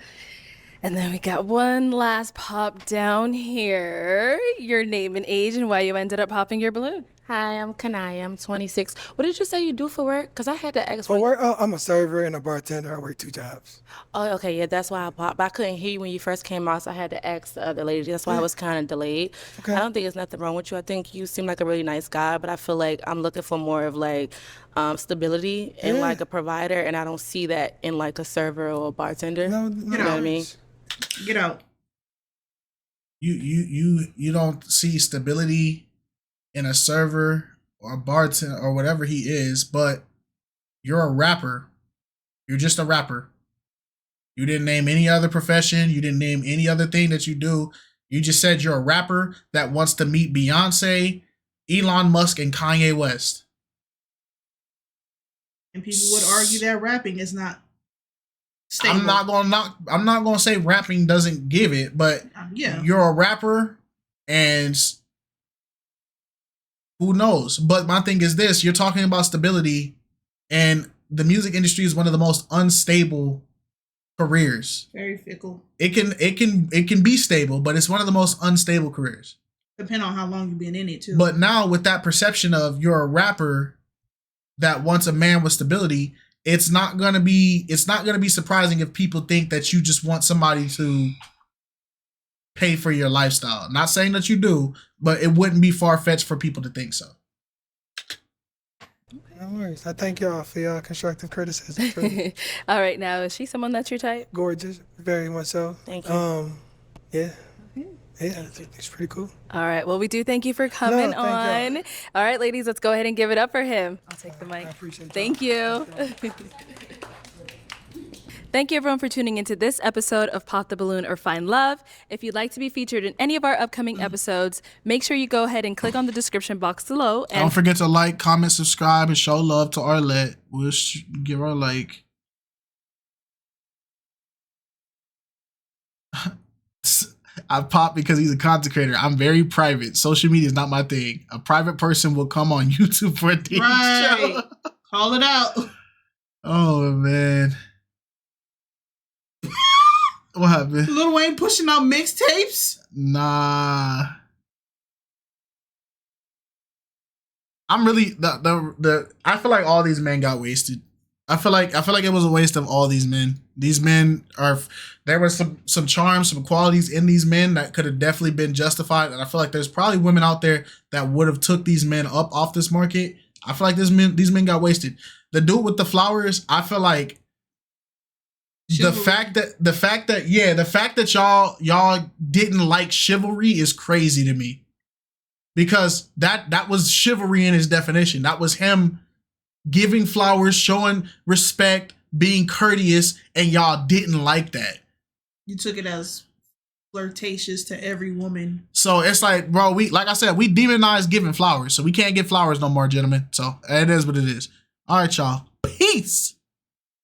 S4: And then we got one last pop down here. Your name and age and why you ended up popping your balloon.
S10: Hi, I'm Kanaya. I'm 26. What did you say you do for work? Because I had to ask.
S18: For work, I'm a server and a bartender. I work 2 jobs.
S10: Oh, okay. Yeah, that's why I popped. But I couldn't hear you when you first came out, so I had to ask the other lady. That's why I was kind of delayed.
S18: Okay.
S10: I don't think there's nothing wrong with you. I think you seem like a really nice guy, but I feel like I'm looking for more of like stability and like a provider, and I don't see that in like a server or a bartender.
S18: No,
S10: you know what I mean?
S3: Get out.
S2: You don't see stability in a server or a bartender or whatever he is, but you're a rapper. You're just a rapper. You didn't name any other profession. You didn't name any other thing that you do. You just said you're a rapper that wants to meet Beyonce, Elon Musk, and Kanye West.
S3: And people would argue that rapping is not stable.
S2: I'm not gonna say rapping doesn't give it, but you're a rapper, and who knows? But my thing is this: you're talking about stability, and the music industry is one of the most unstable careers.
S3: Very fickle.
S2: It can be stable, but it's one of the most unstable careers.
S3: Depending on how long you've been in it too.
S2: But now with that perception of you're a rapper that wants a man with stability, it's not gonna be surprising if people think that you just want somebody to pay for your lifestyle. Not saying that you do, but it wouldn't be far-fetched for people to think so.
S18: No worries. I thank y'all for y'all constructive criticism.
S4: All right, now is she someone that's your type?
S18: Gorgeous, very much so.
S4: Thank you.
S18: Yeah. Yeah, it's pretty cool.
S4: All right, well, we do thank you for coming on. All right, ladies, let's go ahead and give it up for him. I'll take the mic. I appreciate it. Thank you. Thank you, everyone, for tuning into this episode of Pop the Balloon or Find Love. If you'd like to be featured in any of our upcoming episodes, make sure you go ahead and click on the description box below. And
S2: don't forget to like, comment, subscribe, and show love to Arlette. We'll give her a like. I pop because he's a content creator. I'm very private. Social media is not my thing. A private person will come on YouTube for a TV show.
S3: Call it out.
S2: Oh, man. What happened?
S3: Lil Wayne pushing out mixtapes?
S2: Nah. I'm really I feel like all these men got wasted. I feel like it was a waste of all these men. These men there was some charm, some qualities in these men that could have definitely been justified. And I feel like there's probably women out there that would have took these men up off this market. I feel like these men got wasted. The dude with the flowers, I feel like the fact that y'all didn't like chivalry is crazy to me. Because that was chivalry in his definition. That was him giving flowers, showing respect, being courteous, and y'all didn't like that.
S3: You took it as flirtatious to every woman.
S2: So it's like, bro, like I said, we demonized giving flowers, so we can't give flowers no more, gentlemen. So it is what it is. All right, y'all. Peace.